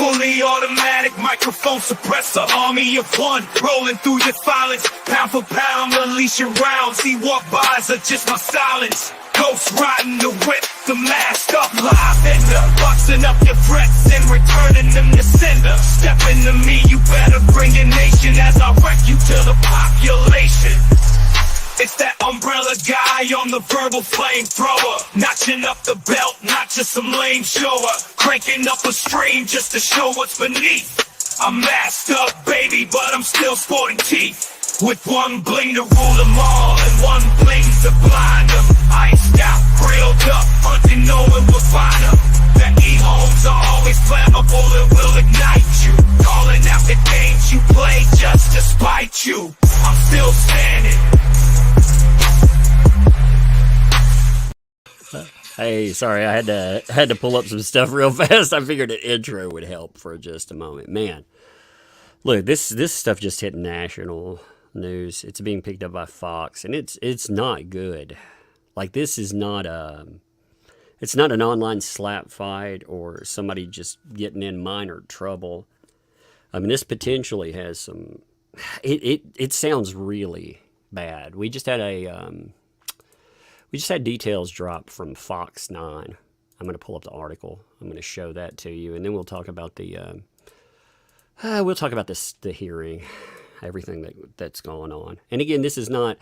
Fully automatic microphone suppressor, army of one, rolling through your silence. Pound for pound, unleash your rounds. See what buys are just my silence. Ghost riding the whip, the mask up, live ender. Busting up your threats and returning them to sender. Step into me, you better bring your nation as I wreck you to the population. It's that umbrella guy on the verbal flamethrower. Notching up the belt, not just some lame shower. Cranking up a stream just to show what's beneath. I'm masked up, baby, but I'm still sporting teeth. With one bling to rule them all and one bling to blind them. Iced out, grilled up, hunting knowing we'll find them. The E-homes are always flammable, it will ignite you. Calling out the games you play just to spite you. I'm still standing. Hey, sorry, I had to pull up some stuff real fast. I figured an intro would help for just a moment. Man, look, this stuff just hit national news. It's being picked up by Fox, and it's not good. Like, this is not it's not an online slap fight or somebody just getting in minor trouble. I mean, this potentially has some. It sounds really bad. We just had details drop from Fox 9. I'm going to pull up the article. I'm going to show that to you, and then we'll talk about the hearing, everything that's going on. And again, this is not,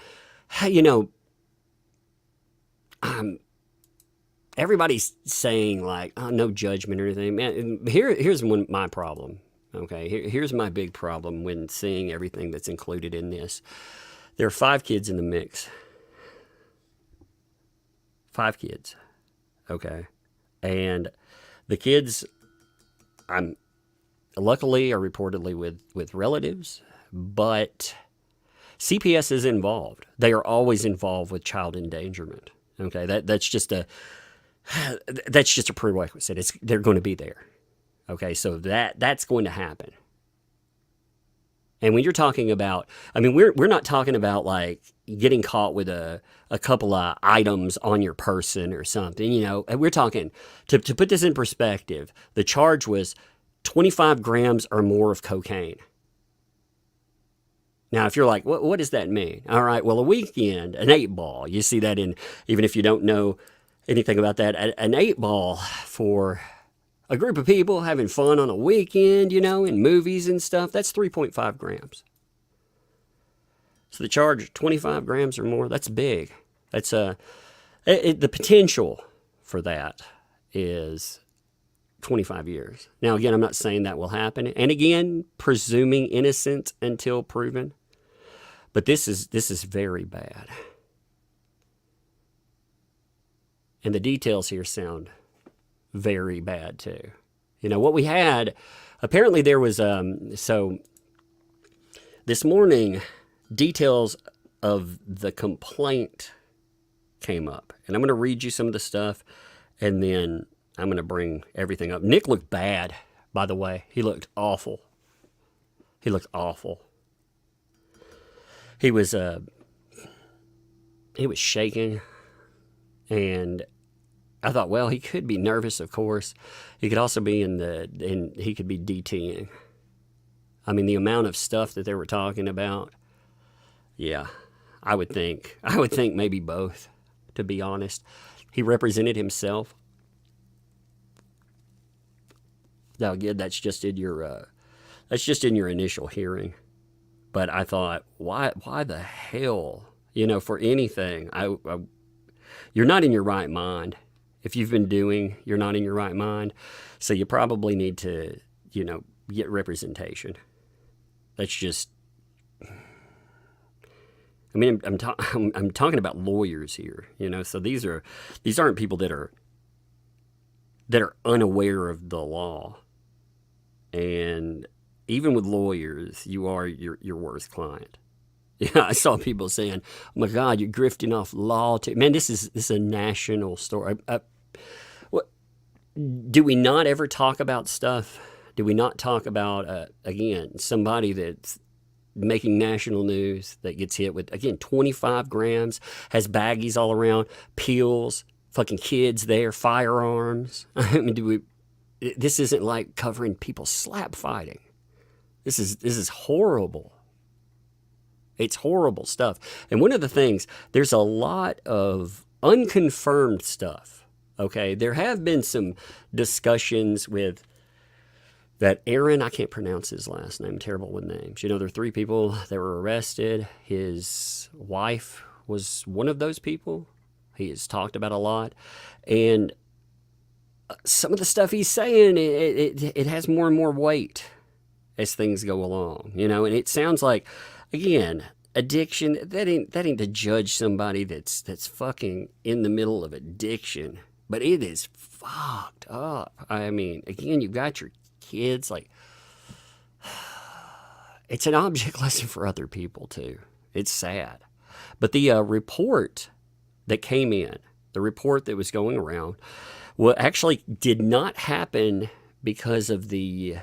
everybody's saying like, oh, no judgment or anything. Man, here's my problem. Okay, here's my big problem when seeing everything that's included in this. There are 5 kids in the mix. 5 kids, okay, and the kids, luckily are reportedly with relatives, but CPS is involved. They are always involved with child endangerment. Okay, that's just a prerequisite. They're going to be there. Okay, so that's going to happen. And when you're talking about, I mean, we're not talking about like getting caught with a couple of items on your person or something, We're talking, to put this in perspective, the charge was 25 grams or more of cocaine. Now, if you're like, what does that mean? All right, well, a weekend, an 8-ball, you see that in, even if you don't know anything about that, an 8-ball for a group of people having fun on a weekend, in movies and stuff, that's 3.5 grams. So the charge, 25 grams or more, that's big. That's the potential for that is 25 years. Now, again, I'm not saying that will happen. And again, presuming innocent until proven. But this is very bad. And the details here sound very bad too. What we had, apparently there was, so this morning, details of the complaint came up. And I'm going to read you some of the stuff, and then I'm going to bring everything up. Nick looked bad, by the way. He looked awful. He was shaking, and I thought, well, he could be nervous, of course. He could also be he could be DTing. I mean, the amount of stuff that they were talking about, yeah, I would think maybe both, to be honest. He represented himself. Now, again, that's just in your initial hearing. But I thought, why the hell, for anything, you're not in your right mind. If you've been doing, you're not in your right mind. So you probably need to, get representation. That's just, I mean, I'm talking about lawyers here, so these aren't people that are unaware of the law. And even with lawyers, you are your worst client. I saw people saying, "Oh my God, you're grifting off law." Man, this is a national story. Do we not ever talk about stuff? Do we not talk about, again, somebody that's making national news that gets hit with, again, 25 grams, has baggies all around, pills, fucking kids there, firearms? I mean, This isn't like covering people slap fighting. This is horrible. It's horrible stuff. And one of the things, there's a lot of unconfirmed stuff. Okay, there have been some discussions with that Aaron, I can't pronounce his last name, terrible with names. You know, there are 3 people that were arrested. His wife was one of those people. He has talked about a lot. And some of the stuff he's saying, it has more and more weight as things go along, you know, and it sounds like, again, addiction, that ain't to judge somebody that's fucking in the middle of addiction, but it is fucked up. I mean, again, you've got your kids, like, it's an object lesson for other people too. It's sad. But the report that came in, the report that was going around, well, actually did not happen because of the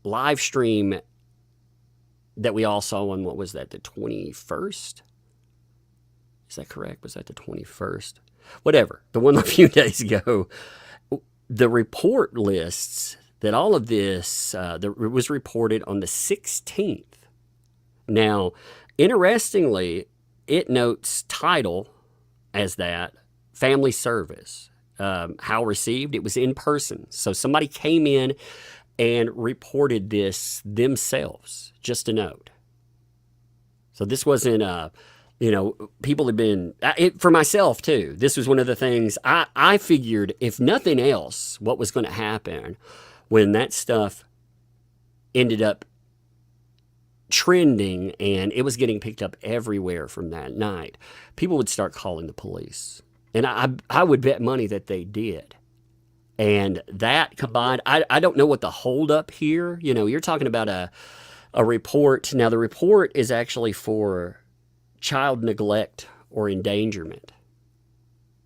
live stream that we all saw on, what was that, the 21st? Is that correct? Was that the 21st? Whatever, the one a few days ago. The report lists that all of this was reported on the 16th. Now, interestingly, it notes title as that, family service. How received? It was in person. So somebody came in and reported this themselves, just a note. So this wasn't, people had been, for myself too, this was one of the things I figured, if nothing else, what was going to happen when that stuff ended up trending and it was getting picked up everywhere from that night, people would start calling the police. And I would bet money that they did. And that combined, I don't know what the holdup here, you know, you're talking about a report. Now, the report is actually for child neglect or endangerment.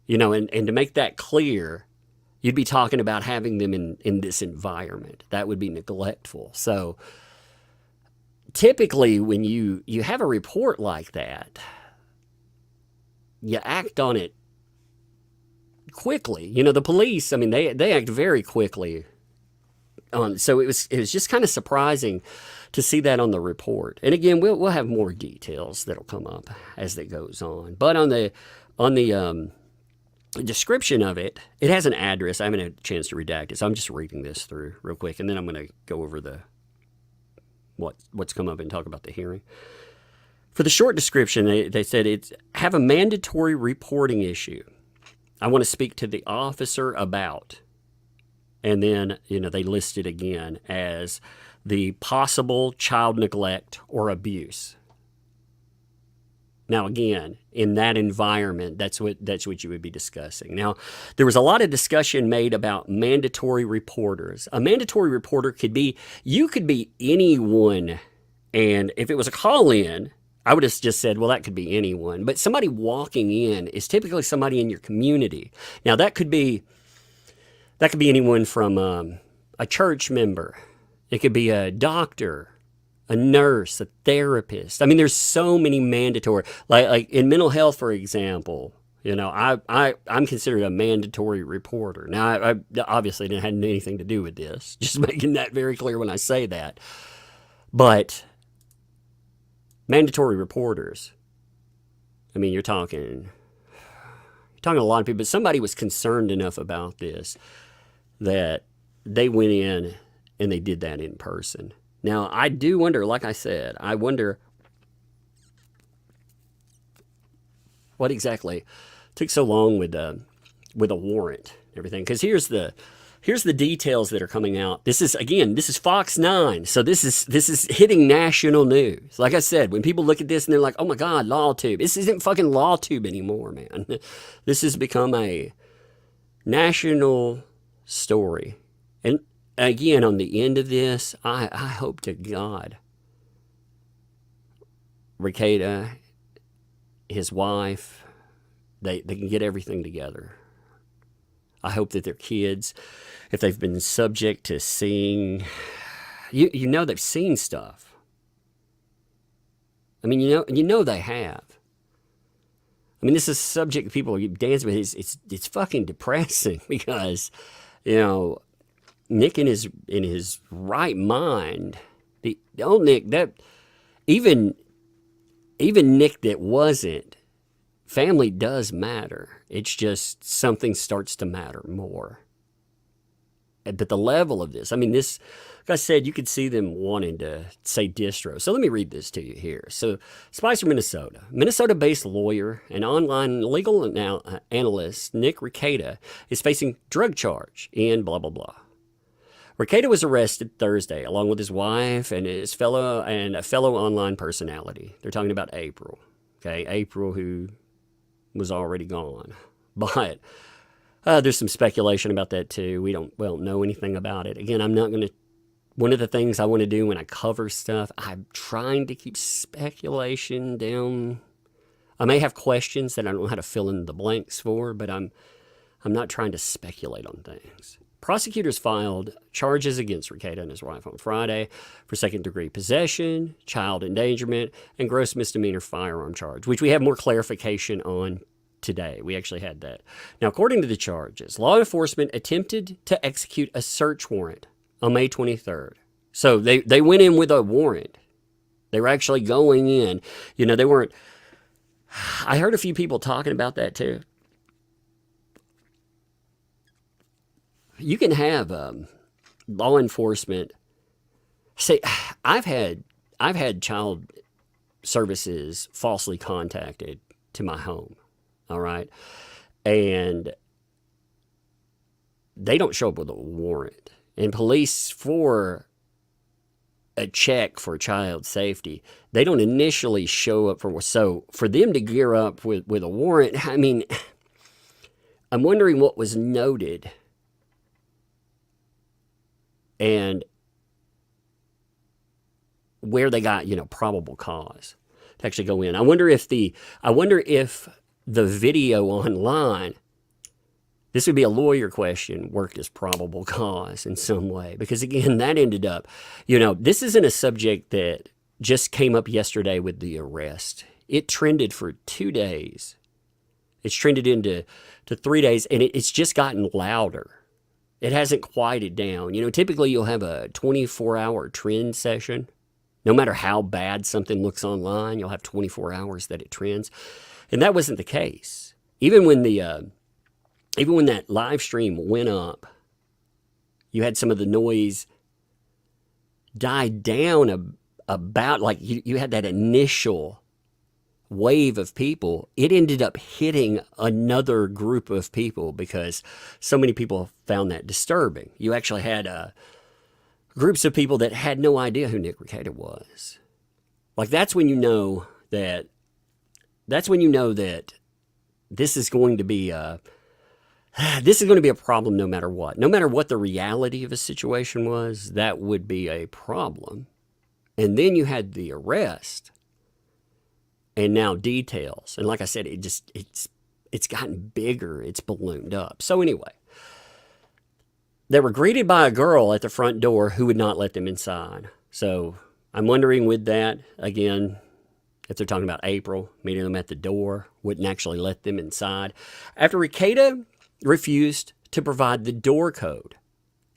You know, and to make that clear, you'd be talking about having them in this environment. That would be neglectful. So typically when you have a report like that, you act on it quickly. You know, the police, I mean, they act very quickly. So it was just kind of surprising to see that on the report. And again, we'll have more details that'll come up as it goes on. But on the description of it, it has an address. I haven't had a chance to redact it, so I'm just reading this through real quick, and then I'm going to go over what's come up and talk about the hearing. For the short description, they said it's have a mandatory reporting issue. I want to speak to the officer about. And then, you know, they list it again as the possible child neglect or abuse. Now, again, in that environment, that's what you would be discussing. Now, there was a lot of discussion made about mandatory reporters. A mandatory reporter you could be anyone. And if it was a call-in, I would have just said, well, that could be anyone. But somebody walking in is typically somebody in your community. Now, that could be anyone from a church member. It could be a doctor, a nurse, a therapist. I mean, there's so many mandatory, like in mental health, for example. You know, I'm considered a mandatory reporter. Now, I obviously didn't have anything to do with this. Just making that very clear when I say that. But mandatory reporters, I mean, you're talking a lot of people, but somebody was concerned enough about this that they went in and they did that in person. Now, I do wonder, like I said, I wonder what exactly took so long with a warrant and everything. Because here's the details that are coming out. This is Fox 9, so this is hitting national news. Like I said, when people look at this and they're like, "Oh my God, LawTube!" This isn't fucking LawTube anymore, man. This has become a national story. And again, on the end of this, I hope to God, Rekieta, his wife, they can get everything together. I hope that their kids, if they've been subject to seeing, you know they've seen stuff. I mean, you know they have. I mean, this is a subject people are dancing with. It's fucking depressing because You know, Nick in his right mind, the old Nick, that even Nick that wasn't, family does matter. It's just something starts to matter more. But the level of this, I mean, this, like I said, you could see them wanting to say distro. So let me read this to you here. So, Spicer, Minnesota. Minnesota-based lawyer and online legal analyst Nick Rekieta is facing drug charge in blah, blah, blah. Rekieta was arrested Thursday along with his wife and a fellow online personality. They're talking about April. Okay, April, who was already gone. But there's some speculation about that too. We don't know anything about it. Again, I'm not going to. One of the things I want to do when I cover stuff, I'm trying to keep speculation down. I may have questions that I don't know how to fill in the blanks for, but I'm not trying to speculate on things. Prosecutors filed charges against Rekieta and his wife on Friday for second-degree possession, child endangerment, and gross misdemeanor firearm charge, which we have more clarification on today. We actually had that. Now, according to the charges, law enforcement attempted to execute a search warrant on May 23rd. So they went in with a warrant. They were actually going in. You know, they weren't. I heard a few people talking about that too. You can have law enforcement say, I've had child services falsely contacted to my home, all right, and they don't show up with a warrant. And police, for a check for child safety, they don't initially show up for them to gear up with a warrant. I mean, I'm wondering what was noted and where they got, probable cause to actually go in. I wonder if the video online, this would be a lawyer question, worked as probable cause in some way. Because again, that ended up, this isn't a subject that just came up yesterday with the arrest. It trended for 2 days. It's trended into 3 days, and it's just gotten louder. It hasn't quieted down. Typically you'll have a 24-hour trend session. No matter how bad something looks online, you'll have 24 hours that it trends. And that wasn't the case. Even when that live stream went up, you had some of the noise die down about, like you had that initial wave of people. It ended up hitting another group of people because so many people found that disturbing. You actually had groups of people that had no idea who Nick Rekieta was. Like that's when you know that this is going to be a problem no matter what. No matter what the reality of a situation was, that would be a problem. And then you had the arrest. And now details. And like I said, it's gotten bigger. It's ballooned up. So anyway, they were greeted by a girl at the front door who would not let them inside. So I'm wondering with that, again, if they're talking about April, meeting them at the door, wouldn't actually let them inside. After Rekieta refused to provide the door code,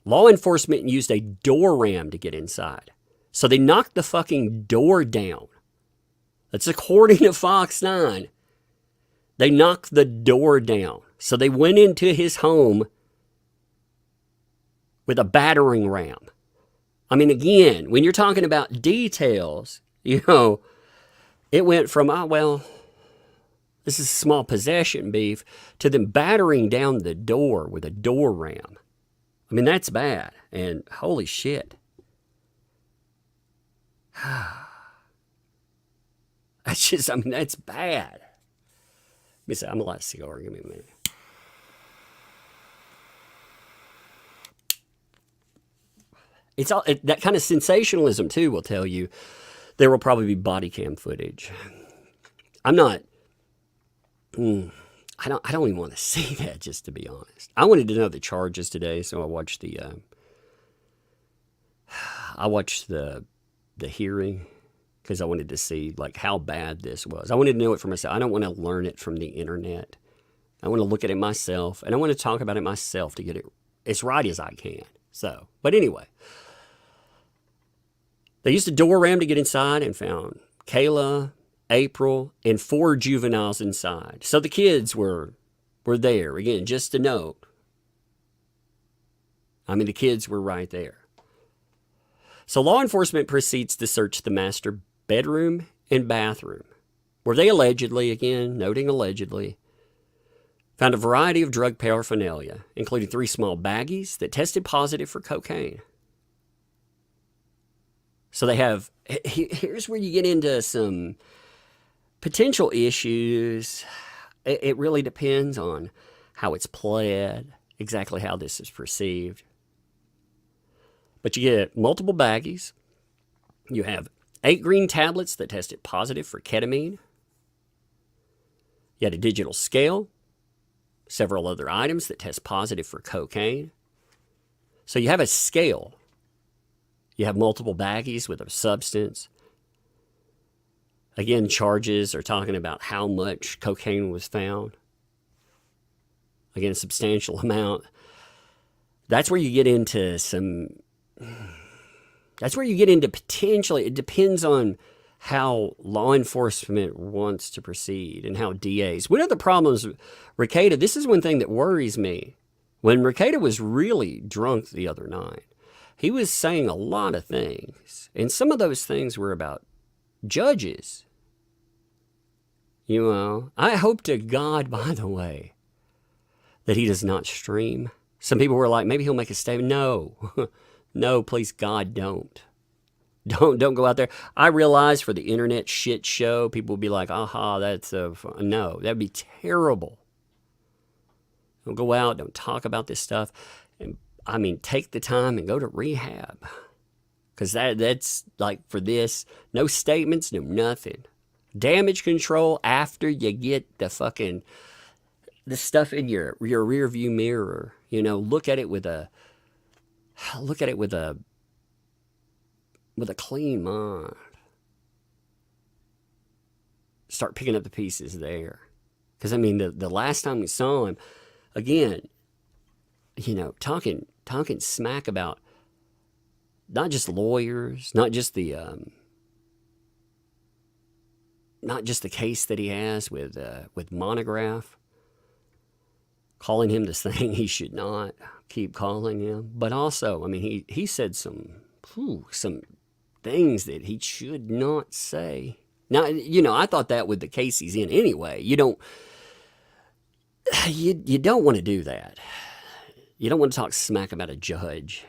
law enforcement used a door ram to get inside. So they knocked the fucking door down. That's according to Fox 9. They knocked the door down. So they went into his home with a battering ram. I mean, again, when you're talking about details, it went from, this is small possession beef, to them battering down the door with a door ram. I mean, that's bad. And holy shit. That's bad. I'm a light cigar. Give me a minute. It's all that kind of sensationalism too. Will tell you there will probably be body cam footage. I'm not. I don't even want to see that. Just to be honest, I wanted to know the charges today, so I watched the hearing. Because I wanted to see how bad this was. I wanted to know it for myself. I don't want to learn it from the internet. I want to look at it myself, and I want to talk about it myself to get it as right as I can. So, but anyway, they used a door ram to get inside and found Kayla, April, and 4 juveniles inside. So the kids were there. Again, just a note. I mean, the kids were right there. So law enforcement proceeds to search the master bedroom and bathroom, where they allegedly, again, noting allegedly, found a variety of drug paraphernalia, including 3 small baggies that tested positive for cocaine. So they have, here's where you get into some potential issues. It really depends on how it's pled, exactly how this is perceived. But you get multiple baggies. You have 8 green tablets that tested positive for ketamine. You had a digital scale, several other items that test positive for cocaine. So you have a scale. You have multiple baggies with a substance. Again, charges are talking about how much cocaine was found. Again, a substantial amount. That's where you get into potentially, it depends on how law enforcement wants to proceed and how DAs. One of the problems, Rekieta, this is one thing that worries me. When Rekieta was really drunk the other night, he was saying a lot of things. And some of those things were about judges. You know, I hope to God, by the way, that he does not stream. Some people were like, maybe he'll make a statement. No, no, please, God, don't. Don't go out there. I realize for the internet shit show, people will be like, aha, that's no, that'd be terrible. Don't go out, don't talk about this stuff. And I mean, take the time and go to rehab. Because that's like for this, no statements, no nothing. Damage control after you get the stuff in your rear view mirror. You know, look at it with a clean mind. Start picking up the pieces there. Because, I mean, the last time we saw him, again, you know, talking smack about not just lawyers, not just the case that he has with Monograph, calling him this thing he should not keep calling him. But also, I mean, he said some things that he should not say. Now, you know, I thought that with the case he's in anyway. You don't want to do that. You don't want to talk smack about a judge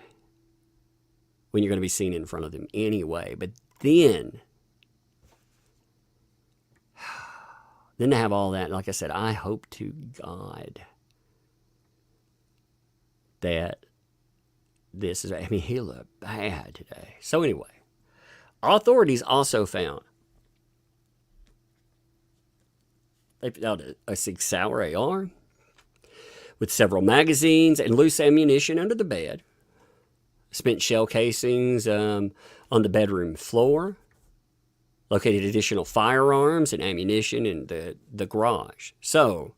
when you're going to be seen in front of them anyway. But then to have all that, like I said, I hope to God that this is, I mean, he looked bad today. So anyway, authorities also found they found a 6-hour AR with several magazines and loose ammunition under the bed. Spent shell casings on the bedroom floor. Located additional firearms and ammunition in the garage. So,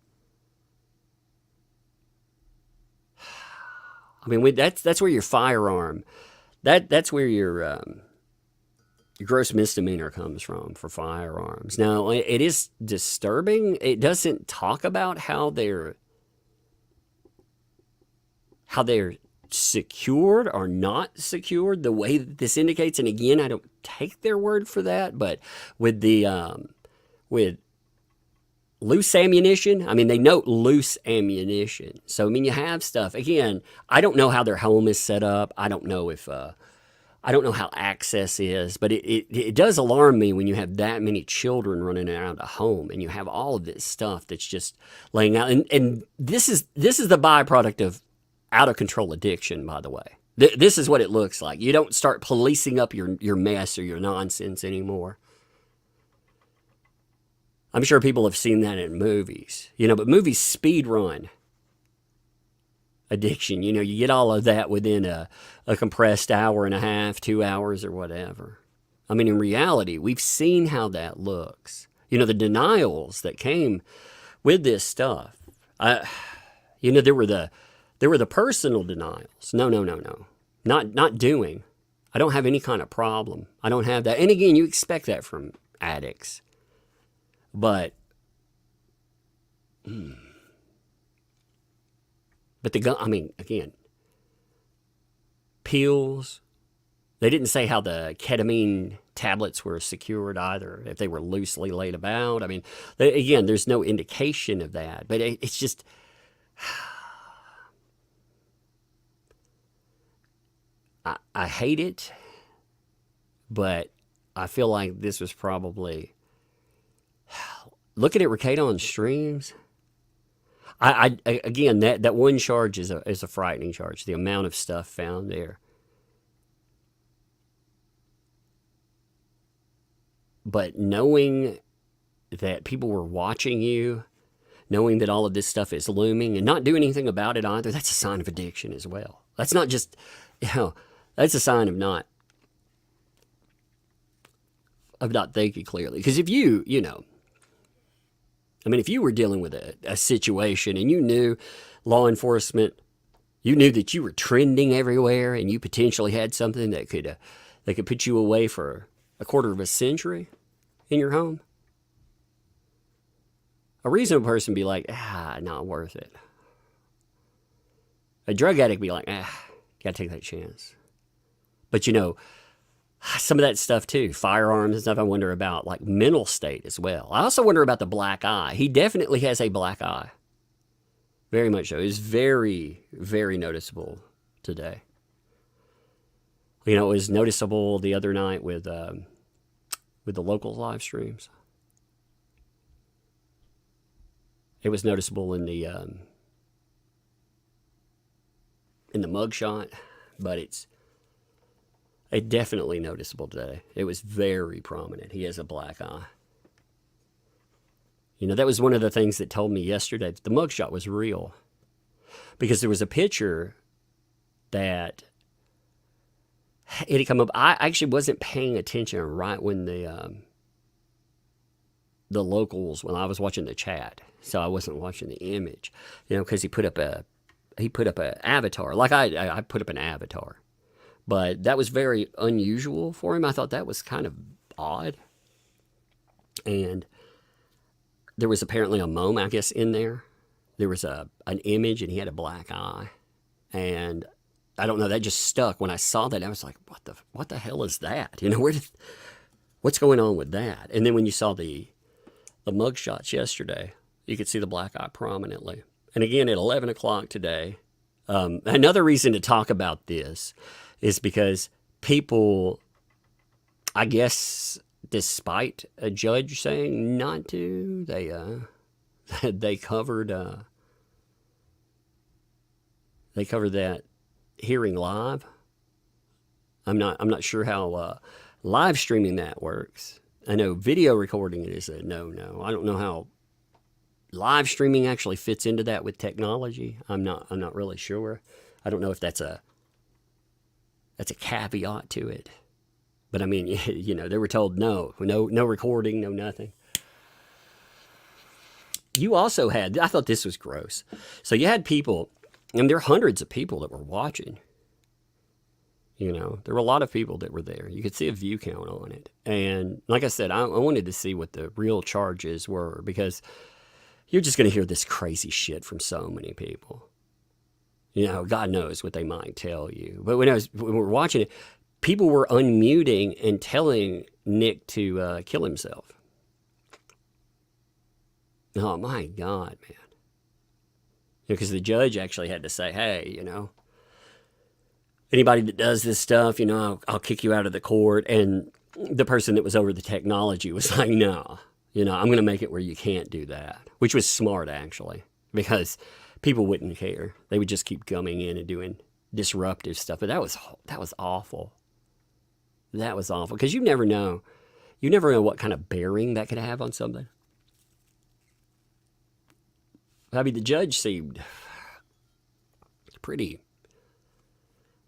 I mean, that's where your firearm, that's where your gross misdemeanor comes from for firearms. Now, it is disturbing. It doesn't talk about how they're secured or not secured the way that this indicates. And again, I don't take their word for that, but with with loose ammunition, I mean, they note loose ammunition. So, I mean, you have stuff. Again, I don't know how their home is set up. I don't know how access is, but it does alarm me when you have that many children running around a home and you have all of this stuff that's just laying out. And this is the byproduct of out of control addiction, by the way. This is what it looks like. You don't start policing up your mess or your nonsense anymore. I'm sure people have seen that in movies, you know, but movies speed run addiction. You know, you get all of that within a compressed hour and a half, 2 hours or whatever. I mean, in reality, we've seen how that looks. You know, the denials that came with this stuff. You know, there were the There were the personal denials. No. Not doing. I don't have any kind of problem. I don't have that. And again, you expect that from addicts. But again, pills. They didn't say how the ketamine tablets were secured either, if they were loosely laid about. I mean, again, there's no indication of that. But it's just... I hate it, but I feel like this was probably... Looking at Rekieta on streams... Again, that one charge is a frightening charge. The amount of stuff found there. But knowing that people were watching you, knowing that all of this stuff is looming, and not doing anything about it either, that's a sign of addiction as well. That's not just, that's a sign of not thinking clearly. Because if if you were dealing with a situation and you knew law enforcement, you knew that you were trending everywhere and you potentially had something that could put you away for a quarter of a century in your home, a reasonable person would be like, not worth it. A drug addict would be like, gotta take that chance. But some of that stuff too, firearms and stuff, I wonder about, like mental state as well. I also wonder about the black eye. He definitely has a black eye. Very much so. It's very, very noticeable today. It was noticeable the other night with the local live streams. It was noticeable in the mugshot, but it's definitely noticeable today. It was very prominent. He has a black eye. That was one of the things that told me yesterday that the mugshot was real. Because there was a picture that it had come up. I actually wasn't paying attention right when the locals, when I was watching the chat. So I wasn't watching the image. Because he put up a avatar. Like I put up an avatar. But that was very unusual for him. I thought that was kind of odd. And there was apparently a moment, I guess, in there. There was an image, and he had a black eye. And I don't know, that just stuck. When I saw that, I was like, what the hell is that? What's going on with that? And then when you saw the mugshots yesterday, you could see the black eye prominently. And again, at 11 o'clock today, another reason to talk about this is because people, I guess, despite a judge saying not to, they covered that hearing live. I'm not sure how live streaming that works. I know video recording it is a no. I don't know how live streaming actually fits into that with technology. I'm not really sure. I don't know if that's a caveat to it. But I mean, they were told no recording, no nothing. You also had, I thought this was gross. So you had people, and there are hundreds of people that were watching. There were a lot of people that were there. You could see a view count on it. And like I said, I wanted to see what the real charges were, because you're just going to hear this crazy shit from so many people. God knows what they might tell you. But when we were watching it, people were unmuting and telling Nick to kill himself. Oh, my God, man. Because the judge actually had to say, hey, anybody that does this stuff, I'll kick you out of the court. And the person that was over the technology was like, no, I'm going to make it where you can't do that. Which was smart, actually, because people wouldn't care. They would just keep coming in and doing disruptive stuff. But that was awful. That was awful. Because you never know. You never know what kind of bearing that could have on something. I mean, the judge seemed pretty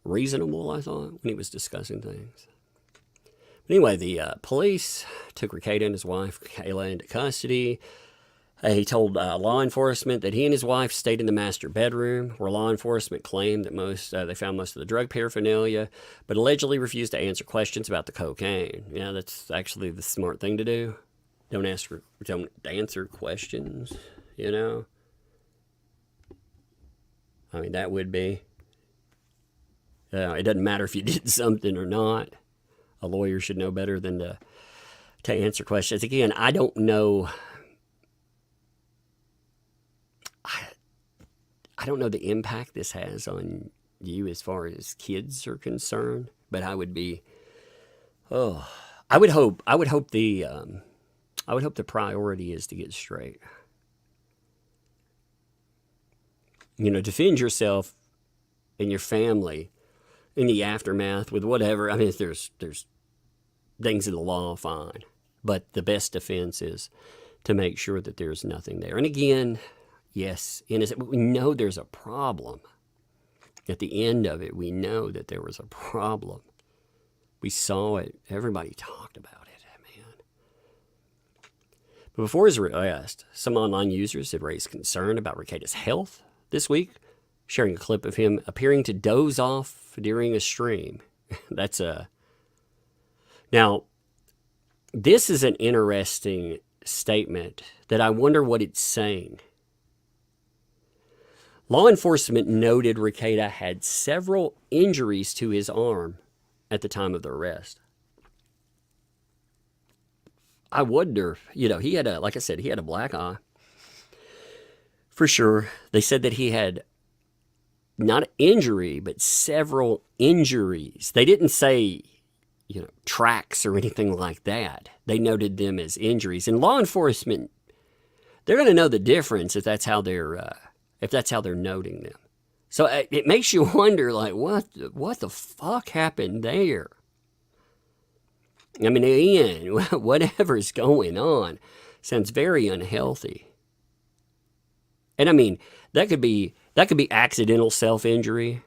reasonable, I thought, when he was discussing things. But anyway, the police took Rekieta and his wife, Kayla, into custody. He told law enforcement that he and his wife stayed in the master bedroom, where law enforcement claimed that they found most of the drug paraphernalia, but allegedly refused to answer questions about the cocaine. Yeah, that's actually the smart thing to do. Don't answer questions, you know. I mean, that would be. It doesn't matter if you did something or not. A lawyer should know better than to answer questions. Again, I don't know. I don't know the impact this has on you as far as kids are concerned, but I would be. Oh, I would hope the priority is to get straight. You know, defend yourself and your family in the aftermath with whatever. I mean, if there's things in the law, fine, but the best defense is to make sure that there's nothing there. And again, yes, innocent. We know there's a problem. At the end of it, we know that there was a problem. We saw it. Everybody talked about it, man. But before his arrest, some online users had raised concern about Rekieta's health this week, sharing a clip of him appearing to doze off during a stream. Now, this is an interesting statement that I wonder what it's saying. Law enforcement noted Rekieta had several injuries to his arm at the time of the arrest. I wonder, he had like I said, he had a black eye. For sure. They said that he had not an injury, but several injuries. They didn't say, tracks or anything like that. They noted them as injuries. And law enforcement, they're going to know the difference if that's how they're noting them. So it makes you wonder, like, what the fuck happened there? I mean, again, whatever's going on sounds very unhealthy. And I mean, that could be accidental self-injury.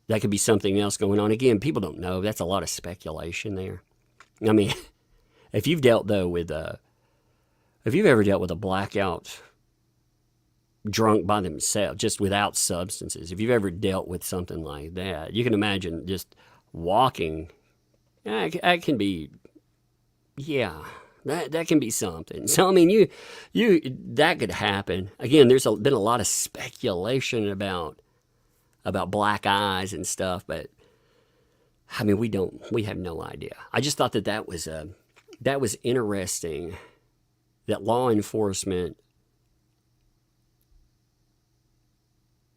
That could be something else going on. Again, people don't know. That's a lot of speculation there. I mean, if you've ever dealt with a blackout drunk by themselves, just without substances, if you've ever dealt with something like that, you can imagine just walking. That can be, that can be something. So I mean, that could happen. Again, there's been a lot of speculation about black eyes and stuff, but I mean, we have no idea. I just thought that was interesting that law enforcement,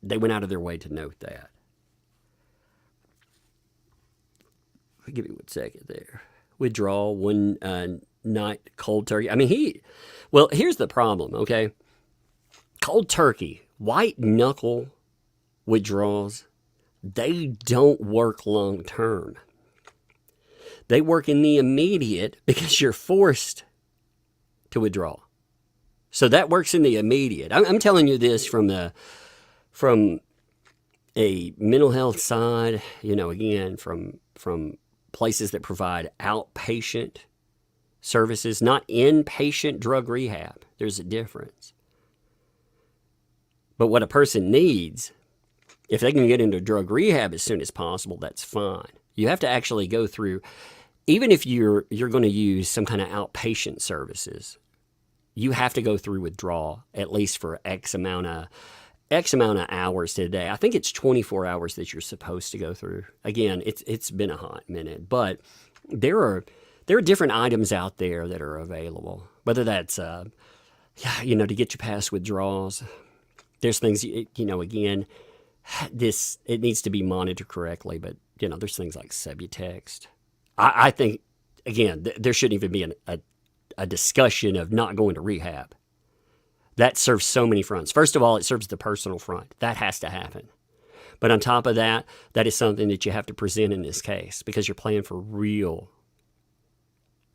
they went out of their way to note that. I'll give you 1 second there. Withdrawal, one night, cold turkey. I mean, here's the problem, okay? Cold turkey, white knuckle withdrawals, they don't work long term. They work in the immediate because you're forced to withdraw. So that works in the immediate. I'm telling you this from a mental health side, again, from places that provide outpatient services, not inpatient drug rehab. There's a difference. But what a person needs, if they can get into drug rehab as soon as possible, that's fine. You have to actually go through, even if you're going to use some kind of outpatient services, you have to go through withdrawal at least for X amount of hours a day. I think it's 24 hours that you're supposed to go through. Again, it's been a hot minute, but there are different items out there that are available. Whether that's to get you past withdrawals. There's things again, it needs to be monitored correctly, but there's things like Subutex. I think again there shouldn't even be a discussion of not going to rehab. That serves so many fronts. First of all, it serves the personal front. That has to happen. But on top of that, that is something that you have to present in this case because you're playing for real.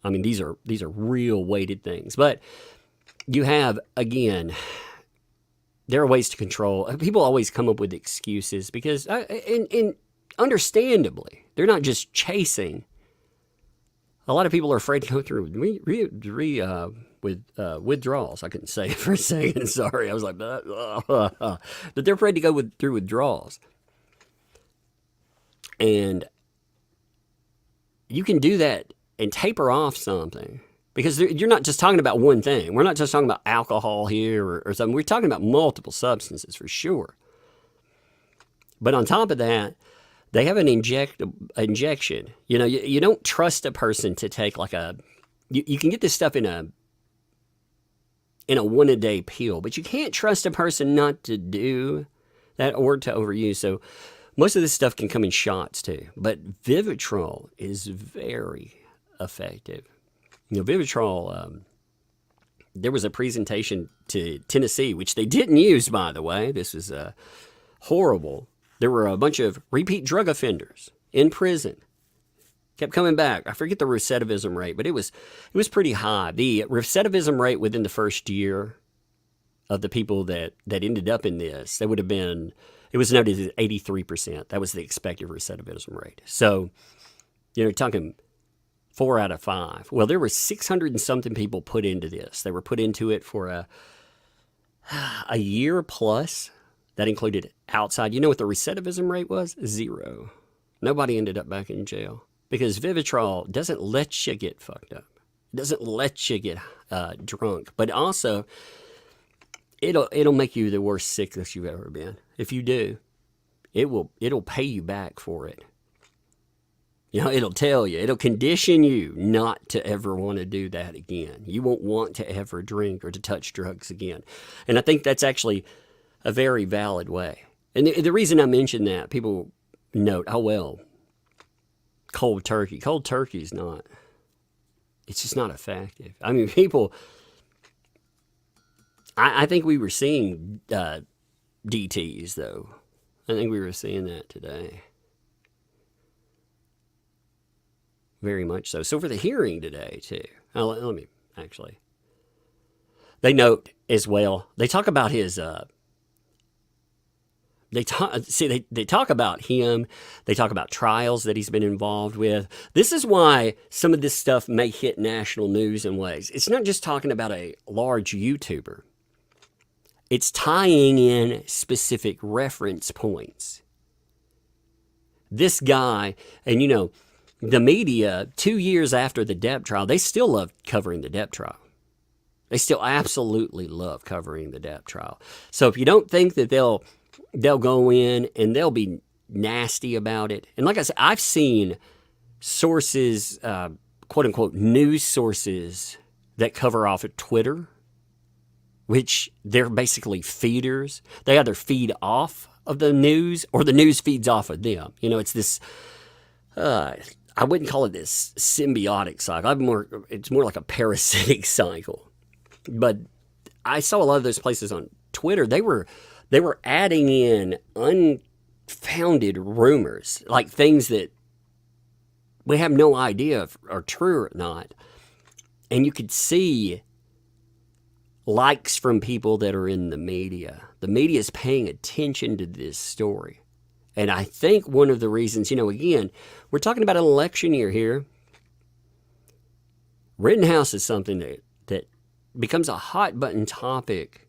I mean, these are real weighted things. But you have, again, there are ways to control. People always come up with excuses because, and understandably, they're not just chasing. A lot of people are afraid to go through withdrawals. I couldn't say it for a second. Sorry, I was like, but they're afraid to go through withdrawals, and you can do that and taper off something. Because you're not just talking about one thing. We're not just talking about alcohol here or something. We're talking about multiple substances for sure. But on top of that, they have an injection. You know, you don't trust a person to take like you can get this stuff in a one-a-day pill, but you can't trust a person not to do that or to overuse. So most of this stuff can come in shots too. But Vivitrol is very effective. You know, Vivitrol, there was a presentation to Tennessee, which they didn't use, by the way. This is horrible. There were a bunch of repeat drug offenders in prison. Kept coming back. I forget the recidivism rate, but it was pretty high. The recidivism rate within the first year of the people that ended up in this, it was noted as 83%. That was the expected recidivism rate. So, you know, you're talking 4 out of 5. Well, there were 600 and something people put into this. They were put into it for a year plus. That included outside. You know what the recidivism rate was? 0. Nobody ended up back in jail because Vivitrol doesn't let you get fucked up. It doesn't let you get drunk, but also it'll make you the worst sickest you've ever been. If you do, it'll pay you back for it. You know, it'll tell you, it'll condition you not to ever want to do that again. You won't want to ever drink or to touch drugs again. And I think that's actually a very valid way. And the reason I mention that, people note, oh, well, cold turkey. Cold turkey is not, it's just not effective. I mean, people, I think we were seeing DTs, though. I think we were seeing that today. Very much so. So for the hearing today, too, let me actually. They note as well, they talk about his, they talk about him, they talk about trials that he's been involved with. This is why some of this stuff may hit national news in ways. It's not just talking about a large YouTuber. It's tying in specific reference points. This guy, and you know, the media, 2 years after the Depp trial, they still love covering the Depp trial. They still absolutely love covering the Depp trial. So if you don't think that they'll go in and they'll be nasty about it. And like I said, I've seen sources, quote unquote, news sources that cover off of Twitter, which they're basically feeders. They either feed off of the news or the news feeds off of them. You know, it's this, I wouldn't call it this symbiotic cycle. It's more like a parasitic cycle. But I saw a lot of those places on Twitter. They were adding in unfounded rumors, like things that we have no idea if are true or not. And you could see likes from people that are in the media. The media is paying attention to this story. And I think one of the reasons, you know, again, we're talking about an election year here. Rittenhouse is something that becomes a hot button topic.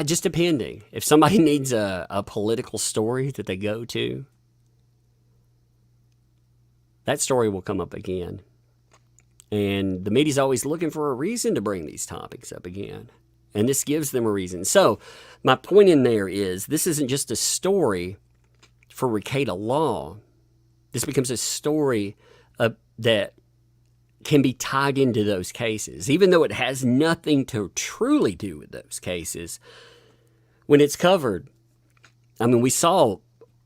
Just depending. If somebody needs a political story that they go to, that story will come up again. And the media's always looking for a reason to bring these topics up again. And this gives them a reason. So my point in there is this isn't just a story for Rekieta law. This becomes a story that can be tied into those cases, even though it has nothing to truly do with those cases. When it's covered, I mean, we saw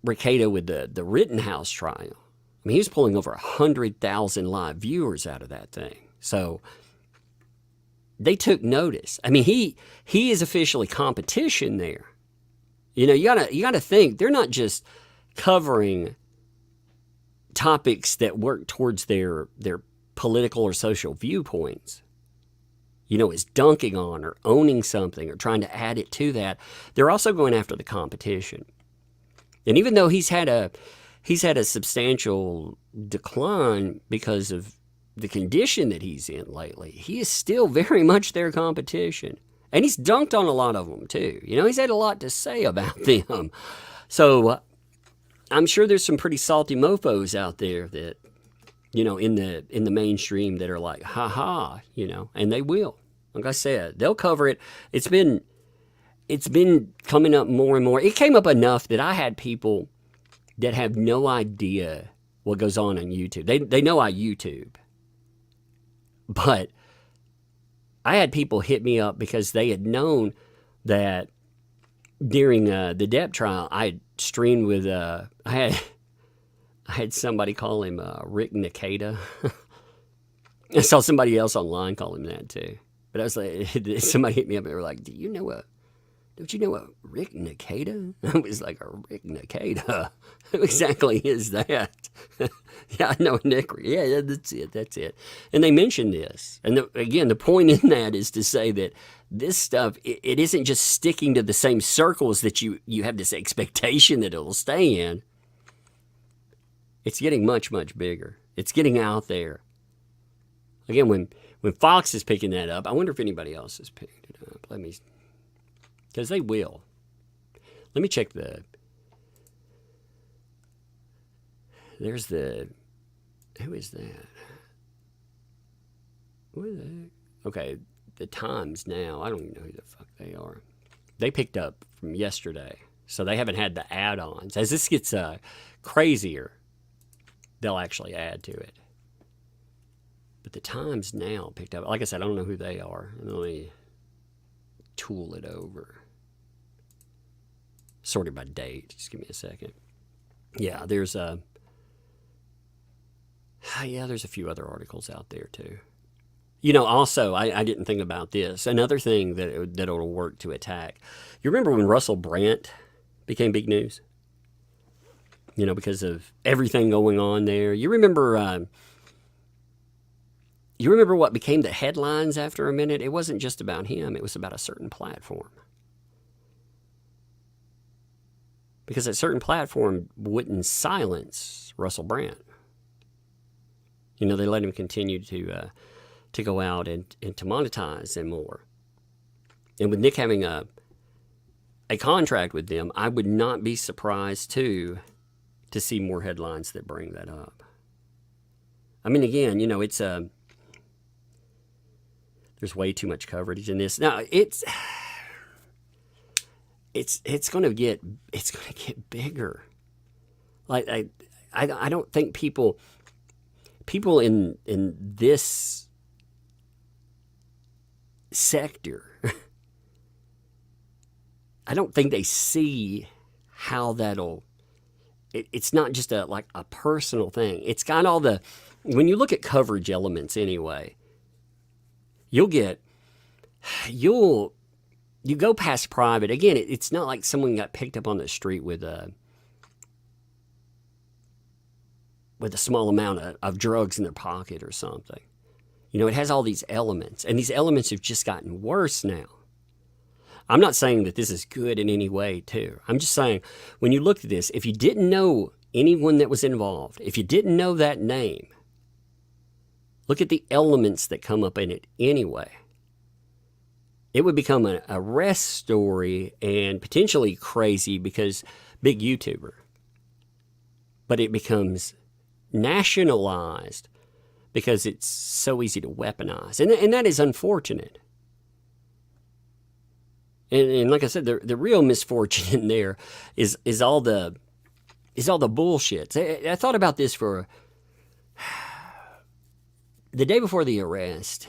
Rekieta with the Rittenhouse trial. I mean, he was pulling over 100,000 live viewers out of that thing. So they took notice. I mean, he is officially competition there. You know, you gotta think they're not just covering topics that work towards their political or social viewpoints. You know, is dunking on or owning something or trying to add it to that. They're also going after the competition. And even though he's had a substantial decline because of the condition that he's in lately, he is still very much their competition. And he's dunked on a lot of them, too. You know, he's had a lot to say about them. So I'm sure there's some pretty salty mofos out there that, you know, in the mainstream that are like, ha ha, you know, and they will. Like I said, they'll cover it. It's been coming up more and more. It came up enough that I had people that have no idea what goes on YouTube. They know I YouTube. But I had people hit me up because they had known that during the Depp trial, I had streamed with, I had somebody call him Rick Nikita. I saw somebody else online call him that too. But I was like, somebody hit me up and they were like, don't you know what Rick Nikita? I was like, a Rick Nikita? Who exactly is that? Yeah, I know Nick. Yeah, that's it. And they mentioned this. And again, the point in that is to say that this stuff, it isn't just sticking to the same circles that you have this expectation that it'll stay in. It's getting much, much bigger. It's getting out there. Again, when Fox is picking that up, I wonder if anybody else is picking it up. Because they will. Let me check who is that? What the heck? Okay, the Times now. I don't even know who the fuck they are. They picked up from yesterday, so they haven't had the add-ons. As this gets crazier, they'll actually add to it. But the Times now picked up. Like I said, I don't know who they are. Let me tool it over. Sorted by date. Just give me a second. Yeah, there's a few other articles out there too. You know, also, I didn't think about this. Another thing that it'll work to attack. You remember when Russell Brand became big news? You know, because of everything going on there. You remember what became the headlines after a minute? It wasn't just about him. It was about a certain platform. Because that certain platform wouldn't silence Russell Brand. You know, they let him continue to go out and to monetize and more. And with Nick having a contract with them, I would not be surprised to see more headlines that bring that up. I mean, again, you know, it's there's way too much coverage in this. Now, it's going to get bigger. Like I don't think people in this sector, I don't think they see how that'll. It's not just a personal thing. It's got all the. When you look at coverage elements, anyway, you go past private. Again, it's not like someone got picked up on the street with a small amount of drugs in their pocket or something. You know, it has all these elements, and these elements have just gotten worse now. I'm not saying that this is good in any way, too. I'm just saying, when you look at this, if you didn't know anyone that was involved, if you didn't know that name, look at the elements that come up in it anyway. It would become an arrest story and potentially crazy because big YouTuber. But it becomes nationalized because it's so easy to weaponize. And that is unfortunate. And like I said, the real misfortune in there is all the bullshit. I thought about this for the day before the arrest.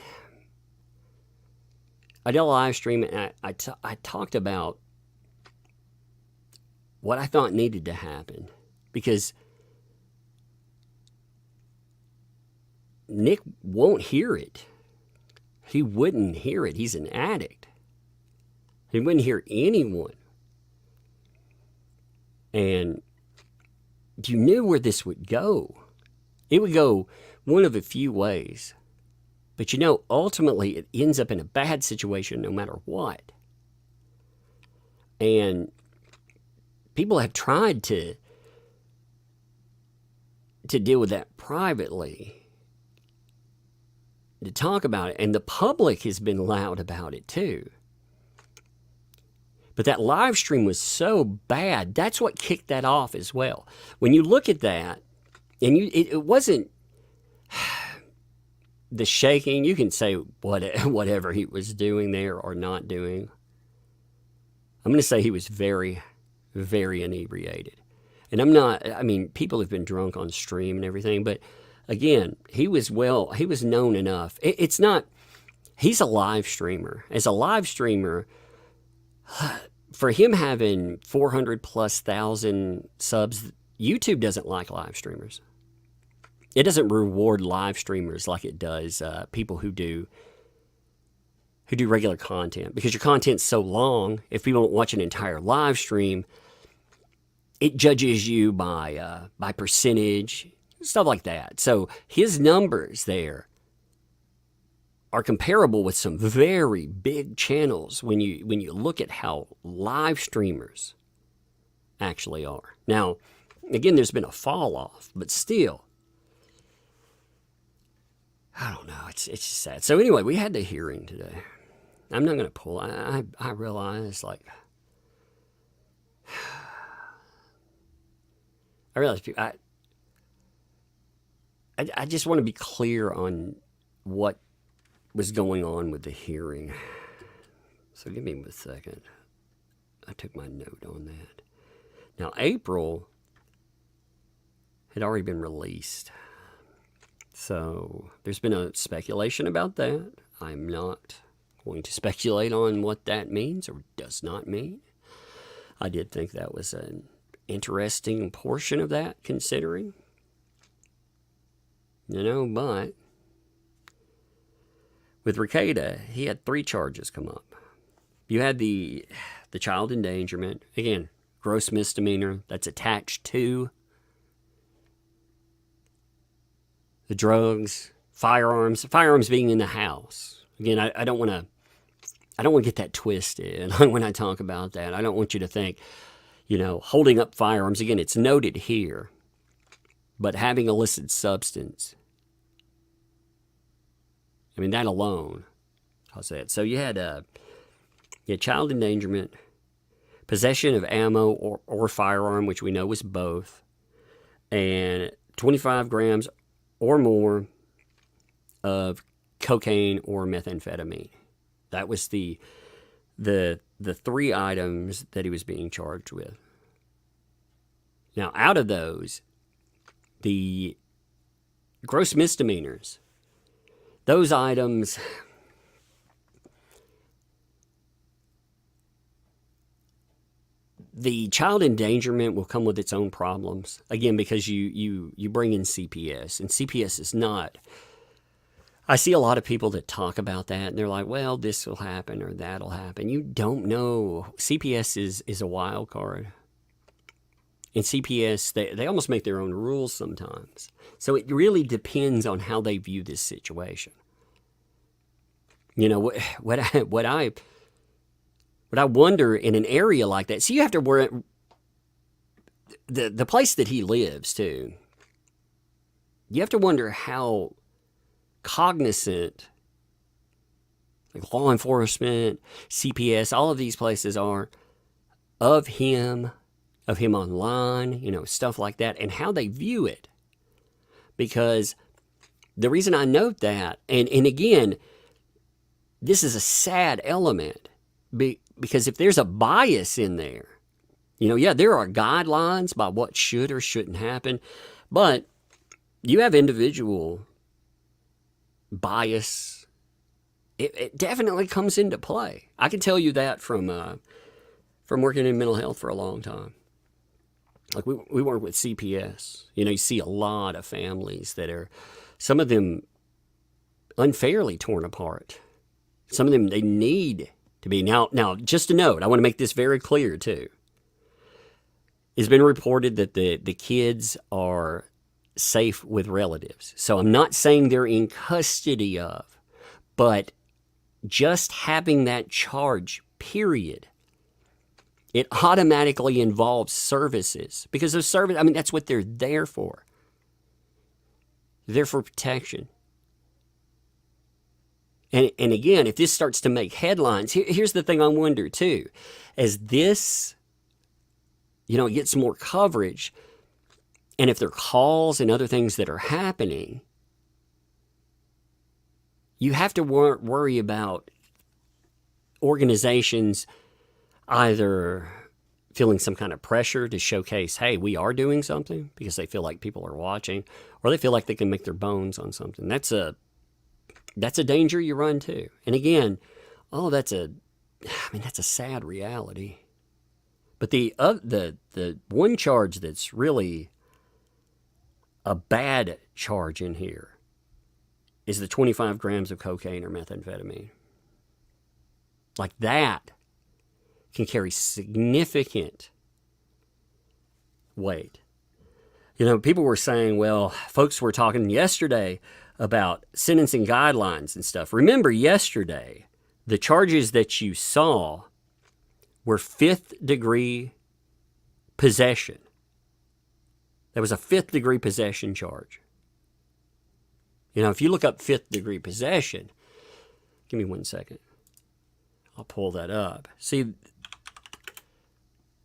I did a live stream and I talked about what I thought needed to happen because Nick won't hear it. He wouldn't hear it. He's an addict. He wouldn't hear anyone. And you knew where this would go. It would go one of a few ways. But you know, ultimately, it ends up in a bad situation no matter what. And people have tried to deal with that privately. to talk about it, and the public has been loud about it too. But that live stream was so bad, that's what kicked that off as well. When you look at that, and it wasn't the shaking. You can say whatever he was doing there or not doing. I'm going to say he was very, very inebriated. And I mean, people have been drunk on stream and everything, but again, he was known enough. He's a live streamer. As a live streamer, for him having 400,000+ subs, YouTube doesn't like live streamers. It doesn't reward live streamers like it does people who do regular content, because your content's so long. If people don't watch an entire live stream, it judges you by percentage, stuff like that. So his numbers there are comparable with some very big channels when you look at how live streamers actually are. Now, again, there's been a fall off, but still, I don't know. It's just sad. So anyway, we had the hearing today. I'm not going to pull. I realize, like, I realize I just want to be clear on what was going on with the hearing. So give me a second. I took my note on that. Now, April had already been released. So there's been a speculation about that. I'm not going to speculate on what that means or does not mean. I did think that was an interesting portion of that, considering. But with Rekieta, he had 3 charges come up. You had the child endangerment. Again, gross misdemeanor that's attached to the drugs, firearms being in the house. Again, I don't want to get that twisted when I talk about that. I don't want you to think, holding up firearms. Again, it's noted here, but having illicit substance, I mean, that alone, I'll say it. So you had child endangerment, possession of ammo or firearm, which we know was both, and 25 grams or more of cocaine or methamphetamine. That was the 3 items that he was being charged with. Now, out of those, the gross misdemeanors, those items, the child endangerment will come with its own problems. Again, because you bring in CPS, and CPS is not. I see a lot of people that talk about that, and they're like, well, this will happen or that'll happen. You don't know. CPS is a wild card. And CPS, they almost make their own rules sometimes. So it really depends on how they view this situation. What I wonder in an area like that, so you have to worry, the place that he lives too, you have to wonder how cognizant, like law enforcement, CPS, all of these places are of him online, stuff like that, and how they view it. Because the reason I note that, and again, this is a sad element, because if there's a bias in there, there are guidelines by what should or shouldn't happen, but you have individual bias. It definitely comes into play. I can tell you that from working in mental health for a long time. Like we work with CPS. You see a lot of families that are, some of them unfairly torn apart. Some of them, they need to be. Now, just a note, I want to make this very clear too. It's been reported that the kids are safe with relatives. So I'm not saying they're in custody of, but just having that charge, period, it automatically involves services, because those services, that's what they're there for. They're there for protection. And again, if this starts to make headlines, here's the thing I wonder too. As this, it gets more coverage, and if there are calls and other things that are happening, you have to worry about organizations either feeling some kind of pressure to showcase, hey, we are doing something because they feel like people are watching, or they feel like they can make their bones on something. That's a danger you run too. And again, that's a sad reality. But the one charge that's really a bad charge in here is the 25 grams of cocaine or methamphetamine. Like that can carry significant weight. People were saying, well, folks were talking yesterday about sentencing guidelines and stuff. Remember yesterday, the charges that you saw were 5th degree possession. There was a 5th degree possession charge. If you look up 5th degree possession, give me 1 second. I'll pull that up. See,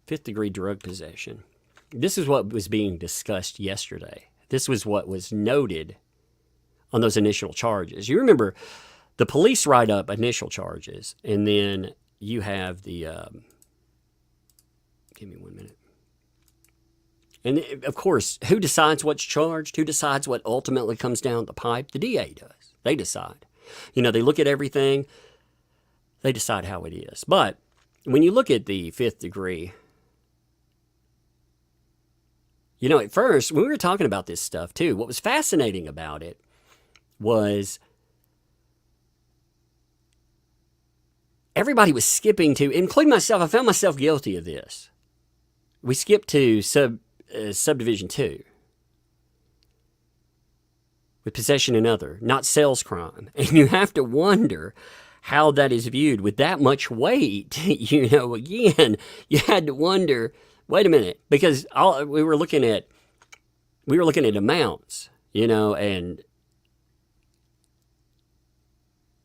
5th degree drug possession. This is what was being discussed yesterday. This was what was noted on those initial charges. You remember the police write up initial charges, and then you have the, give me 1 minute. And of course, who decides what's charged? Who decides what ultimately comes down the pipe? The DA does. They decide. They look at everything. They decide how it is. But when you look at the 5th degree, at first, when we were talking about this stuff too, what was fascinating about it was everybody was skipping to, including myself. I found myself guilty of this. We skipped to subdivision 2 with possession and other, not sales crime. And you have to wonder how that is viewed with that much weight. Again, you had to wonder, wait a minute, because we were looking at amounts, and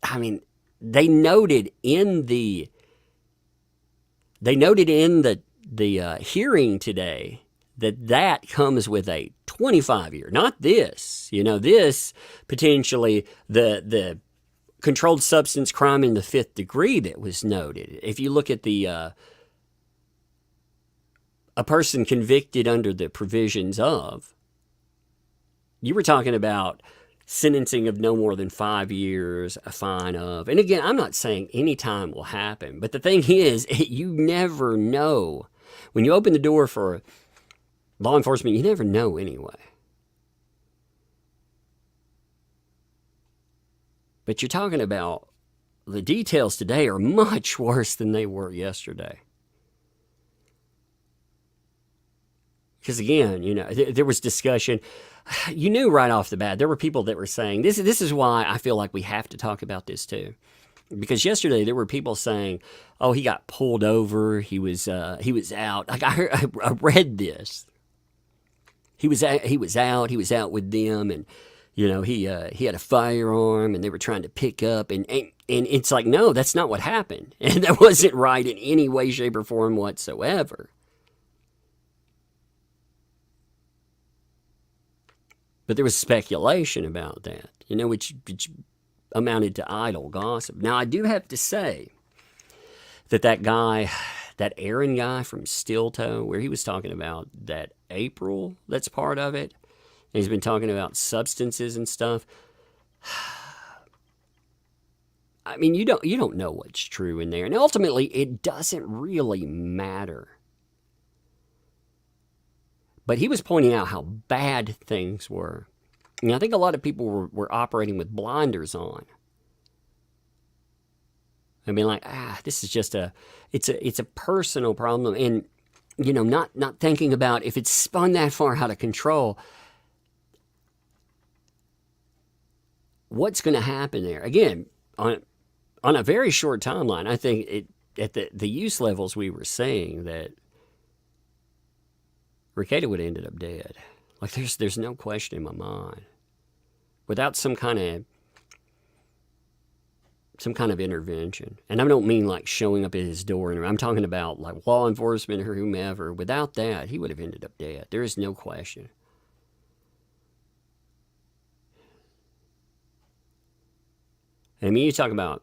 I mean, they noted in the hearing today that comes with a 25-year, not this. This potentially the controlled substance crime in the 5th degree that was noted. If you look at the a person convicted under the provisions of, you were talking about sentencing of no more than 5 years, a fine of, and again, I'm not saying any time will happen, but the thing is, you never know. When you open the door for law enforcement, you never know anyway. But you're talking about the details today are much worse than they were yesterday. Because again, there was discussion. You knew right off the bat, there were people that were saying, this is why I feel like we have to talk about this too. Because yesterday there were people saying, oh, he got pulled over. He was out. Like I read this. He was out with them, and he had a firearm, and they were trying to pick up, and it's like, no, that's not what happened. And that wasn't right in any way, shape, or form whatsoever. But there was speculation about that, which amounted to idle gossip. Now, I do have to say that guy, that Aaron guy from Steel Toe, where he was talking about that April that's part of it, and he's been talking about substances and stuff. I mean, you don't know what's true in there. And ultimately, it doesn't really matter. But he was pointing out how bad things were. And I think a lot of people were operating with blinders on. I mean, like, this is just it's a personal problem. And, not thinking about if it's spun that far out of control, what's going to happen there? Again, on a very short timeline, I think at the use levels we were seeing that Rekieta would have ended up dead. Like, there's no question in my mind. Without some kind of some kind of intervention. And I don't mean like showing up at his door. And I'm talking about like law enforcement or whomever. Without that, he would have ended up dead. There is no question. I mean, you talk about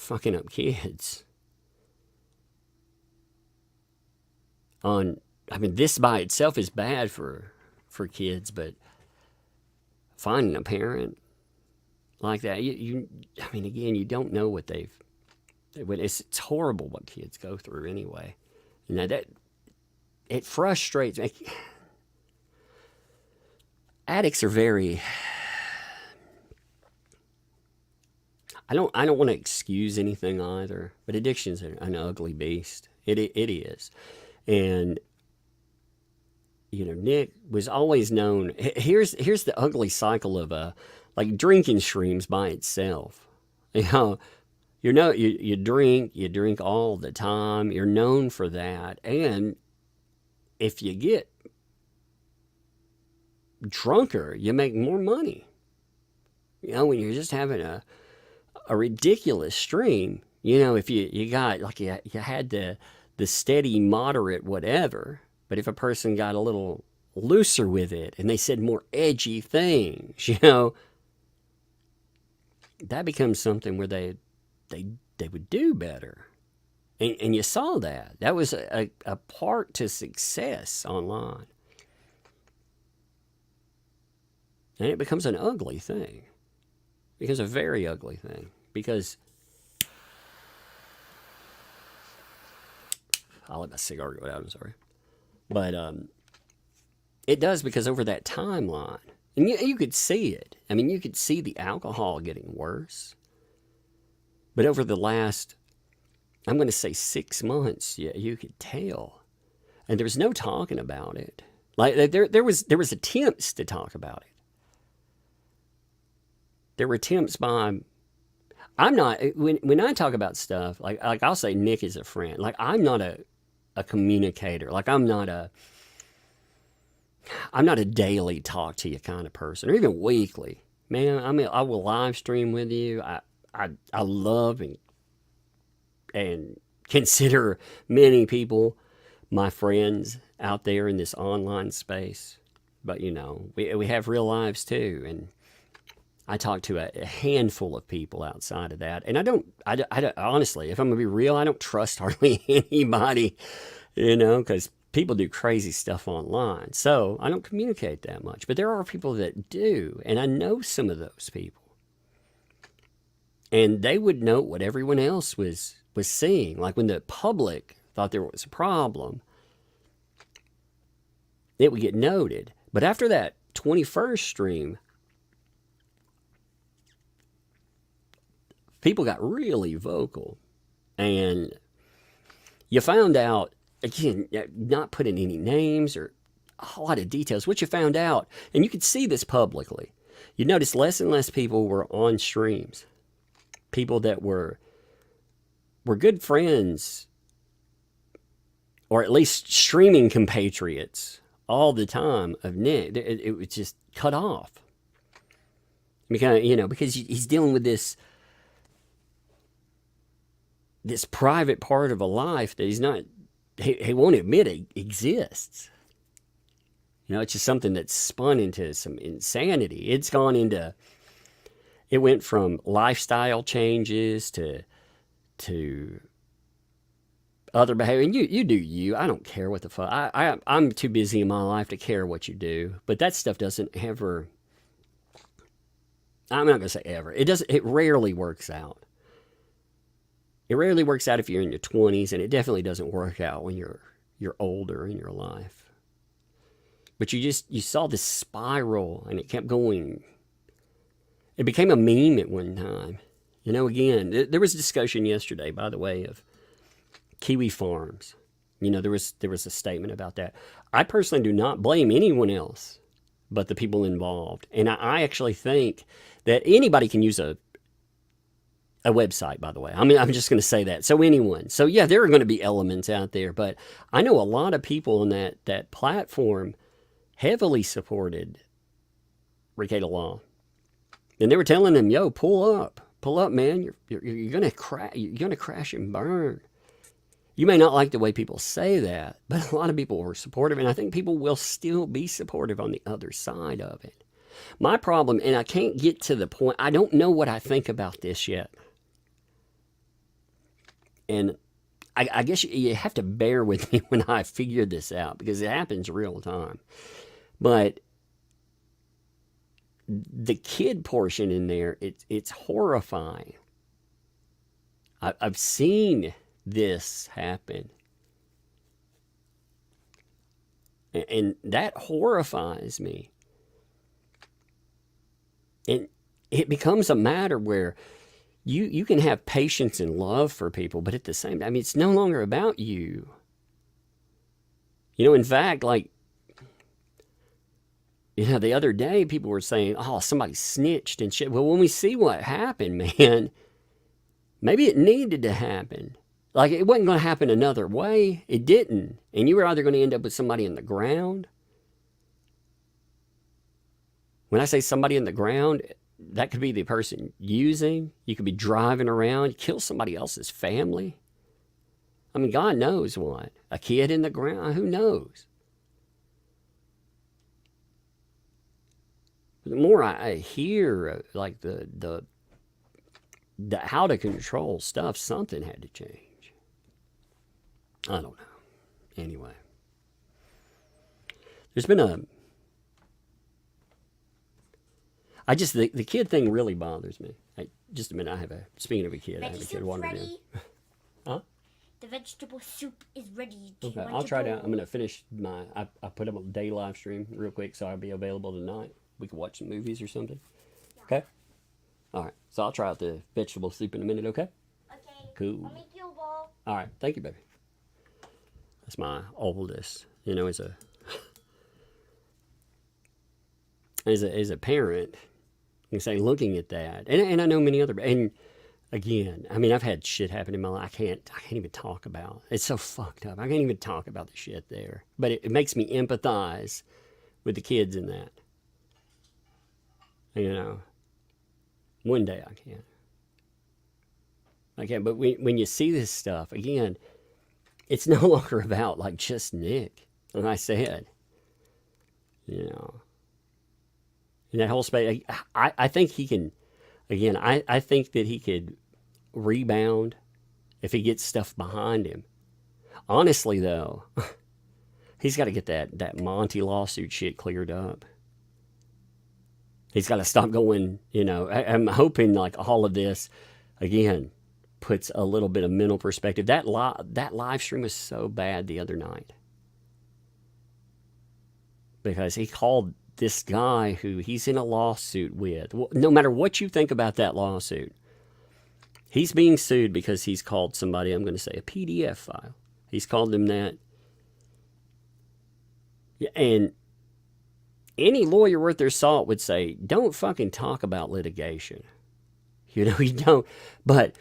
fucking up kids. This by itself is bad for kids, but finding a parent like that, again, you don't know what it's horrible what kids go through anyway. That it frustrates me. Addicts are very. I don't want to excuse anything either, but addiction's an ugly beast. It is, and Nick was always known. Here's the ugly cycle of like drinking streams by itself. You drink all the time. You're known for that, and if you get drunker, you make more money. When you're just having a ridiculous stream, if you got like you had the steady, moderate, whatever. But if a person got a little looser with it and they said more edgy things, that becomes something where they would do better. And you saw that. That was a part to success online. And it becomes an ugly thing. It becomes a very ugly thing. Because I'll let my cigar go out, I'm sorry. But it does, because over that timeline, and you could see it. You could see the alcohol getting worse. But over the last, I'm going to say 6 months, you could tell. And there was no talking about it. Like there was attempts to talk about it. There were attempts by. I'm not, when I talk about stuff, like I'll say Nick is a friend. Like I'm not a communicator. Like I'm not a daily talk to you kind of person, or even weekly. Man, I will live stream with you. I love and consider many people my friends out there in this online space. But we have real lives too, and I talk to a handful of people outside of that. And I don't honestly, if I'm going to be real, I don't trust hardly anybody, because people do crazy stuff online. So I don't communicate that much. But there are people that do. And I know some of those people. And they would note what everyone else was seeing. Like when the public thought there was a problem, it would get noted. But after that 21st stream, people got really vocal, and you found out, again, not putting any names or a whole lot of details, what you found out, and you could see this publicly. You noticed less and less people were on streams. People that were good friends, or at least streaming compatriots all the time of Nick, it was just cut off. Because he's dealing with this private part of a life that he won't admit it exists. It's just something that's spun into some insanity. It went from lifestyle changes to other behavior. And you do you. I don't care what the fuck. I'm too busy in my life to care what you do. But that stuff doesn't ever, I'm not going to say ever. It rarely works out. It rarely works out if you're in your 20s, and it definitely doesn't work out when you're older in your life. But you saw this spiral, and it kept going. It became a meme at one time. Again, there was a discussion yesterday, by the way, of Kiwi farms. There was a statement about that. I personally do not blame anyone else but the people involved. And I actually think that anybody can use a website, by the way. I'm just going to say that. So anyone. So yeah, there are going to be elements out there, but I know a lot of people on that platform heavily supported Rekieta law. And they were telling him, "Yo, pull up, man. You're gonna crash. You're gonna crash and burn." You may not like the way people say that, but a lot of people were supportive, and I think people will still be supportive on the other side of it. My problem, and I can't get to the point, I don't know what I think about this yet. And I guess you have to bear with me when I figure this out, because it happens real time. But the kid portion in there, it's horrifying. I've seen this happen. And that horrifies me. And it becomes a matter where you can have patience and love for people, but at the same time, I mean, it's no longer about you. In fact, like, the other day people were saying, "Oh, somebody snitched and shit." Well, when we see what happened, man, maybe it needed to happen. Like, it wasn't going to happen another way. It didn't. And you were either going to end up with somebody in the ground. When I say somebody in the ground, that could be the person using. You could be driving around, kill somebody else's family. I mean, God knows what. A kid in the ground, who knows? The more I hear, like, the how to control stuff, something had to change. I don't know. Anyway. There's been the kid thing really bothers me. Just a minute, speaking of a kid, I have a kid wandering in. Huh? The vegetable soup is ready. Okay, I'll try to, I'm going to finish I put up a day live stream real quick, so I'll be available tonight. We can watch some movies or something. Yeah. Okay? All right, so I'll try out the vegetable soup in a minute, okay? Okay. Cool. I'll make you a bowl. All right, thank you, baby. That's my oldest, as a parent, you say, looking at that, and I know many other, and again, I mean, I've had shit happen in my life I can't even talk about. It's so fucked up. I can't even talk about the shit there. But it makes me empathize with the kids in that. One day I can. But when you see this stuff, again, it's no longer about, like, just Nick. Like I said, in that whole space, I think he can, again, I think that he could rebound if he gets stuff behind him. Honestly, though, he's got to get that Monty lawsuit shit cleared up. He's got to stop going, I'm hoping, like, all of this, again, puts a little bit of mental perspective. That live stream was so bad the other night. Because he called this guy who he's in a lawsuit with. No matter what you think about that lawsuit, he's being sued because he's called somebody, I'm going to say, a PDF file. He's called them that. And any lawyer worth their salt would say, don't fucking talk about litigation. You don't. But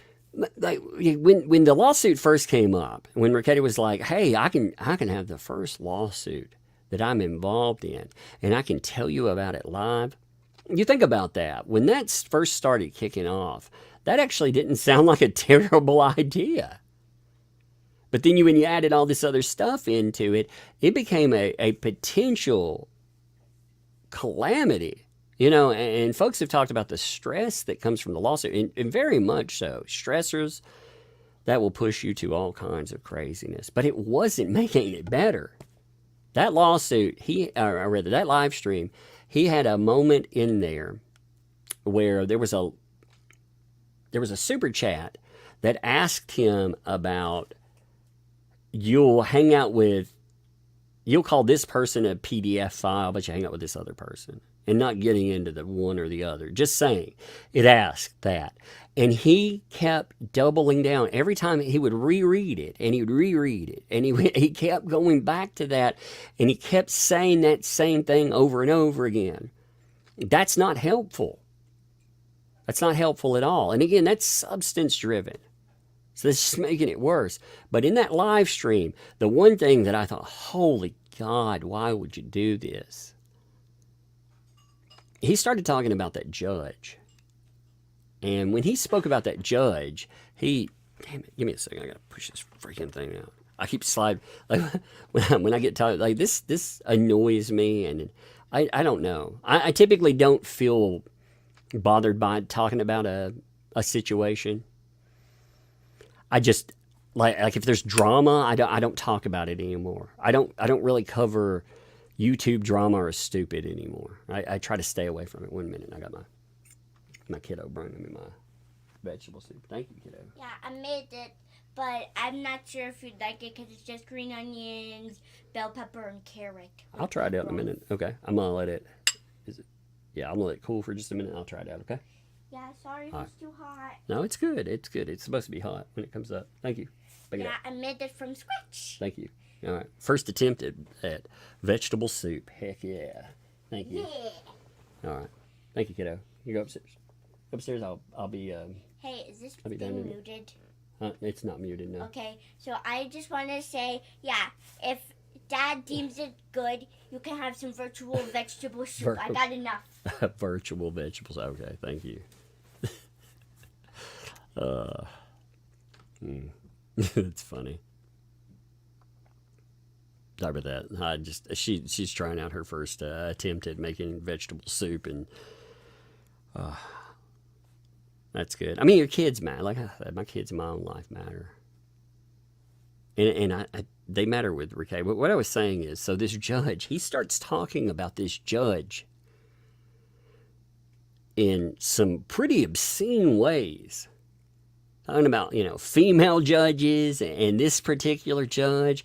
like, when the lawsuit first came up, when Rekieta was like, "Hey, I can have the first lawsuit that I'm involved in, and I can tell you about it live." You think about that. When that first started kicking off, that actually didn't sound like a terrible idea. But then when you added all this other stuff into it, it became a potential calamity. And folks have talked about the stress that comes from the lawsuit, and very much so. Stressors that will push you to all kinds of craziness. But it wasn't making it better. That lawsuit, that live stream, he had a moment in there where there was a super chat that asked him about, you'll call this person a PDF file, but you hang out with this other person. And not getting into the one or the other. Just saying. It asked that. And he kept doubling down. Every time he would reread it, and he would reread it. And he kept going back to that. And he kept saying that same thing over and over again. That's not helpful. That's not helpful at all. And again, that's substance driven. So that's just making it worse. But in that live stream, the one thing that I thought, holy God, why would you do this? He started talking about that judge. And when he spoke about that judge, damn it, give me a second. I got to push this freaking thing out. I keep sliding. Like, when I get tired, like this annoys me. And I don't know. I typically don't feel bothered by talking about a situation. I just, like if there's drama, I don't talk about it anymore. I don't really cover YouTube drama or stupid anymore. I try to stay away from it. 1 minute, I got my kiddo bringing me my vegetable soup. Thank you, kiddo. Yeah, I made it, but I'm not sure if you'd like it because it's just green onions, bell pepper, and carrot. I'll try it out in a minute. Okay, I'm gonna let it. I'm gonna let it cool for just a minute. I'll try it out. Okay. Yeah, sorry if it's too hot. No, it's good. It's good. It's supposed to be hot when it comes up. Thank you. Yeah, I made it from scratch. Thank you. All right. First attempt at vegetable soup. Heck yeah. Thank you. Yeah. All right. Thank you, kiddo. You go upstairs. Upstairs, I'll be. Hey, is this I'll be thing done in muted? It's not muted, no. Okay, so I just want to say, yeah, if Dad deems it good, you can have some virtual vegetable soup. I got enough. Virtual vegetables. Okay, thank you. It's funny. Sorry about that. She's trying out her first attempt at making vegetable soup, and that's good. I mean, your kids matter. Like I said, my kids in my own life matter, and they matter with Rekieta. But what I was saying is, so this judge, he starts talking about this judge in some pretty obscene ways. Talking about, female judges and this particular judge.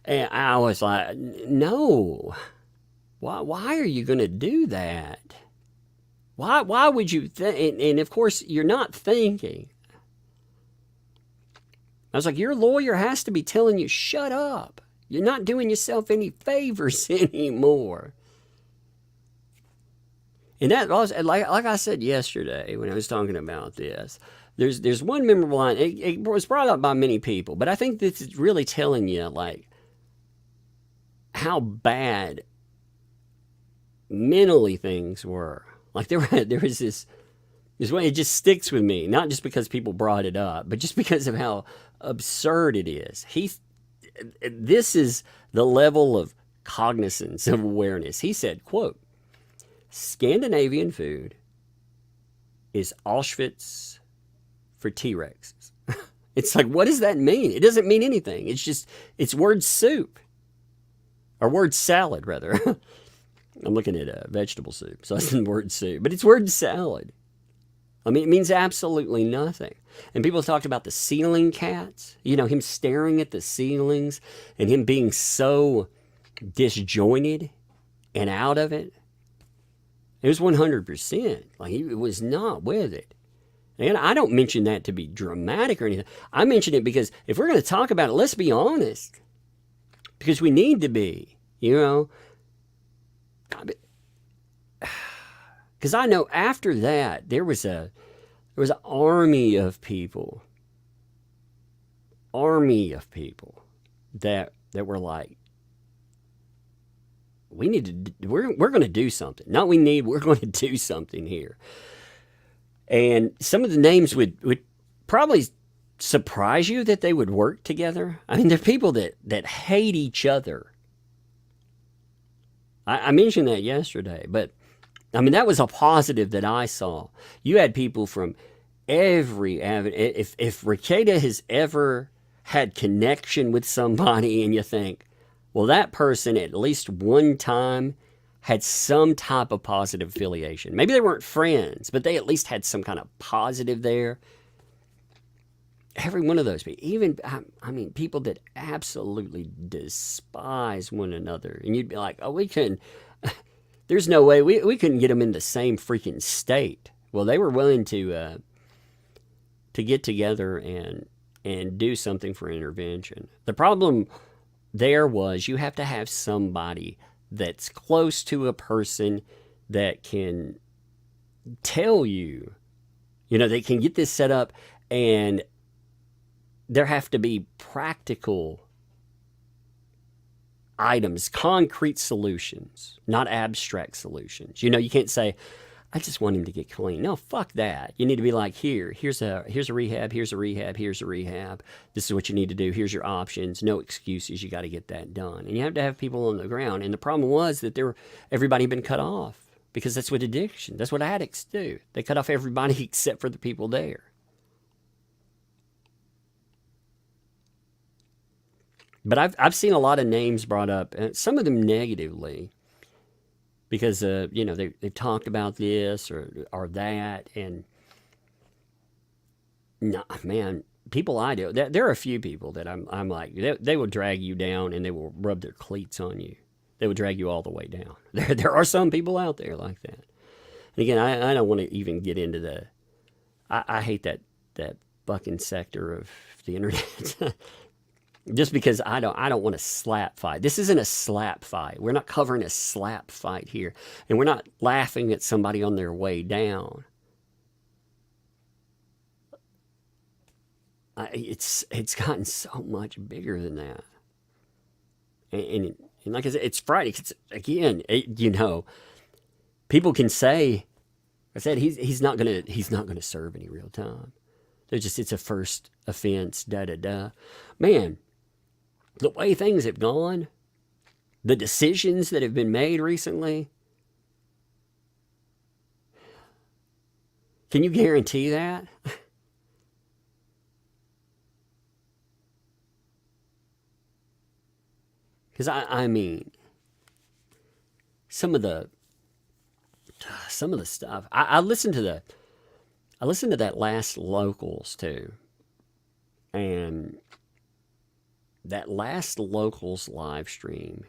And I was like, no. Why are you going to do that? Why would you think? And of course, you're not thinking. I was like, your lawyer has to be telling you, shut up. You're not doing yourself any favors anymore. And that was, like I said yesterday when I was talking about this, there's one memorable line. It was brought up by many people, but I think this is really telling you, like, how bad mentally things were. Like, there was this way, it just sticks with me, not just because people brought it up, but just because of how absurd it is. This is the level of cognizance, of awareness. He said, quote, Scandinavian food is Auschwitz for T-Rexes. It's like, what does that mean? It doesn't mean anything. It's word soup. Or word salad, rather. I'm looking at vegetable soup, so it's in word soup. But it's word salad. I mean, it means absolutely nothing. And people talked about the ceiling cats. Him staring at the ceilings and him being so disjointed and out of it. It was 100%. Like, he was not with it. And I don't mention that to be dramatic or anything. I mention it because if we're going to talk about it, let's be honest. Because we need to be, Because I know after that, there was an army of people that were like, we're going to do something. We're going to do something here. And some of the names would probably surprise you that they would work together. I mean, they're people that hate each other. I mentioned that yesterday, but I mean, that was a positive that I saw. You had people from every avenue. If Rekieta has ever had connection with somebody and you think, well, that person at least one time had some type of positive affiliation. Maybe they weren't friends, but they at least had some kind of positive there. Every one of those people, even, people that absolutely despise one another. And you'd be like, oh, there's no way, we couldn't get them in the same freaking state. Well, they were willing to get together and do something for intervention. The problem there was you have to have somebody that's close to a person that can tell you, they can get this set up, and there have to be practical items, concrete solutions, not abstract solutions. You can't say, I just want him to get clean. No, fuck that. You need to be like, here's a rehab, here's a rehab, here's a rehab. This is what you need to do. Here's your options. No excuses. You got to get that done. And you have to have people on the ground. And the problem was that everybody had been cut off, because that's what addiction, that's what addicts do. They cut off everybody except for the people there. But I've seen a lot of names brought up, and some of them negatively, because they've talked about this or that, and no, man, people I do, there are a few people that I'm like, they will drag you down and they will rub their cleats on you. They will drag you all the way down. There are some people out there like that. And again, I don't want to even get into I hate that fucking sector of the internet. Just because I don't want to slap fight. This isn't a slap fight. We're not covering a slap fight here. And we're not laughing at somebody on their way down. It's gotten so much bigger than that. And like I said, it's Friday. Again, people can say, I said he's not gonna serve any real time. It's a first offense. Man. The way things have gone, the decisions that have been made recently, can you guarantee that? Because I mean, some of the stuff. I listened to that last Locals too, and that last Locals live stream,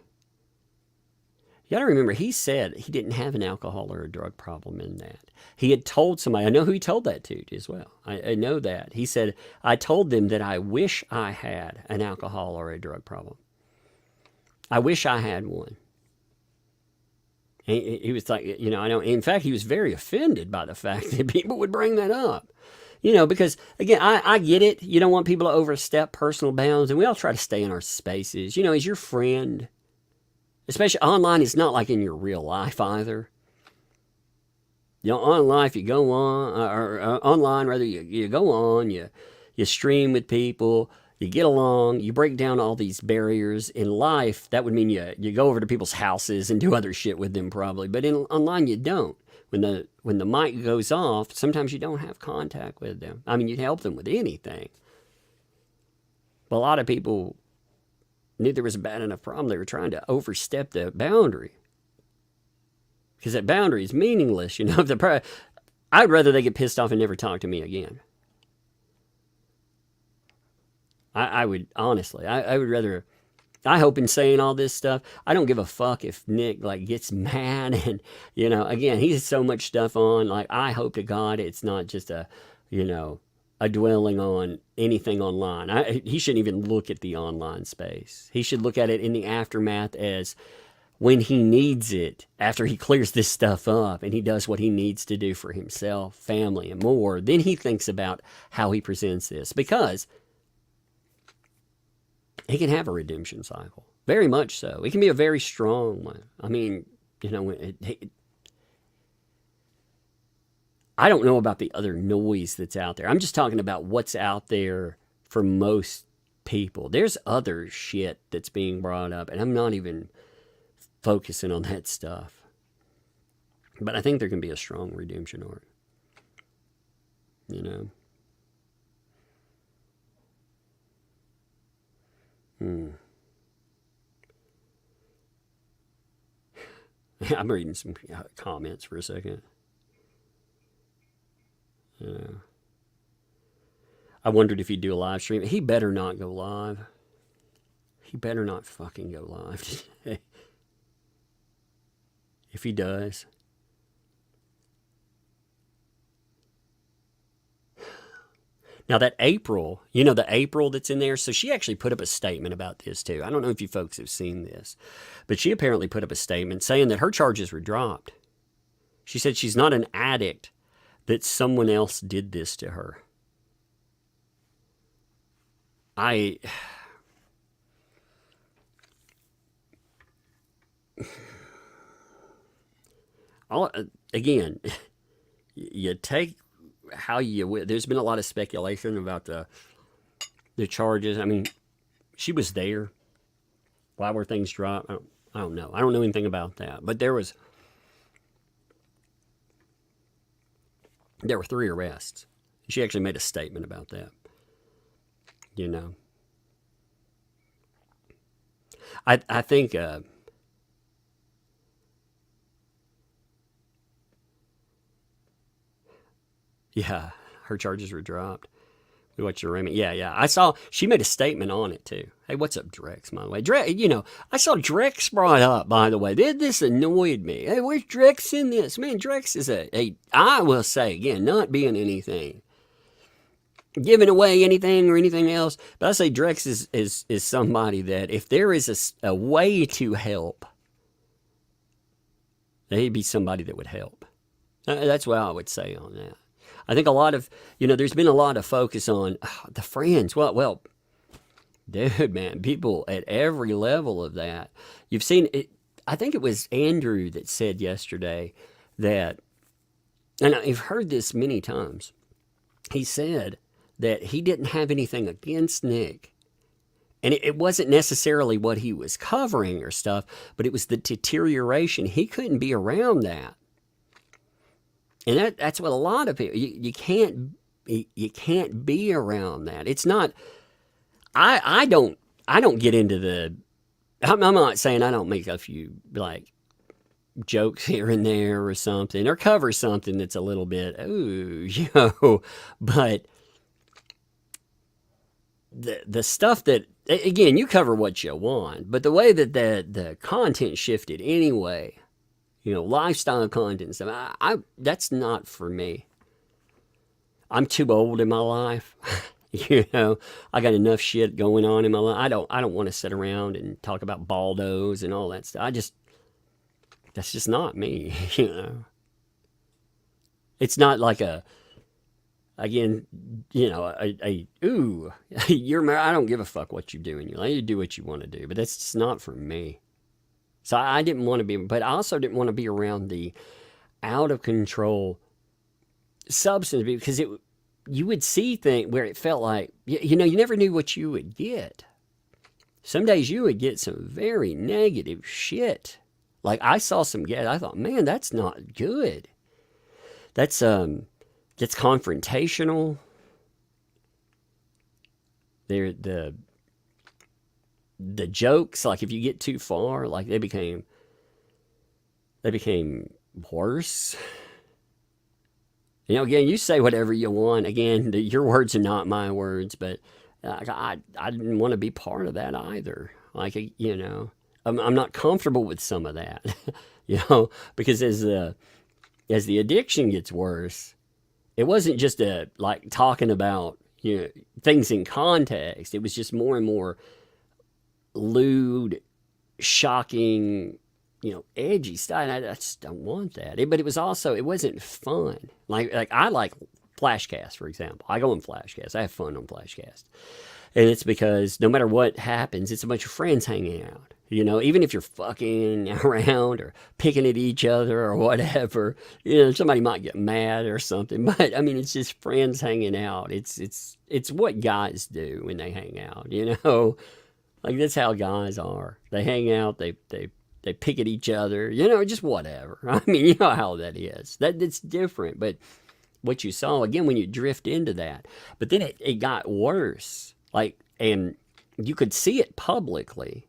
you got to remember, he said he didn't have an alcohol or a drug problem in that. He had told somebody, I know who he told that to as well. I know that. He said, I told them that I wish I had an alcohol or a drug problem. I wish I had one. And he was like, I know, in fact, he was very offended by the fact that people would bring that up. Because, again, I get it. You don't want people to overstep personal bounds, and we all try to stay in our spaces. He's your friend. Especially online, it's not like in your real life either. Online, if you go on, or online, rather, you go on, you stream with people, you get along, you break down all these barriers. In life, that would mean you go over to people's houses and do other shit with them probably. But online, you don't. When the mic goes off, sometimes you don't have contact with them. I mean, you'd help them with anything. But a lot of people knew there was a bad enough problem. They were trying to overstep the boundary. Because that boundary is meaningless. I'd rather they get pissed off and never talk to me again. I would, honestly, I would rather... I hope in saying all this stuff, I don't give a fuck if Nick gets mad and, again, he has so much stuff on. I hope to God it's not just a dwelling on anything online. He shouldn't even look at the online space. He should look at it in the aftermath as when he needs it, after he clears this stuff up and he does what he needs to do for himself, family, and more, then he thinks about how he presents this. Because he can have a redemption cycle. Very much so. It can be a very strong one. I mean, I don't know about the other noise that's out there. I'm just talking about what's out there for most people. There's other shit that's being brought up, and I'm not even focusing on that stuff. But I think there can be a strong redemption arc. I'm reading some comments for a second. I wondered if he'd do a live stream. He better not go live. He better not fucking go live today. If he does. Now that April, the April that's in there, so she actually put up a statement about this too. I don't know if you folks have seen this, but she apparently put up a statement saying that her charges were dropped. She said she's not an addict, that someone else did this to her. Again, you take how you will. There's been a lot of speculation about the charges. I mean, she was there. Why were things dropped? I don't know. I don't know anything about that. But there were 3 arrests. She actually made a statement about that. You know. I think yeah, her charges were dropped. We watched the arraignment. Yeah. I saw she made a statement on it too. Hey, what's up, Drex? By the way, Drex. I saw Drex brought up. By the way, this annoyed me. Hey, where's Drex in this? Man, Drex is I will say again, not being anything, giving away anything or anything else. But I say Drex is somebody that if there is a way to help, he'd be somebody that would help. That's what I would say on that. I think a lot of, there's been a lot of focus on the friends. Well, dude, man, people at every level of that. You've seen it. I think it was Andrew that said yesterday that, and I've heard this many times. He said that he didn't have anything against Nick. And it wasn't necessarily what he was covering or stuff, but it was the deterioration. He couldn't be around that. And that's what a lot of people, you can't be around that. It's not, I don't get into I'm not saying I don't make a few like jokes here and there or something, or cover something that's a little bit, but the stuff that, again, you cover what you want, but the way that the content shifted anyway, lifestyle content stuff, that's not for me. I'm too old in my life. I got enough shit going on in my life. I don't want to sit around and talk about baldos and all that stuff. That's just not me, It's not like you're married. I don't give a fuck what you do in your life. You do what you want to do, but that's just not for me. So I didn't want to be, but I also didn't want to be around the out of control substance abuse, because you would see things where it felt like, you never knew what you would get. Some days you would get some very negative shit. Like I saw some guys, I thought, man, that's not good. That's confrontational. The jokes, like if you get too far, like they became worse. Again, you say whatever you want. Again, your words are not my words, but I didn't want to be part of that either. Like, I'm not comfortable with some of that, because as the addiction gets worse, it wasn't just like talking about, things in context. It was just more and more lewd, shocking, edgy stuff. I just don't want that. But it was also, it wasn't fun. Like I like Flashcast, for example. I go on Flashcast. I have fun on Flashcast. And it's because no matter what happens, it's a bunch of friends hanging out. Even if you're fucking around or picking at each other or whatever, somebody might get mad or something. But I mean, it's just friends hanging out. It's what guys do when they hang out, Like that's how guys are. They hang out, they pick at each other, just whatever. I mean, you know how that is. It's different. But what you saw, again, when you drift into that, but then it got worse. Like, and you could see it publicly.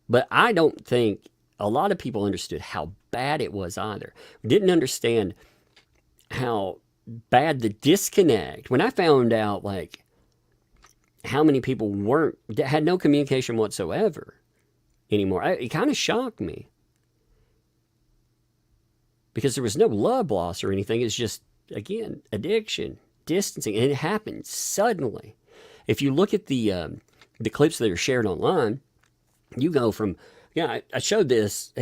But I don't think a lot of people understood how bad it was either. Didn't understand how bad the disconnect. When I found out, like, how many people had no communication whatsoever anymore, it kind of shocked me. Because there was no love loss or anything. It's just, again, addiction, distancing, and it happened suddenly. If you look at the clips that are shared online, you go from, I showed this.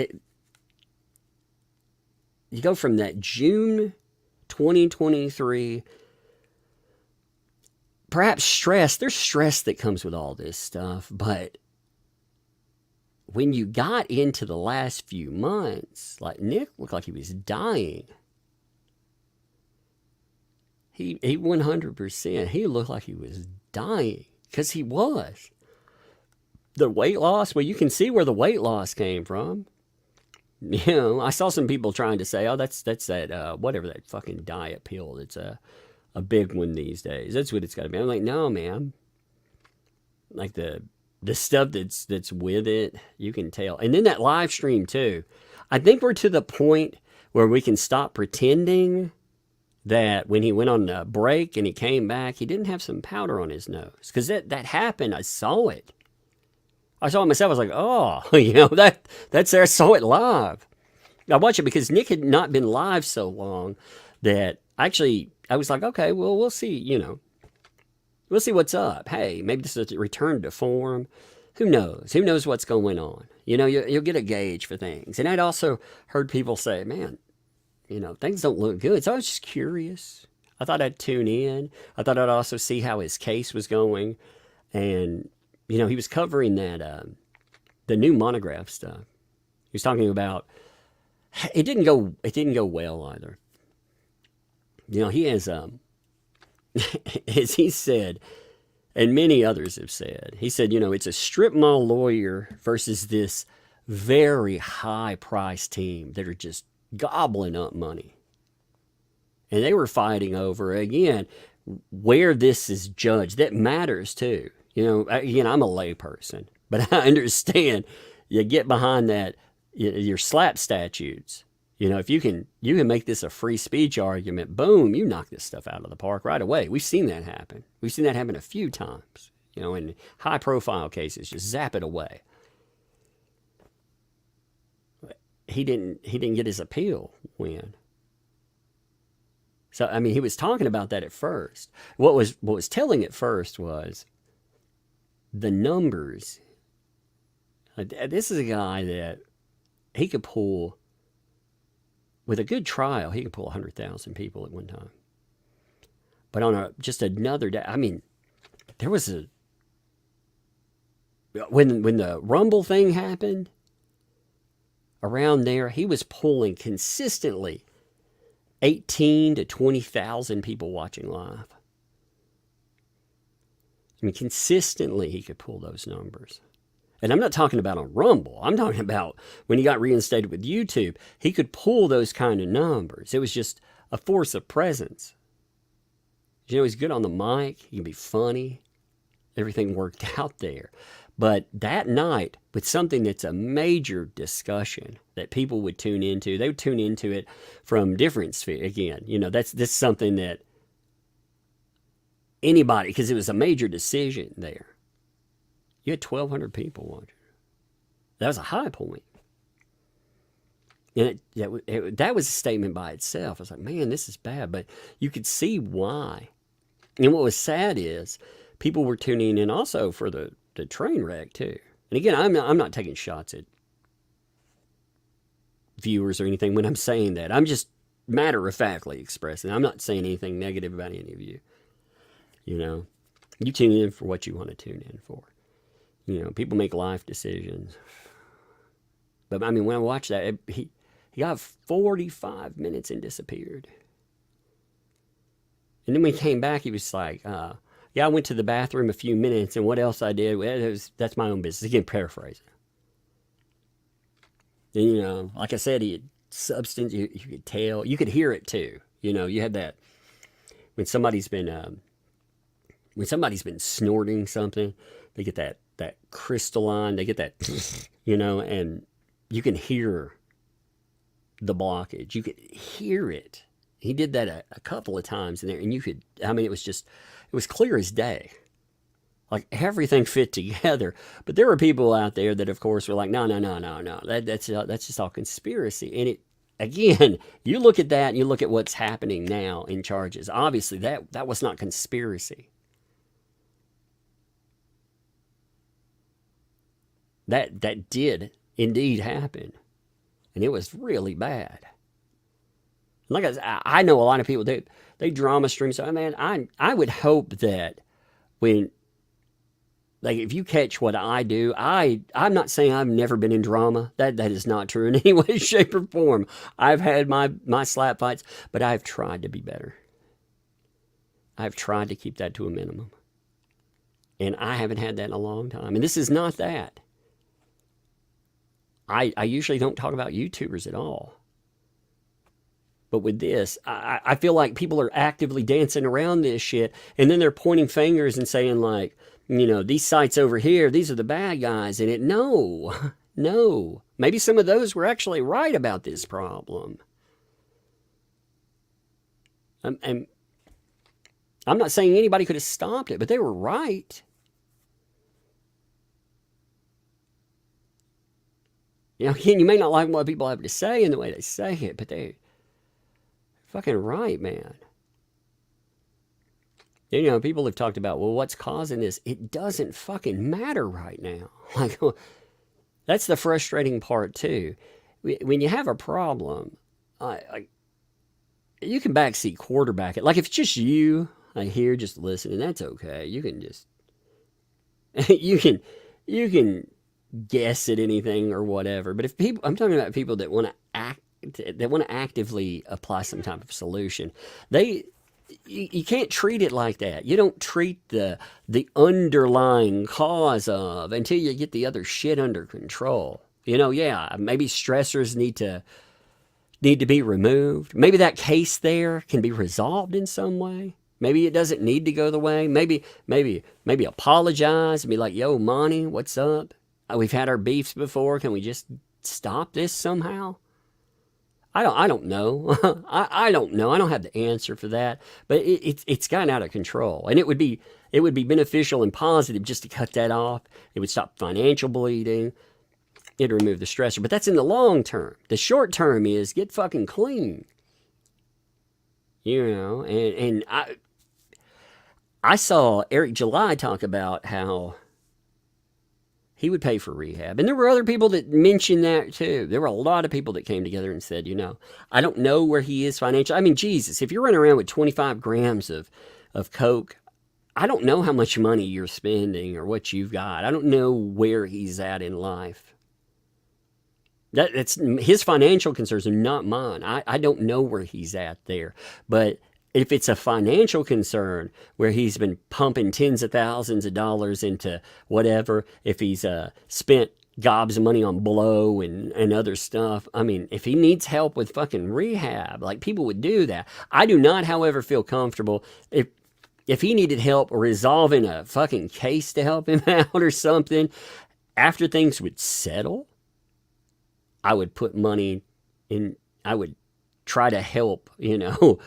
You go from that June 2023, perhaps stress. There's stress that comes with all this stuff, but when you got into the last few months, like Nick looked like he was dying. He 100%, he looked like he was dying, because he was. The weight loss, well, you can see where the weight loss came from. You know, I saw some people trying to say, oh, that's that, whatever, that fucking diet pill. It's a big one these days. That's what it's got to be. I'm like, no, man. Like the stuff that's with it, you can tell. And then that live stream too. I think we're to the point where we can stop pretending that when he went on a break and he came back, he didn't have some powder on his nose. Because that happened. I saw it. I saw it myself. I was like, oh, you know, that's there. I saw it live. I watched it because Nick had not been live so long that actually I was like, okay, well, we'll see, you know. We'll see what's up. Hey, maybe this is a return to form. Who knows? Who knows what's going on? You know, you'll get a gauge for things. And I'd also heard people say, man, you know, things don't look good. So I was just curious. I thought I'd tune in. I thought I'd also see how his case was going. And, you know, he was covering that, the new monograph stuff. He was talking about, it didn't go well either. You know, he has, as he said, and many others have said, he said, you know, it's a strip mall lawyer versus this very high-priced team that are just gobbling up money. And they were fighting over, again, where this is judged. That matters, too. You know, again, I'm a layperson, but I understand you get behind that, your slap statutes. You know, if you can make this a free speech argument, boom, you knock this stuff out of the park right away. We've seen that happen. We've seen that happen a few times. You know, in high-profile cases, just zap it away. He didn't get his appeal win. So I mean, he was talking about that at first. What was telling at first was the numbers. This is a guy that he could pull. With a good trial, he could pull 100,000 people at one time. But on just another day, I mean, there was when the Rumble thing happened, around there, he was pulling consistently 18 to 20,000 people watching live. I mean, consistently he could pull those numbers. And I'm not talking about on Rumble. I'm talking about when he got reinstated with YouTube. He could pull those kind of numbers. It was just a force of presence. You know, he's good on the mic. He can be funny. Everything worked out there. But that night, with something that's a major discussion that people would tune into, they would tune into it from different spheres. Again, you know, this is something that anybody, because it was a major decision there. You had 1,200 people watching. That was a high point. And that was a statement by itself. I was like, man, this is bad. But you could see why. And what was sad is people were tuning in also for the train wreck too. And again, I'm not taking shots at viewers or anything when I'm saying that. I'm just matter-of-factly expressing. I'm not saying anything negative about any of you. You know, you tune in for what you want to tune in for. You know, people make life decisions. But, I mean, when I watched that, he got 45 minutes and disappeared. And then when he came back, he was like, yeah, I went to the bathroom a few minutes, and what else I did, that's my own business. Again, paraphrasing. And, you know, like I said, he had substance, you could tell. You could hear it, too. You know, you had that, when somebody's been snorting something, they get that crystalline, they get that, you know, and you can hear the blockage. You could hear it. He did that a couple of times in there, and you could, I mean, it was clear as day. Like, everything fit together. But there were people out there that, of course, were like, no. That's just all conspiracy. And it, again, you look at that, and you look at what's happening now in charges. Obviously, that was not conspiracy. That did indeed happen. And it was really bad. Like I know a lot of people, they drama stream. So, man, I would hope that when Like, if you catch what I do, I'm not saying I've never been in drama. That is not true in any way, shape, or form. I've had my slap fights, but I've tried to be better. I've tried to keep that to a minimum. And I haven't had that in a long time. And this is not that. I usually don't talk about YouTubers at all. But with this, I feel like people are actively dancing around this shit, and then they're pointing fingers and saying, like, you know, these sites over here, these are the bad guys. And no. Maybe some of those were actually right about this problem. And I'm not saying anybody could have stopped it, but they were right. You know, again, you may not like what people have to say and the way they say it, but they're fucking right, man. You know, people have talked about, well, what's causing this? It doesn't fucking matter right now. Like, that's the frustrating part, too. When you have a problem, you can backseat quarterback it. Like, if it's just you, like, here, just listening, that's okay. You can just, you can guess at anything or whatever. But if people, I'm talking about people that want to actively apply some type of solution. You can't treat it like that. You don't treat the underlying cause of until you get the other shit under control. You know, yeah, maybe stressors need to be removed. Maybe that case there can be resolved in some way. Maybe it doesn't need to go the way. Maybe apologize and be like, yo, Monty, what's up? We've had our beefs before. Can we just stop this somehow? I don't know. I don't know. I don't have the answer for that. But it's gotten out of control. And it would be beneficial and positive just to cut that off. It would stop financial bleeding. It'd remove the stressor. But that's in the long term. The short term is get fucking clean. You know, and I saw Eric July talk about how he would pay for rehab. And there were other people that mentioned that too. There were a lot of people that came together and said, you know, I don't know where he is financially. I mean, Jesus, if you're running around with 25 grams of coke, I don't know how much money you're spending or what you've got. I don't know where he's at in life. That's his financial concerns are not mine. I don't know where he's at there. But if it's a financial concern where he's been pumping tens of thousands of dollars into whatever, if he's spent gobs of money on blow and other stuff, I mean, if he needs help with fucking rehab, like, people would do that. I do not, however, feel comfortable if he needed help resolving a fucking case to help him out or something, after things would settle, I would put money in, I would try to help, you know,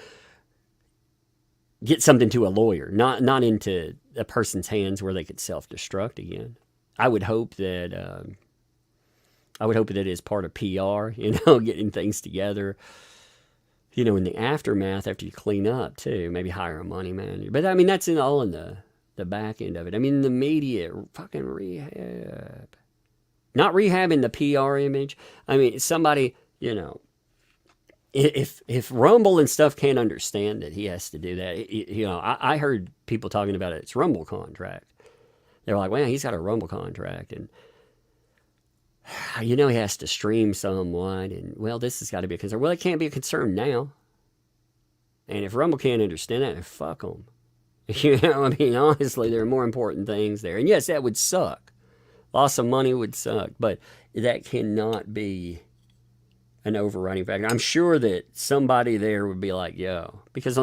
get something to a lawyer, not into a person's hands where they could self-destruct again. I would hope that it is part of PR, you know, getting things together, you know, in the aftermath after you clean up too. Maybe hire a money manager. But I mean, that's all in the back end of it. I mean, the media, fucking rehab. Not rehabbing the PR image. I mean, somebody, you know, if Rumble and stuff can't understand that he has to do that, you know, I heard people talking about it's Rumble contract. They're like, well, he's got a Rumble contract, and you know he has to stream somewhat, and well, this has got to be a concern. Well, it can't be a concern now. And if Rumble can't understand that, then fuck them. You know, I mean, honestly, there are more important things there. And yes, that would suck. Loss of money would suck, but that cannot be an overriding factor. I'm sure that somebody there would be like, yo, because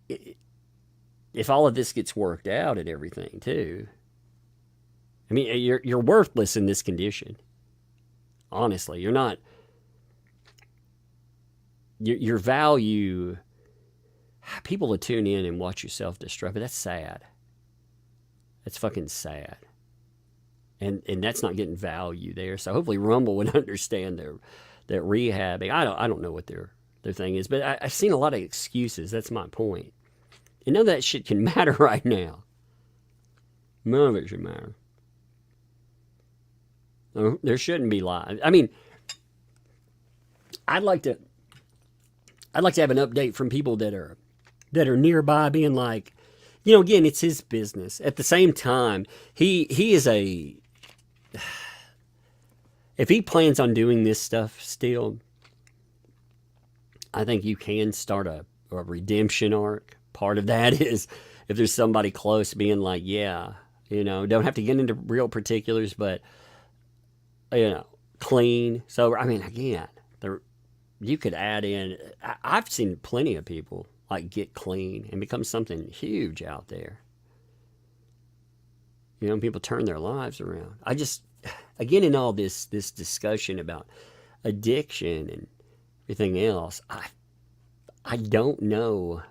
if all of this gets worked out and everything too, I mean, you're worthless in this condition. Honestly, you're not. Your value. People will tune in and watch you self-destruct, but that's sad. That's fucking sad. And that's not getting value there. So hopefully Rumble would understand that rehabbing. I don't know what their thing is, but I've seen a lot of excuses. That's my point. And none of that shit can matter right now. None of it should matter. There shouldn't be lies. I mean, I'd like to have an update from people that are nearby, being like, you know, again, it's his business. At the same time, he is a, if he plans on doing this stuff still, I think you can start a redemption arc. Part of that is if there's somebody close being like, yeah, you know, don't have to get into real particulars, but, you know, clean. So, I mean, again, you could add in, I've seen plenty of people like get clean and become something huge out there. You know, people turn their lives around. I just, again, in all this discussion about addiction and everything else, I don't know.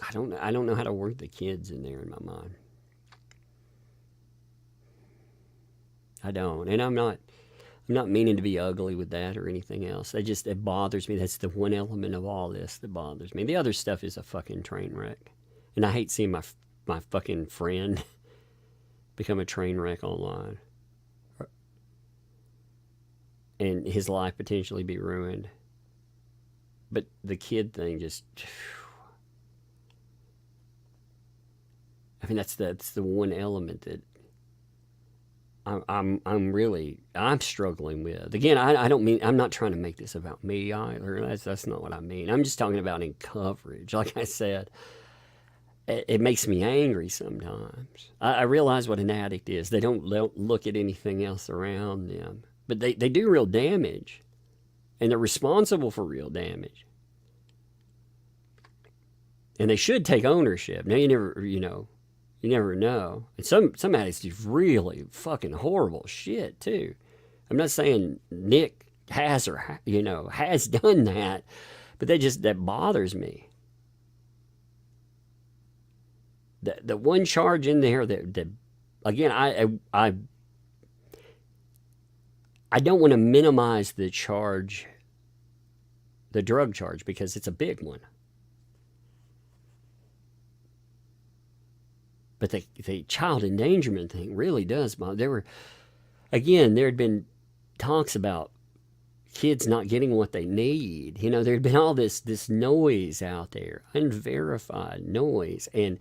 I don't know how to work the kids in there in my mind. I don't, and I'm not meaning to be ugly with that or anything else. It bothers me. That's the one element of all this that bothers me. The other stuff is a fucking train wreck, and I hate seeing my fucking friend become a train wreck online, and his life potentially be ruined. But the kid thing just, I mean, that's the one element that I'm struggling with. Again, I don't mean, I'm not trying to make this about me either. That's not what I mean. I'm just talking about in coverage. Like I said, it makes me angry sometimes. I realize what an addict is. They don't look at anything else around them, but they do real damage, and they're responsible for real damage. And they should take ownership. Now, you never know. And some addicts do really fucking horrible shit too. I'm not saying Nick has has done that, but that bothers me. The one charge in there that again, I don't want to minimize the charge, the drug charge, because it's a big one. But the child endangerment thing really does bother. There had been talks about kids not getting what they need. You know, there had been all this noise out there, unverified noise. And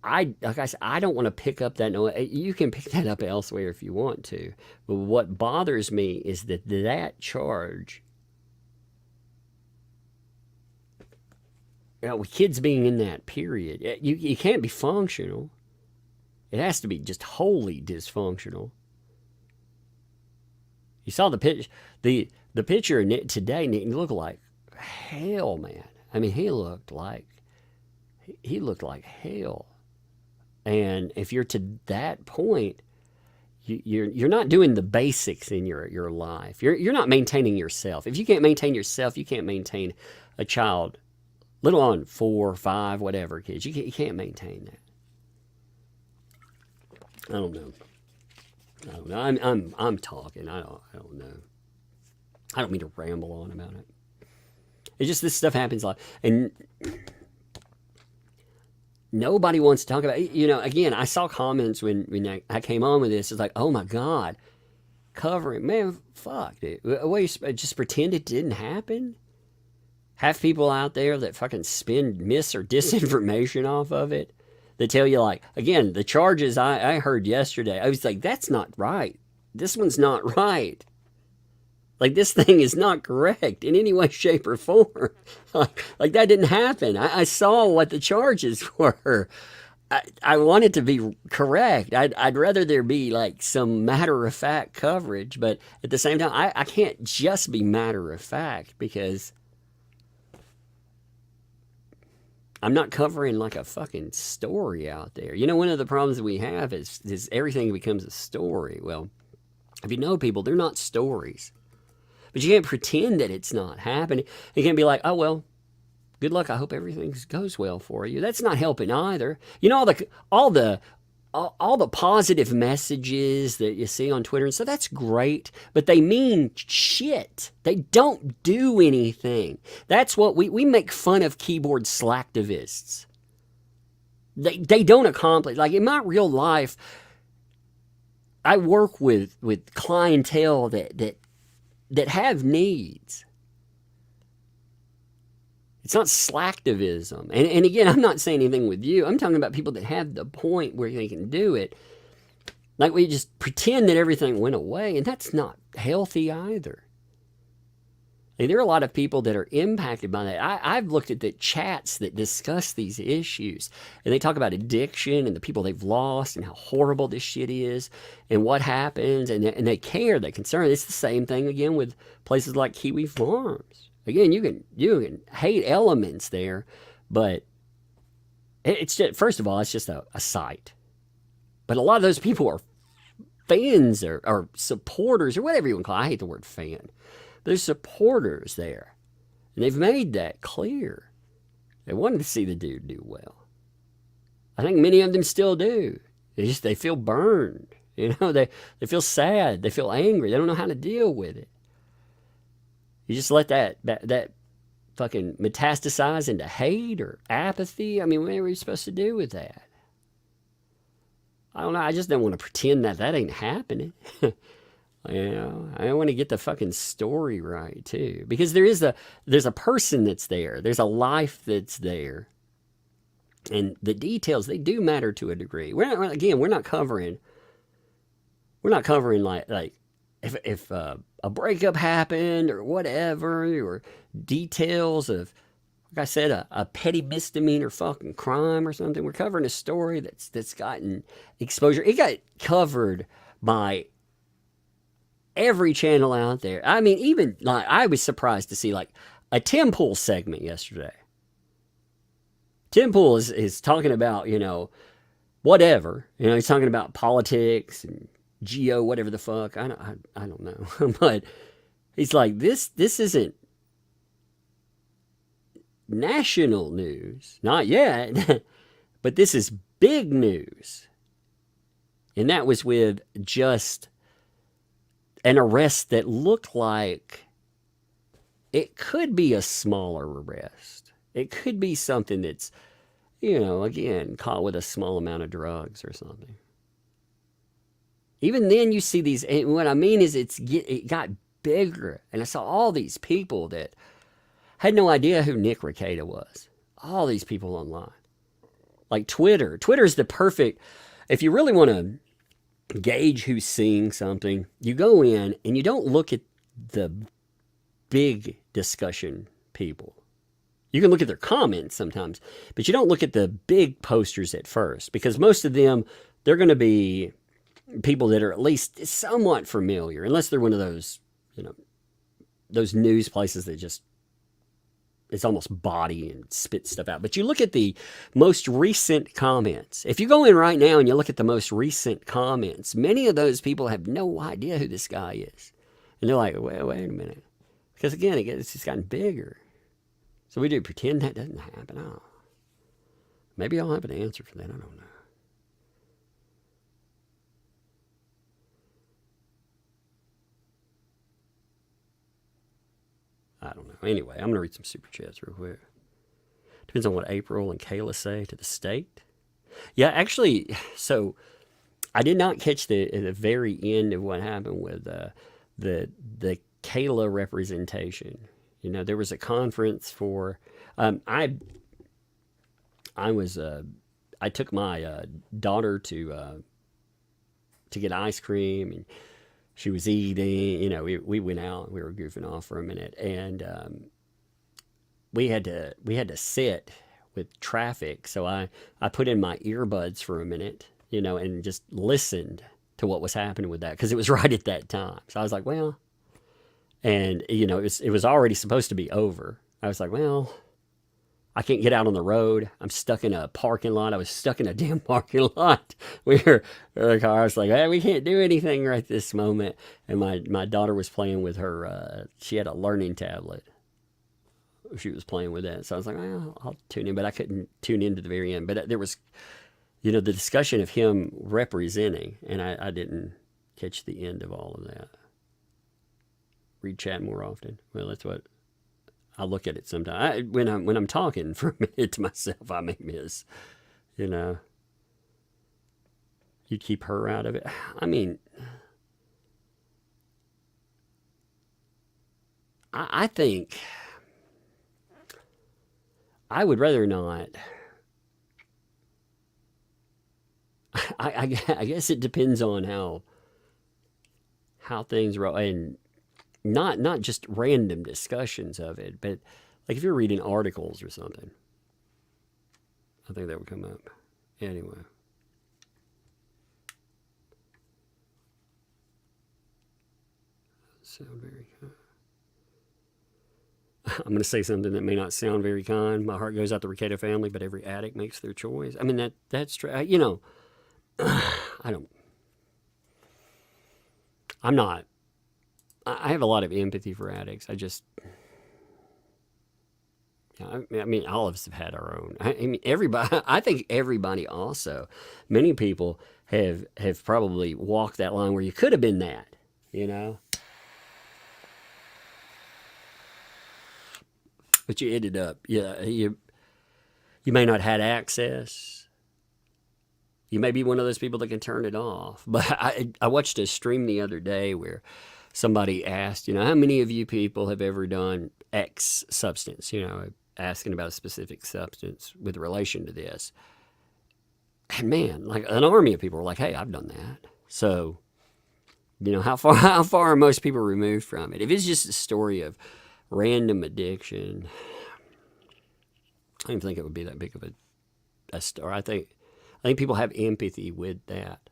like I said, I don't want to pick up that noise. You can pick that up elsewhere if you want to. But what bothers me is that charge, with kids being in that period, you can't be functional. It has to be just wholly dysfunctional. You saw the picture today, Nick looked like hell, man. I mean, he looked like hell. And if you're to that point, you're not doing the basics in your life. You're not maintaining yourself. If you can't maintain yourself, you can't maintain a child. Little on 4, 5, whatever kids. You can't maintain that. I don't know. I'm talking. I don't know. I don't mean to ramble on about it. It's just this stuff happens a lot, and nobody wants to talk about it. You know, again, I saw comments when I came on with this. It's like, oh my God, cover it, man. Fuck, dude. Just pretend it didn't happen. Have people out there that fucking spin mis or disinformation off of it. They tell you, like, again, the charges I heard yesterday, I was like, that's not right. This one's not right. Like, this thing is not correct in any way, shape, or form. like that didn't happen. I saw what the charges were. I want it to be correct. I'd rather there be, like, some matter-of-fact coverage, but at the same time, I can't just be matter-of-fact because I'm not covering like a fucking story out there. You know, one of the problems that we have is everything becomes a story. Well, if you know people, they're not stories. But you can't pretend that it's not happening. You can't be like, oh, well, good luck. I hope everything goes well for you. That's not helping either. You know, all the positive messages that you see on Twitter and stuff, that's great, but they mean shit. They don't do anything. That's what we make fun of keyboard slacktivists. They don't accomplish. Like, in my real life, I work with clientele that that have needs. It's not slacktivism. And again, I'm not saying anything with you. I'm talking about people that have the point where they can do it. Like we just pretend that everything went away, and that's not healthy either. Like, there are a lot of people that are impacted by that. I've looked at the chats that discuss these issues, and they talk about addiction and the people they've lost and how horrible this shit is and what happens, and they care, they're concerned. It's the same thing again with places like Kiwi Farms. Again, you can hate elements there, but it's just, first of all, it's just a site. But a lot of those people are fans or supporters or whatever you want to call it. I hate the word fan. There's supporters there. And they've made that clear. They wanted to see the dude do well. I think many of them still do. They feel burned. You know, they feel sad. They feel angry. They don't know how to deal with it. You just let that fucking metastasize into hate or apathy. I mean, what are you supposed to do with that? I don't know. I just don't want to pretend that ain't happening. You know, I want to get the fucking story right too, because there's a person that's there. There's a life that's there, and the details, they do matter to a degree. We're not covering like if a breakup happened or whatever, or details of, like I said, a petty misdemeanor fucking crime or something. We're covering a story that's gotten exposure. It got covered by every channel out there. I mean, even like I was surprised to see like a Tim Pool segment yesterday. Tim Pool is talking about, you know, whatever. You know, he's talking about politics and geo, whatever the fuck. I don't know. But he's like, this isn't national news. Not yet. But this is big news. And that was with just an arrest that looked like it could be a smaller arrest. It could be something that's, you know, again, caught with a small amount of drugs or something. Even then you see these, and what I mean is it got bigger. And I saw all these people that had no idea who Nick Rekieta was. All these people online. Like Twitter. Twitter's the perfect, if you really want to gauge who's seeing something, you go in and you don't look at the big discussion people. You can look at their comments sometimes, but you don't look at the big posters at first, because most of them, they're going to be people that are at least somewhat familiar, unless they're one of those, you know, those news places that just, it's almost body and spit stuff out. But you look at the most recent comments. If you go in right now and you look at the most recent comments, many of those people have no idea who this guy is. And they're like, wait a minute. Because again, it's just gotten bigger. So we do pretend that doesn't happen. Oh, maybe I'll have an answer for that. I don't know. I don't know. Anyway, I'm going to read some super chats real quick. Depends on what April and Kayla say to the state. Yeah, actually, so I did not catch the very end of what happened with the Kayla representation. You know, there was a conference for I took my daughter to get ice cream, and she was eating. You know, we went out. We were goofing off for a minute, and we had to sit with traffic. So I put in my earbuds for a minute, you know, and just listened to what was happening with that, because it was right at that time. So I was like, well, and you know, it was already supposed to be over. I was like, well, I can't get out on the road. I'm stuck in a parking lot. I was stuck in a damn parking lot. We were in the car. I was like, hey, we can't do anything right this moment. And my daughter was playing with her, she had a learning tablet. She was playing with that. So I was like, well, I'll tune in. But I couldn't tune in to the very end. But there was, you know, the discussion of him representing. And I didn't catch the end of all of that. Read chat more often. Well, that's what I look at it sometimes. When I'm talking for a minute to myself, I may miss, you know. You keep her out of it. I mean, I think I would rather not. I guess it depends on how things roll, and not just random discussions of it, but like if you're reading articles or something, I think that would come up. Anyway. Sound very kind. I'm going to say something that may not sound very kind. My heart goes out to the Rekieta family, but every addict makes their choice. I mean, that's true. You know, I'm not. I have a lot of empathy for addicts. I mean, all of us have had our own. I mean, everybody. I think everybody also. Many people have probably walked that line where you could have been that. You know. But you ended up, you may not have had access. You may be one of those people that can turn it off. But I watched a stream the other day where somebody asked, how many of you people have ever done X substance? Asking about a specific substance with relation to this. And man, like an army of people were like, hey, I've done that. So, how far are most people removed from it? If it's just a story of random addiction, I don't even think it would be that big of a story. I think people have empathy with that.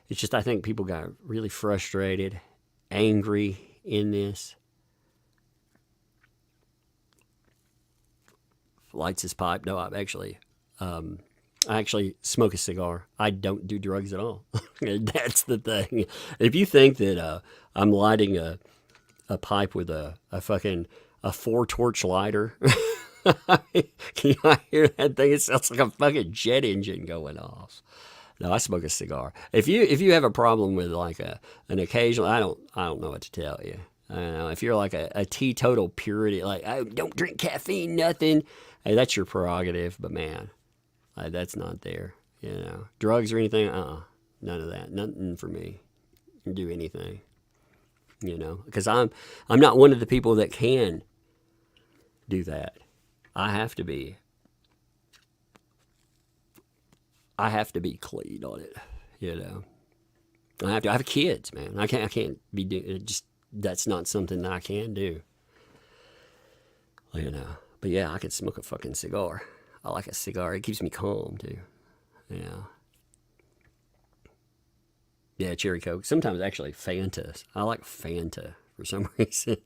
It's just I think people got really frustrated, angry in this. Lights his pipe. No, I actually smoke a cigar. I don't do drugs at all. That's the thing. If you think that I'm lighting a pipe with a 4-torch lighter, can you hear that thing? It sounds like a fucking jet engine going off. No, I smoke a cigar. If you have a problem with like an occasional, I don't know what to tell you. I don't know. If you're like a teetotal purity, like I don't drink caffeine, nothing. Hey, that's your prerogative. But man, that's not there. Drugs or anything. None of that. Nothing for me. Do anything. Because I'm not one of the people that can do that. I have to be clean on it. I have kids, man. I can't be doing just. That's not something that I can do. But yeah, I could smoke a fucking cigar. I like a cigar. It keeps me calm too. Yeah, cherry Coke. Sometimes actually Fanta. I like Fanta for some reason.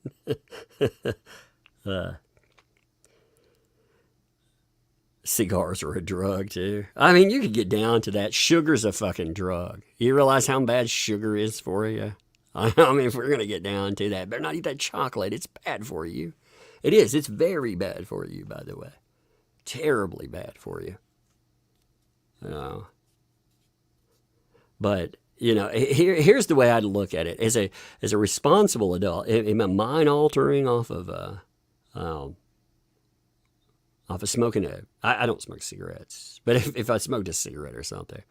Cigars are a drug too. I mean, you could get down to that. Sugar's a fucking drug. You realize how bad sugar is for you? I mean, if we're going to get down to that, better not eat that chocolate. It's bad for you. It is. It's very bad for you, by the way. Terribly bad for you. But, here's the way I'd look at it. As a responsible adult, am I mind altering off of smoking I don't smoke cigarettes, but if I smoked a cigarette or something,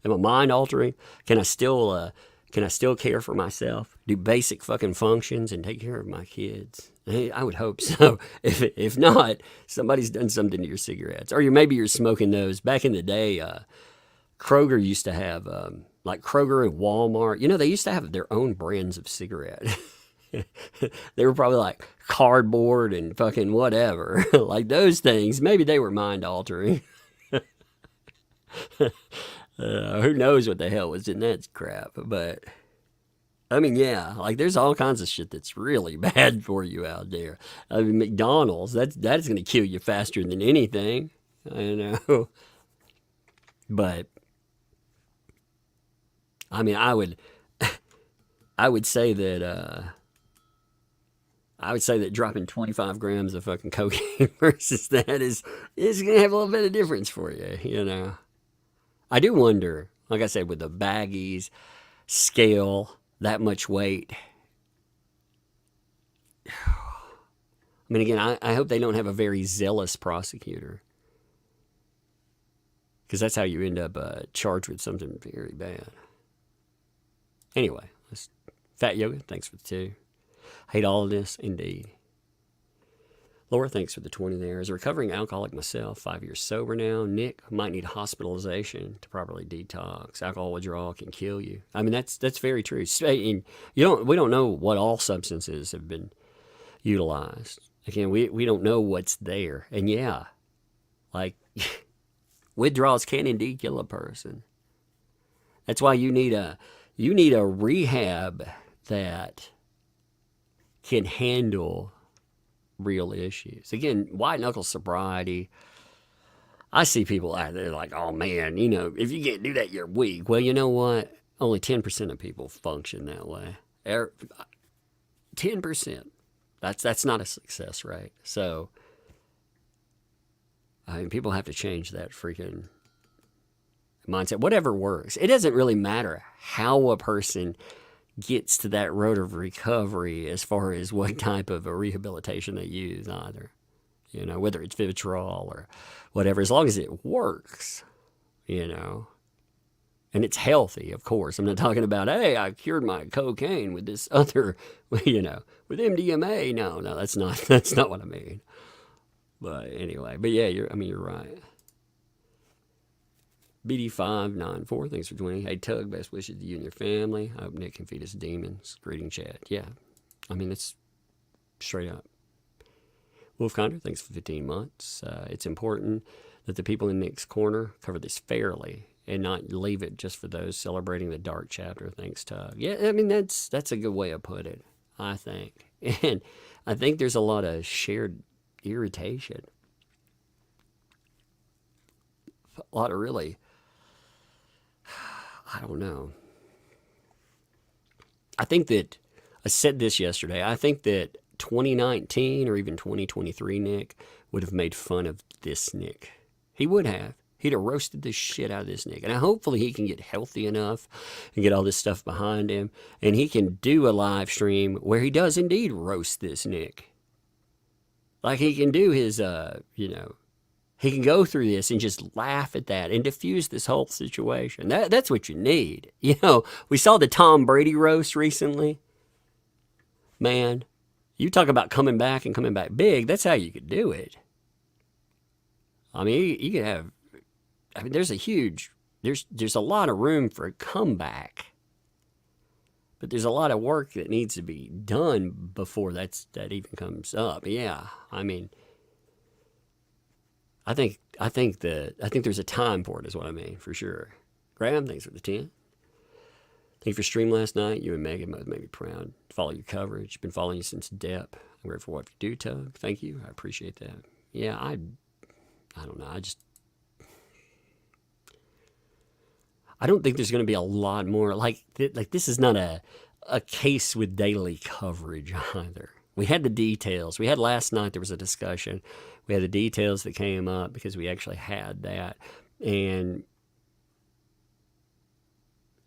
am I mind altering? Can I still care for myself, do basic fucking functions, and take care of my kids? Hey, I would hope so. If not, somebody's done something to your cigarettes, or maybe you're smoking those. Back in the day, Kroger used to have like Kroger and Walmart. They used to have their own brands of cigarette. They were probably like cardboard and fucking whatever, like those things. Maybe they were mind altering. Who knows what the hell was in that crap? But I mean, yeah, like there's all kinds of shit that's really bad for you out there. I mean, McDonald's, that is going to kill you faster than anything. But I mean, I would say that dropping 25 grams of fucking cocaine versus that is going to have a little bit of difference for you. I do wonder, like I said, with the baggies, scale, that much weight. I mean, again, I hope they don't have a very zealous prosecutor, because that's how you end up charged with something very bad. Anyway, Fat Yoga, thanks for the 2. Hate all of this, indeed. Laura, thanks for the 20 there. As a recovering alcoholic myself, 5 years sober now, Nick might need hospitalization to properly detox. Alcohol withdrawal can kill you. I mean, that's very true. And we don't know what all substances have been utilized. Again, we don't know what's there. And yeah, like withdrawals can indeed kill a person. That's why you need a rehab that can handle real issues. Again, white knuckle sobriety. I see people out there like, oh man, if you can't do that, you're weak. Well, you know what? Only 10% of people function that way. 10%. That's not a success rate. So, I mean, people have to change that freaking mindset. Whatever works. It doesn't really matter how a person gets to that road of recovery as far as what type of a rehabilitation they use either. Whether it's Vivitrol or whatever, as long as it works, and it's healthy, of course. I'm not talking about, hey, I cured my cocaine with this other, with MDMA. No, that's not what I mean. But anyway, yeah, you're right. BD594, thanks for joining. Hey, Tug, best wishes to you and your family. I hope Nick can feed his demons. Greeting, chat. Yeah, it's straight up. Wolf Condor, thanks for 15 months. It's important that the people in Nick's corner cover this fairly and not leave it just for those celebrating the dark chapter. Thanks, Tug. Yeah, that's a good way of put it, I think. And I think there's a lot of shared irritation. A lot of really, I don't know. I think that, I said this yesterday, I think that 2019 or even 2023 Nick would have made fun of this Nick. He would have. He'd have roasted the shit out of this Nick. And hopefully he can get healthy enough and get all this stuff behind him. And he can do a live stream where he does indeed roast this Nick. Like he can do his, he can go through this and just laugh at that and diffuse this whole situation. That's what you need. We saw the Tom Brady roast recently. Man, you talk about coming back and coming back big. That's how you could do it. I mean, you could have, there's a lot of room for a comeback. But there's a lot of work that needs to be done before that even comes up. Yeah, I think there's a time for it, is what I mean, for sure. Graham, thanks for the 10. Thank you for stream last night. You and Megan both made me proud to follow your coverage. Been following you since depth. I'm grateful for what you do, Tug. Thank you. I appreciate that. Yeah, I don't know. I don't think there's going to be a lot more. Like this is not a case with daily coverage either. We had the details. We had last night, there was a discussion. We had the details that came up because we actually had that. And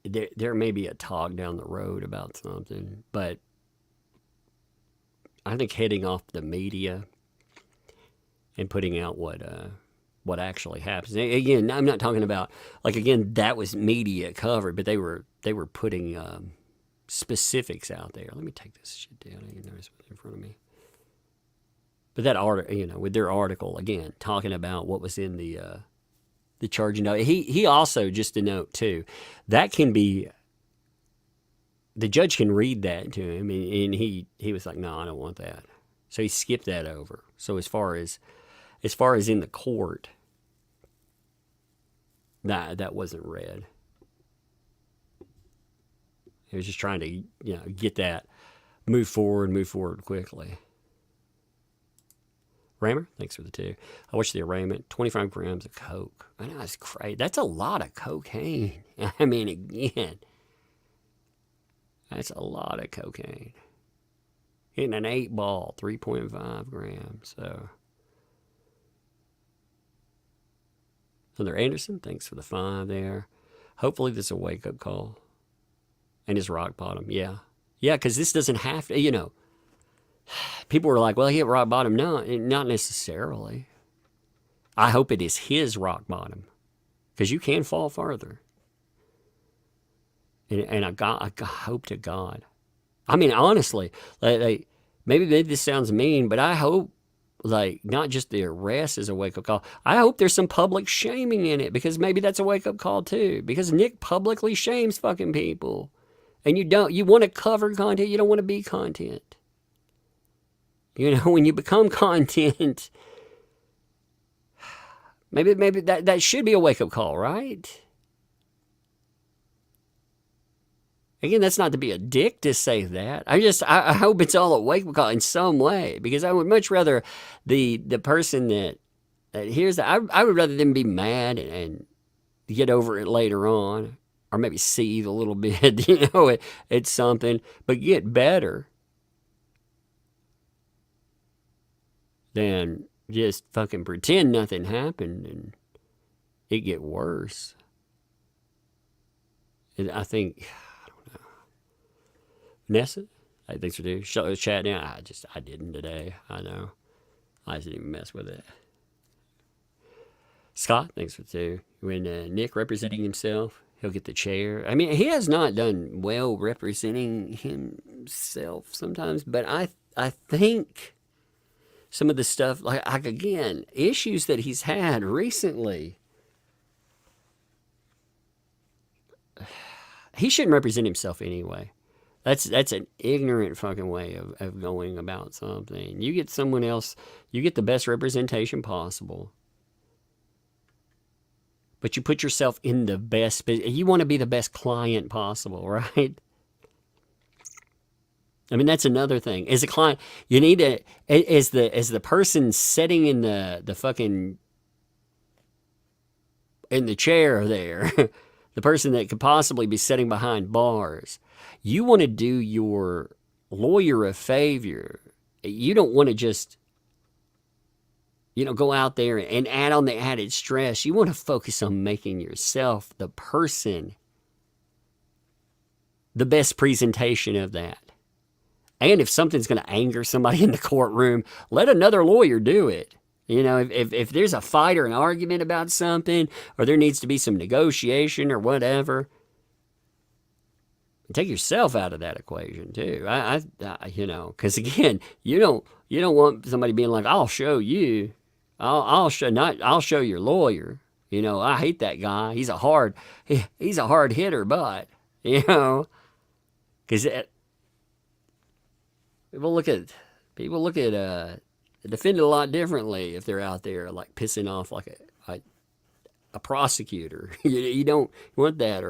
there may be a talk down the road about something. But I think heading off the media and putting out what actually happens. Again, I'm not talking about, that was media covered, but they were putting specifics out there. Let me take this shit down. I didn't notice what's in front of me. But that article, with their article, again, talking about what was in the charging note. He also, just a note too, that can be, the judge can read that to him, and he was like, no, I don't want that. So he skipped that over. So as far as in the court, that wasn't read. He was just trying to, get that, move forward quickly. Rammer, thanks for the 2. I watched the arraignment. 25 grams of coke. I know, that's crazy. That's a lot of cocaine. I mean, again, that's a lot of cocaine. Hitting an 8-ball, 3.5 grams. So, Thunder Anderson, thanks for the 5 there. Hopefully this is a wake-up call. And his rock bottom, yeah. Yeah, because this doesn't have to, people were like, well, he hit rock bottom. No, not necessarily. I hope it is his rock bottom. Because you can fall farther. And I hope to God. I mean, honestly, maybe this sounds mean, but I hope like not just the arrest is a wake-up call. I hope there's some public shaming in it, because maybe that's a wake-up call too. Because Nick publicly shames fucking people. And you want to cover content, you don't want to be content. You know, when you become content, maybe that should be a wake-up call, right? Again, that's not to be a dick to say that. I hope it's all a wake-up call in some way, because I would much rather the person that hears that, I would rather them be mad and get over it later on, or maybe seethe a little bit, you know, it's something, but get better than just fucking pretend nothing happened and it get worse. And I think, Nessa, hey, thanks for doing chat now. I didn't today. I know. I just didn't even mess with it. Scott, thanks for two. When Nick representing himself, he'll get the chair. I mean, he has not done well representing himself sometimes, but I think some of the stuff, like again, issues that he's had recently, he shouldn't represent himself anyway. That's an ignorant fucking way of going about something. You get someone else, you get the best representation possible. But you put yourself in the best, you want to be the best client possible, right? I mean, that's another thing. As a client, you need to, as the person sitting in the fucking, in the chair there, the person that could possibly be sitting behind bars, you want to do your lawyer a favor. You don't want to just, you know, go out there and add on the added stress. You want to focus on making yourself the person, the best presentation of that. And if something's going to anger somebody in the courtroom, let another lawyer do it. You know, if there's a fight or an argument about something, or there needs to be some negotiation or whatever, take yourself out of that equation too. I you know, because again, you don't want somebody being like, I'll show you, I'll show your lawyer. You know, I hate that guy. He's a hard hitter, but you know, because people look at defend it a lot differently if they're out there like pissing off like a prosecutor. You don't want that,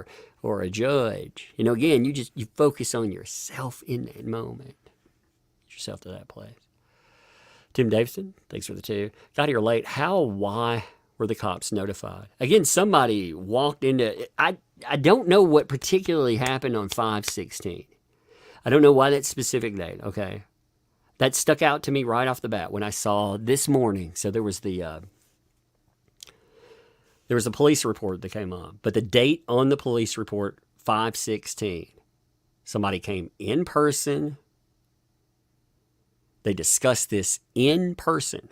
or a judge. You know, again, you focus on yourself in that moment. Get yourself to that place. Tim Davidson, thanks for the two. Got here late. Why were the cops notified? Again, somebody walked into, I don't know what particularly happened on 5/16. I don't know why that specific date, okay? That stuck out to me right off the bat when I saw this morning. So there was a police report that came up, but the date on the police report, 5/16, somebody came in person. They discussed this in person,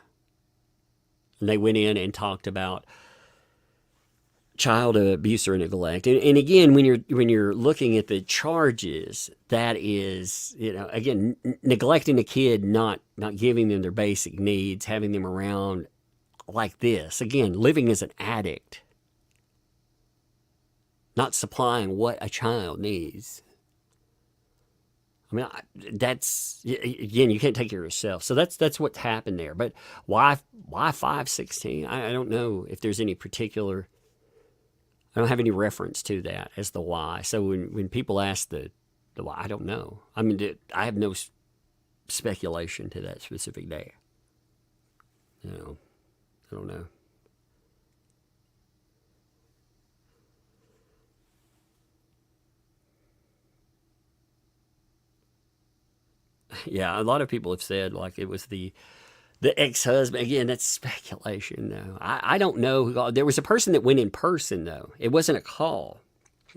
and they went in and talked about child abuse or neglect. And again, when you're looking at the charges, that is, you know, again, neglecting a kid, not giving them their basic needs, having them around like this. Again, living as an addict, not supplying what a child needs. I mean, that's, again, you can't take care of yourself. So that's what's happened there. But why 5/16? I don't know if there's any particular, I don't have any reference to that as the why. So when people ask the why, I don't know. I mean, I have no speculation to that specific day. You know, I don't know. Yeah, a lot of people have said like it was the ex-husband. Again, that's speculation, though. I don't know. There was a person that went in person, though. It wasn't a call.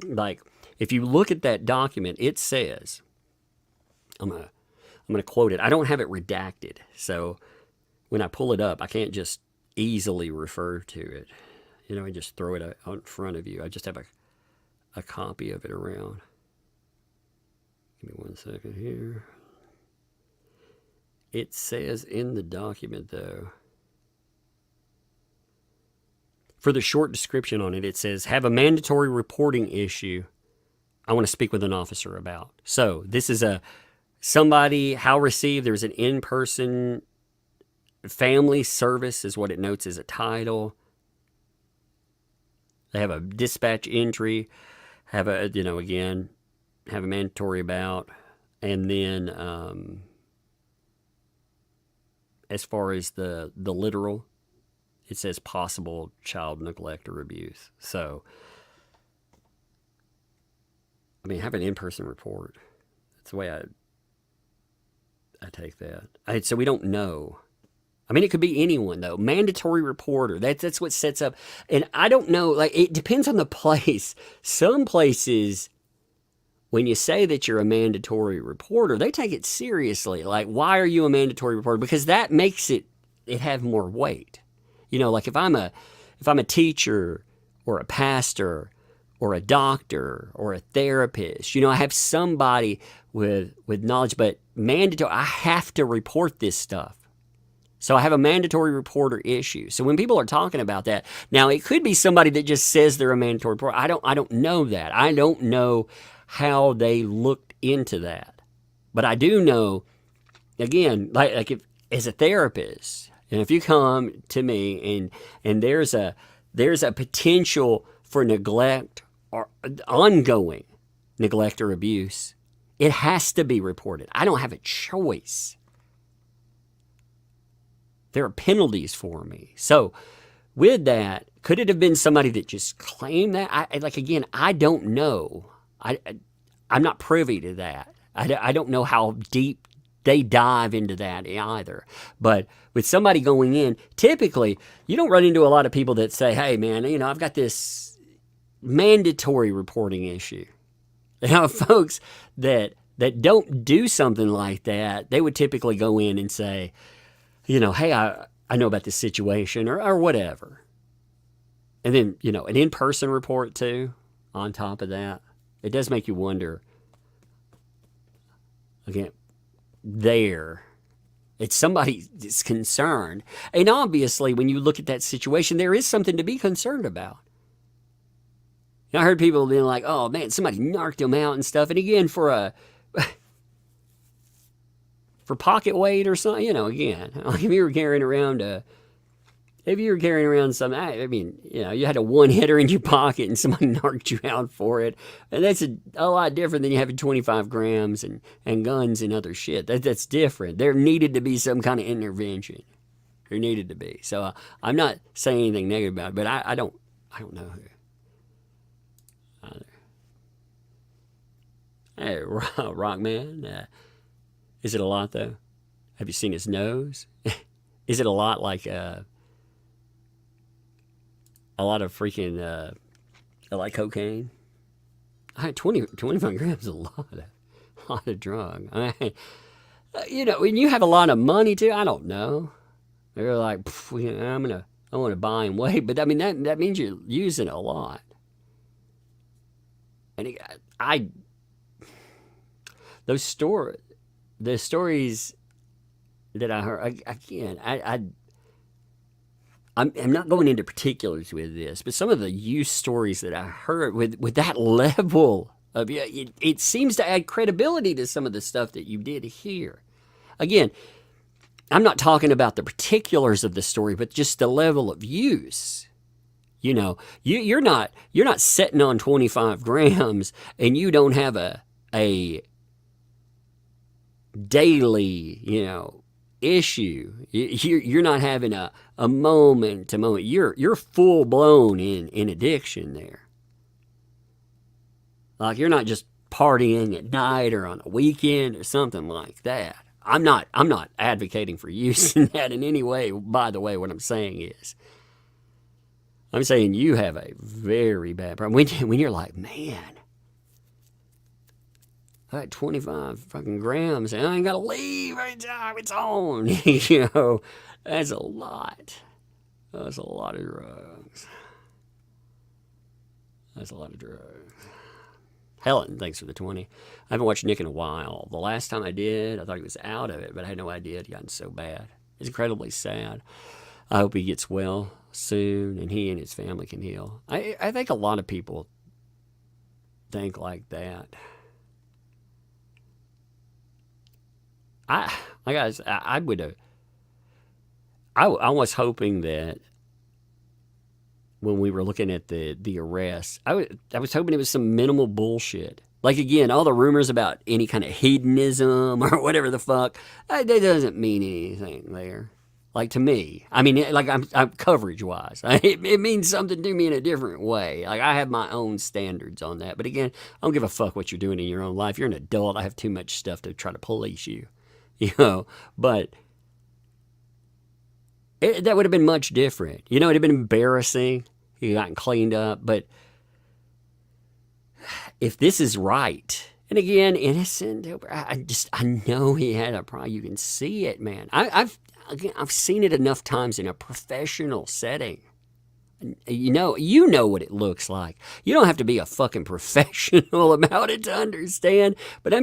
Like, if you look at that document, it says, I'm gonna quote it. I don't have it redacted, so when I pull it up, I can't just easily refer to it. You know, and just throw it out in front of you. I just have a copy of it around. Give me 1 second here. it says in the document, though, for the short description on it, it says, have a mandatory reporting issue I want to speak with an officer about. So this is somebody, how received, there's an in-person family service is what it notes as a title. They have a dispatch entry, have a, again, have a mandatory about, and then as far as the literal, it says possible child neglect or abuse. So, I mean, have an in-person report. That's the way I take that. So we don't know. I mean, it could be anyone, though. Mandatory reporter. That's what sets up. And I don't know. Like, it depends on the place. Some places, when you say that you're a mandatory reporter, they take it seriously. Like, why are you a mandatory reporter? Because that makes it have more weight. Like if I'm a teacher or a pastor or a doctor or a therapist, I have somebody with knowledge, but mandatory, I have to report this stuff. So I have a mandatory reporter issue. So when people are talking about that, now it could be somebody that just says they're a mandatory reporter. I don't know that. I don't know how they looked into that. But I do know, again, like if as a therapist, and if you come to me and there's a potential for neglect or ongoing neglect or abuse, it has to be reported. I don't have a choice. There are penalties for me. So with that, could it have been somebody that just claimed that? I don't know. I'm not privy to that. I don't know how deep they dive into that either. But with somebody going in, typically, you don't run into a lot of people that say, hey, man, I've got this mandatory reporting issue. Folks that don't do something like that, they would typically go in and say, hey, I know about this situation or whatever. And then, an in-person report too, on top of that. It does make you wonder, again, it's somebody that's concerned. And obviously, when you look at that situation, there is something to be concerned about. I heard people being like, oh, man, somebody narked him out and stuff. And again, for pocket weight or something, again, like if you were carrying around something, I mean, you had a one-hitter in your pocket and somebody narked you out for it. And that's a lot different than you having 25 grams and guns and other shit. That's different. There needed to be some kind of intervention. There needed to be. So I'm not saying anything negative about it, but I don't know who. Hey, Rockman, is it a lot, though? Have you seen his nose? Is it a lot like a lot of freaking, like cocaine? 25 grams is a lot of drug. I mean, when you have a lot of money, too, I don't know. They're like, I want to buy and wait. But, I mean, that means you're using a lot. And the stories that I heard, again, I'm not going into particulars with this, but some of the use stories that I heard with that level of, it seems to add credibility to some of the stuff that you did hear. Again, I'm not talking about the particulars of the story, but just the level of use. You're not sitting on 25 grams and you don't have a daily, issue. You're not having a moment to moment. You're full blown in addiction there. Like you're not just partying at night or on a weekend or something like that. I'm not advocating for using that in any way. By the way, what I'm saying is, I'm saying you have a very bad problem when you're like, man, I had 25 fucking grams and I ain't got to leave every time it's on. That's a lot. That's a lot of drugs. That's a lot of drugs. Helen, thanks for the 20. I haven't watched Nick in a while. The last time I did, I thought he was out of it, but I had no idea it had gotten so bad. It's incredibly sad. I hope he gets well soon and he and his family can heal. I think a lot of people think like that. I was hoping that when we were looking at the arrest, I was hoping it was some minimal bullshit. Like, again, all the rumors about any kind of hedonism or whatever the fuck, that doesn't mean anything there. Like, to me. I mean, like, I'm coverage-wise. It means something to me in a different way. Like, I have my own standards on that. But again, I don't give a fuck what you're doing in your own life. You're an adult. I have too much stuff to try to police you. You know? But that would have been much different. You know, it would have been embarrassing. He gotten cleaned up. But if this is right, and again, innocent, I know he had a problem. You can see it, man. I've seen it enough times in a professional setting. You know what it looks like. You don't have to be a fucking professional about it to understand. But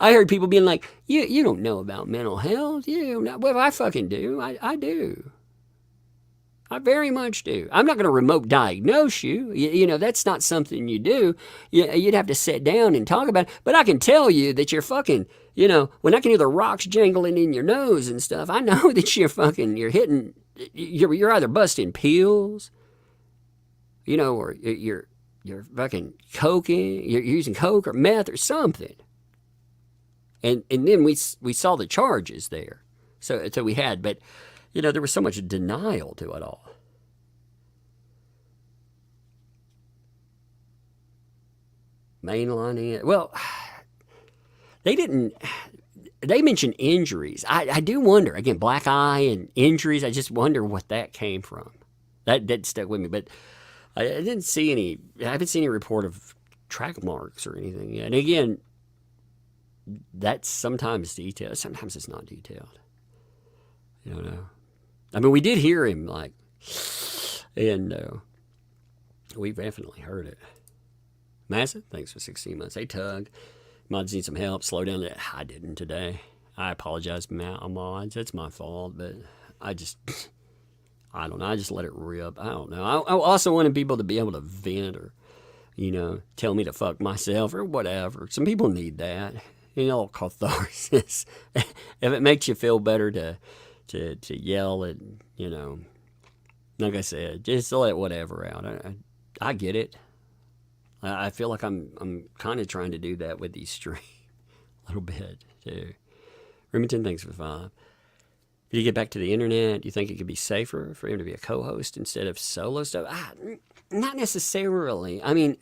I heard people being like, you don't know about mental health. You don't know. Well, I fucking do. I do. I very much do. I'm not going to remote diagnose you. You know, that's not something you do. You'd have to sit down and talk about it. But I can tell you that you're fucking, you know, when I can hear the rocks jangling in your nose and stuff, I know that you're either busting pills, you know, or you're fucking coking, you're using coke or meth or something. And then we saw the charges there. So we had, but you know, there was so much denial to it all. Mainlining it. Well, they mentioned injuries. I do wonder, again, black eye and injuries, I just wonder what that came from. That stuck with me, but I haven't seen any report of track marks or anything yet. And again, that's sometimes detailed, sometimes it's not detailed. You don't know. I mean, we did hear him, like, and we've definitely heard it. Massa, thanks for 16 months. Hey, Tug, mods need some help. Slow down. I didn't today. I apologize, mods. It's my fault, but I don't know. I just let it rip. I don't know. I also wanted people to be able to vent or, you know, tell me to fuck myself or whatever. Some people need that. You know, catharsis. If it makes you feel better to yell and, you know, like I said, just to let whatever out. I get it. I feel like I'm kind of trying to do that with these streams a little bit too. Remington, thanks for 5. If you get back to the internet, do you think it could be safer for him to be a co-host instead of solo stuff? Not necessarily. I mean,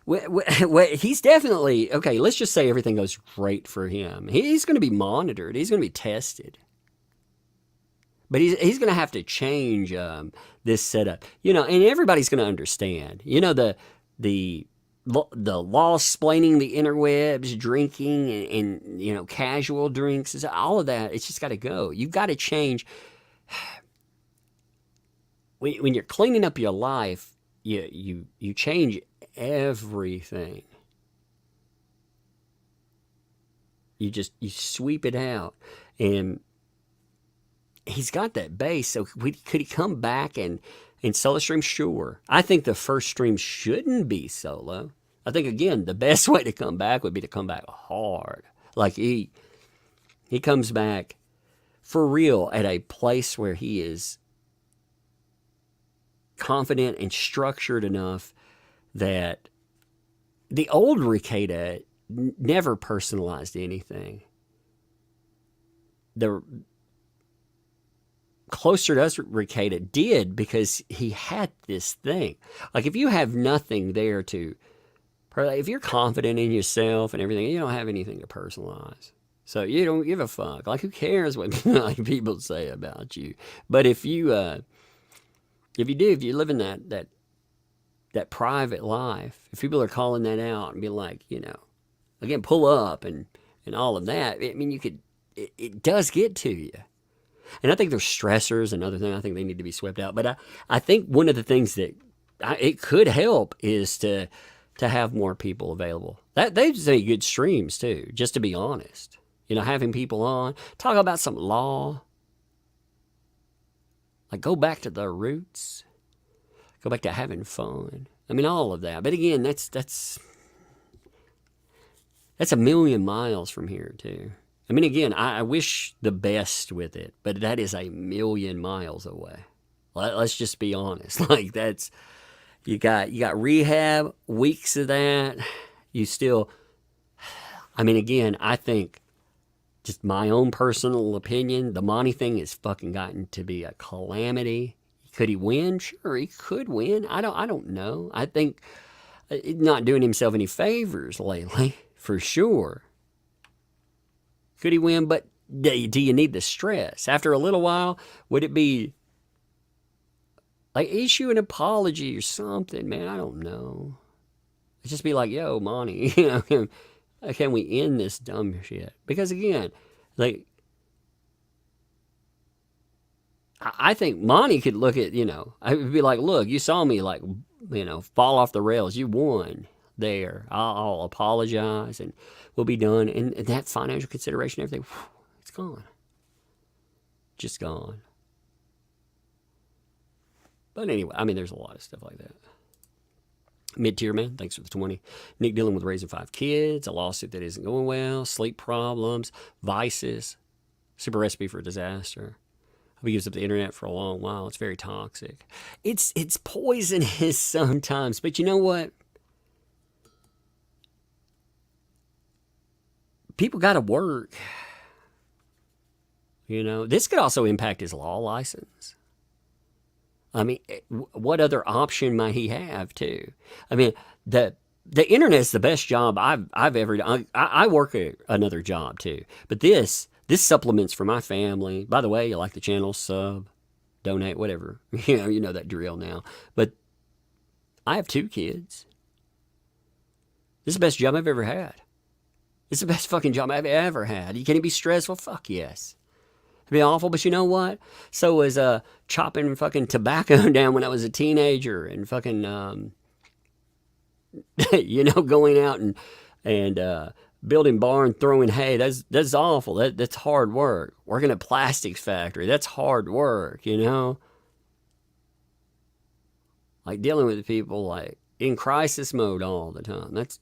he's definitely, okay, let's just say everything goes great for him. He's going to be monitored. He's going to be tested. But he's going to have to change this setup. You know, and everybody's going to understand. You know, the law-splaining the interwebs, drinking, and, you know, casual drinks, all of that, it's just got to go. You've got to change. When you're cleaning up your life, you change everything. You sweep it out. And he's got that base, so could he come back and solo stream? Sure. I think the first stream shouldn't be solo. I think, again, the best way to come back would be to come back hard. Like, he comes back for real at a place where he is confident and structured enough that the old Rekieta never personalized anything. The closer to us Rekieta did, because he had this thing. Like, if you have nothing there to, if you're confident in yourself and everything, you don't have anything to personalize. So you don't give a fuck. Like, who cares what people say about you? But if you live in that private life, if people are calling that out and be like, you know, again, pull up and all of that, I mean, it does get to you. And I think there's stressors, another thing I think they need to be swept out. But I think one of the things that it could help is to to have more people available. They'd say good streams too, just to be honest. Having people on, talk about some law. Like, go back to the roots. Go back to having fun. I mean, all of that. But again, that's a million miles from here too. I mean, again, I wish the best with it, but that is a million miles away. Let's just be honest. Like, that's, you got rehab, weeks of that. You still, I mean, again, I think, just my own personal opinion, the Monty thing has fucking gotten to be a calamity. Could he win? Sure, he could win. I don't know. I think not doing himself any favors lately, for sure. Could he win? But do you need the stress? After a little while, would it be like issue an apology or something? Man, I don't know. It'd just be like, yo, Monty, can we end this dumb shit? Because again, like, I think Monty could look at, I would be like, look, you saw me, like, fall off the rails. You won there. I'll apologize and we'll be done. And that financial consideration, everything, it's gone. Just gone. But anyway, I mean, there's a lot of stuff like that. Mid-tier man, thanks for the 20. Nick dealing with raising 5 kids, a lawsuit that isn't going well, sleep problems, vices, super recipe for disaster. I've used up the internet for a long while. It's very toxic. It's poisonous sometimes, but you know what? People got to work. This could also impact his law license. I mean, what other option might he have too? I mean, the internet's the best job I've ever done. I work another job too, but this supplements for my family. By the way, you like the channel, sub, donate, whatever. You know that drill now. But I have 2 kids. This is the best job I've ever had. It's the best fucking job I've ever had. Can it be stressful? Fuck yes. It'd be awful, but you know what? So was chopping fucking tobacco down when I was a teenager and fucking, going out and building barn, throwing hay. That's awful. That's hard work. Working at a plastics factory. That's hard work, Like dealing with people like in crisis mode all the time. That's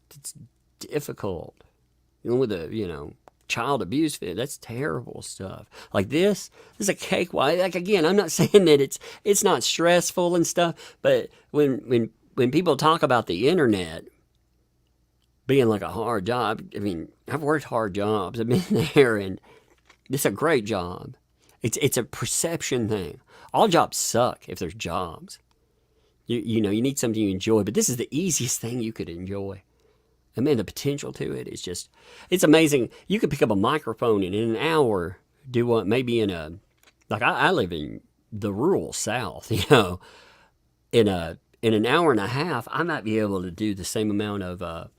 difficult. With the, child abuse, that's terrible stuff. Like this is a cakewalk. Like again, I'm not saying that it's not stressful and stuff, but when people talk about the internet being like a hard job, I mean, I've worked hard jobs. I've been there, and it's a great job. It's a perception thing. All jobs suck if there's jobs. You need something you enjoy, but this is the easiest thing you could enjoy. And man, the potential to it is just, it's amazing. You could pick up a microphone and in an hour do what maybe like I live in the rural South, in an hour and a half, I might be able to do the same amount of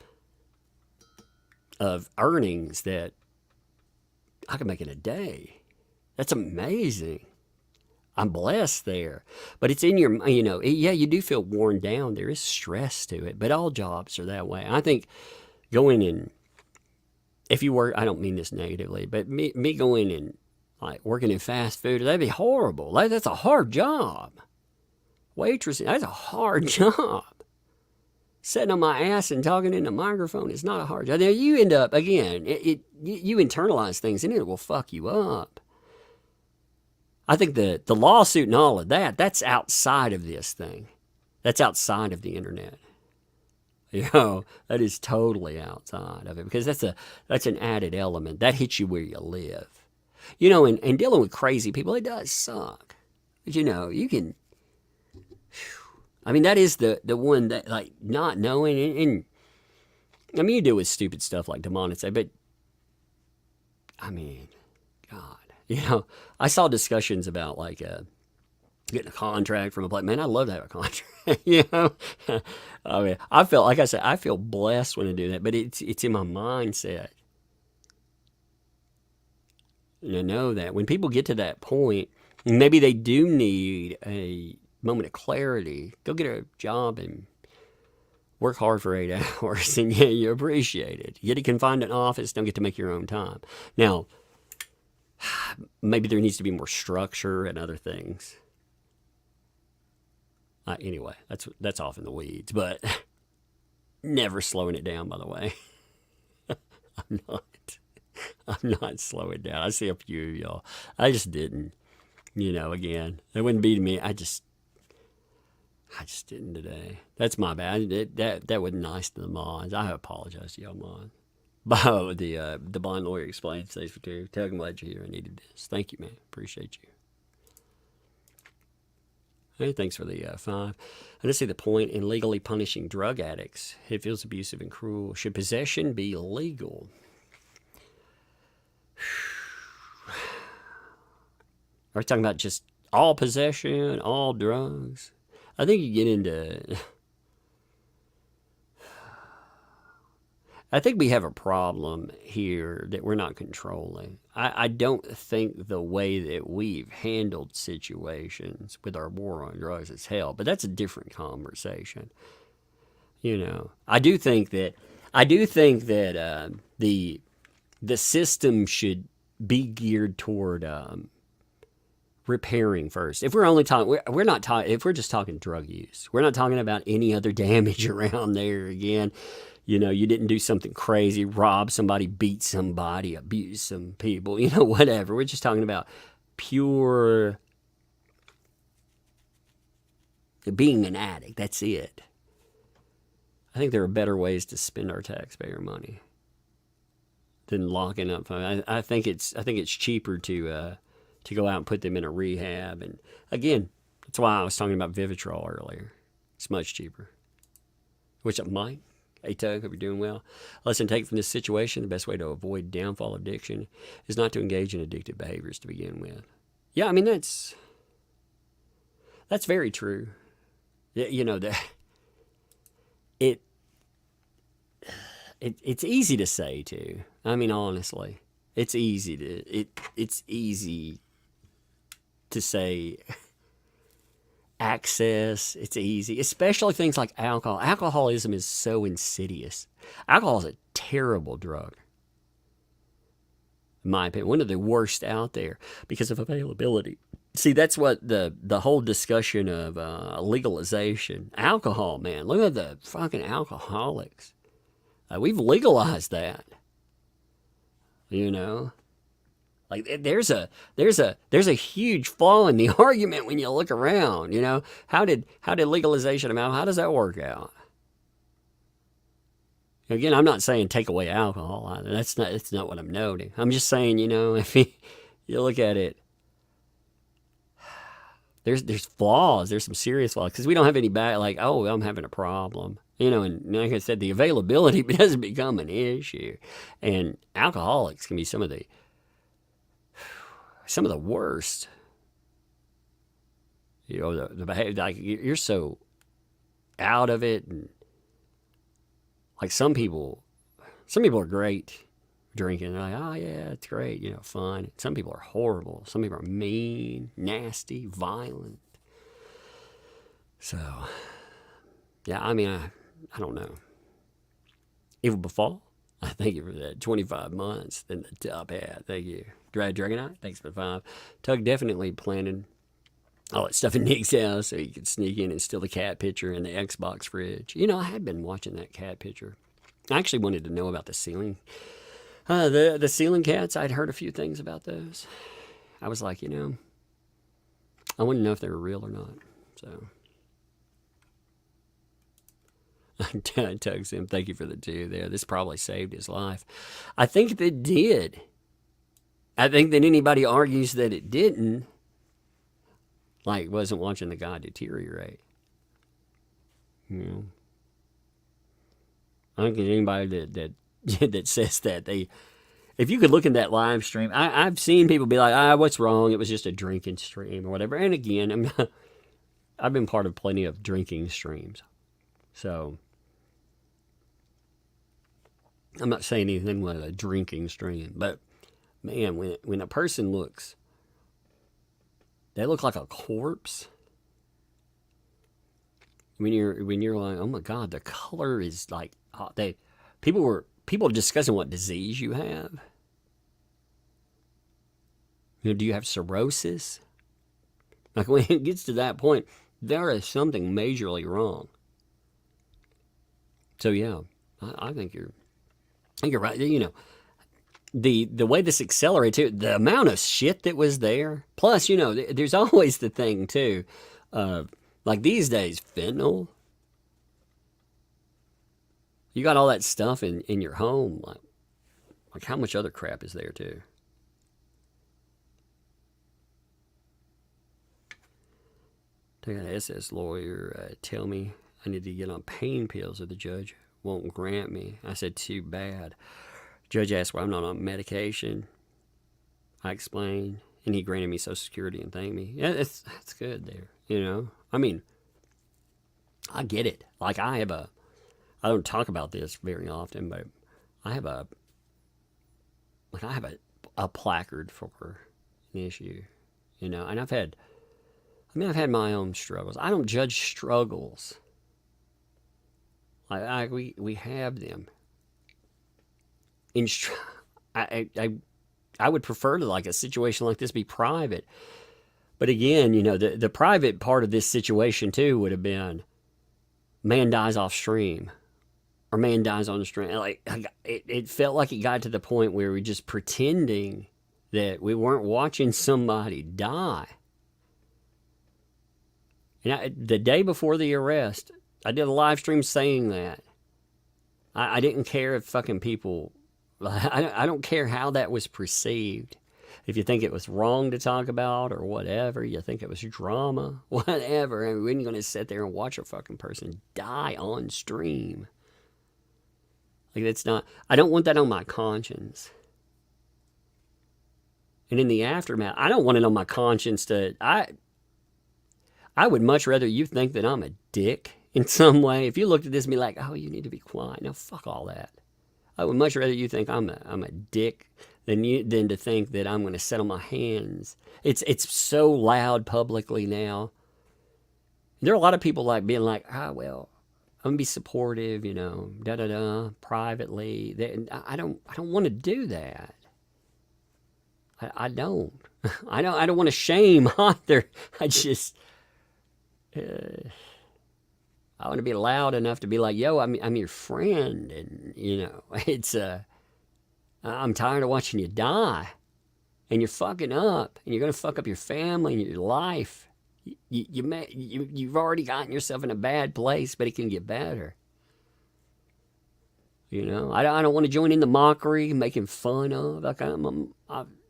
earnings that I could make in a day. That's amazing. I'm blessed there. But it's in your, yeah, you do feel worn down. There is stress to it. But all jobs are that way. I think going in, if you work, I don't mean this negatively, but me going in, like working in fast food, that'd be horrible. That's a hard job. Waitressing, that's a hard job. Sitting on my ass and talking in the microphone is not a hard job. Now you end up, again, you internalize things and it will fuck you up. I think the lawsuit and all of that's outside of this thing. That's outside of the internet. That is totally outside of it because that's an added element. That hits you where you live. And dealing with crazy people, it does suck. But you can, I mean, that is the one that, like, not knowing, and I mean, you deal with stupid stuff like demonetization, but I mean, God. I saw discussions about like getting a contract from a place. Man, I'd love to have a contract. I mean, like I said, I feel blessed when I do that, but it's in my mindset. Know that when people get to that point, maybe they do need a moment of clarity. Go get a job and work hard for 8 hours, and yeah, you appreciate it. You get confined in an office, don't get to make your own time. Now, maybe there needs to be more structure and other things. Anyway, that's off in the weeds, but never slowing it down, by the way. I'm not slowing down. I see a few of y'all. I just didn't. Again, it wouldn't be to me. I just didn't today. That's my bad. That wasn't nice to the mods. I apologize to y'all mods. Bo, the blind lawyer explained, stays for two. Tell him glad you're here. I needed this. Thank you, man. Appreciate you. Hey, thanks for the 5. I just see the point in legally punishing drug addicts. It feels abusive and cruel. Should possession be legal? Are we talking about just all possession, all drugs? I think you get into... I think we have a problem here that we're not controlling. I don't think the way that we've handled situations with our war on drugs is hell, but that's a different conversation. I do think that the system should be geared toward repairing first. If we're only talking, we're not talking. If we're just talking drug use, we're not talking about any other damage around there. Again, you didn't do something crazy, rob somebody, beat somebody, abuse some people, whatever. We're just talking about pure being an addict. That's it. I think there are better ways to spend our taxpayer money than locking up. I think it's cheaper to go out and put them in a rehab. And again, that's why I was talking about Vivitrol earlier. It's much cheaper. Which it might. Hey, Tug, hope you're doing well. Lesson take from this situation, the best way to avoid downfall of addiction is not to engage in addictive behaviors to begin with. Yeah, I mean, that's very true. It's easy to say, too. I mean, honestly, it's easy to say access. It's easy, especially things like alcohol. Alcoholism is so insidious. Alcohol is a terrible drug, in my opinion, one of the worst out there because of availability. See, that's what the whole discussion of legalization. Alcohol, man, look at the fucking alcoholics. We've legalized that. Like there's a huge flaw in the argument when you look around. How did legalization of alcohol? How does that work out? Again, I'm not saying take away alcohol. That's not what I'm noting. I'm just saying, if you look at it, there's flaws. There's some serious flaws because we don't have any bad. Like, oh, I'm having a problem. And like I said, the availability doesn't become an issue, and alcoholics can be some of the worst. The behavior, like you're so out of it, and like some people are great drinking. They're like, oh yeah, it's great, fun. Some people are horrible. Some people are mean, nasty, violent. So, yeah, I mean, I don't know. Evil befall. I thank you for that. 25 months. Then the top hat. Thank you. Dragonite, thanks for the 5. Tug definitely planning all that stuff in Nick's house so he could sneak in and steal the cat picture in the Xbox fridge. I had been watching that cat picture. I actually wanted to know about the ceiling. The ceiling cats, I'd heard a few things about those. I was like, I wanted to know if they were real or not. So, Tug's him. Thank you for the 2 there. This probably saved his life. I think it did. I think that anybody argues that it didn't, like, wasn't watching the guy deteriorate. I don't think anybody that says that if you could look in that live stream, I've seen people be like, what's wrong? It was just a drinking stream or whatever. And again, I've been part of plenty of drinking streams, so I'm not saying anything with a drinking stream, but man, when a person looks, they look like a corpse. when you're like, oh my God, the color is like, people are discussing what disease you have. Do you have cirrhosis? Like when it gets to that point, there is something majorly wrong. So yeah, I think you're right. The way this accelerates too, the amount of shit that was there. Plus, there's always the thing too, like these days, fentanyl. You got all that stuff in your home, like how much other crap is there too? I got an SS lawyer tell me I need to get on pain pills or the judge won't grant me. I said, too bad. Judge asked why I'm not on medication. I explained, and he granted me Social Security and thanked me. Yeah, that's good there, I mean, I get it. Like I don't talk about this very often, but I have a placard for an issue, and I've had my own struggles. I don't judge struggles. We have them. I would prefer to like a situation like this be private. But again, the private part of this situation too would have been man dies off stream or man dies on the stream. Like it felt like it got to the point where we just pretending that we weren't watching somebody die. And the day before the arrest, I did a live stream saying that. I didn't care if fucking people... I don't care how that was perceived. If you think it was wrong to talk about or whatever, you think it was drama, whatever. I mean, we ain't going to sit there and watch a fucking person die on stream. Like, that's not... I don't want that on my conscience. And in the aftermath, I don't want it on my conscience to... I would much rather you think that I'm a dick in some way. If you looked at this and be like, oh, you need to be quiet. No, fuck all that. I would much rather you think I'm a dick than to think that I'm going to sit on my hands. It's so loud publicly now. There are a lot of people like being like, well, I'm going to be supportive, privately. I don't want to do that. I don't. I don't want to shame either. I want to be loud enough to be like, yo, I'm your friend, and it's I'm tired of watching you die, and you're fucking up, and you're gonna fuck up your family and your life. You've already gotten yourself in a bad place, but it can get better. I don't want to join in the mockery, making fun of. Like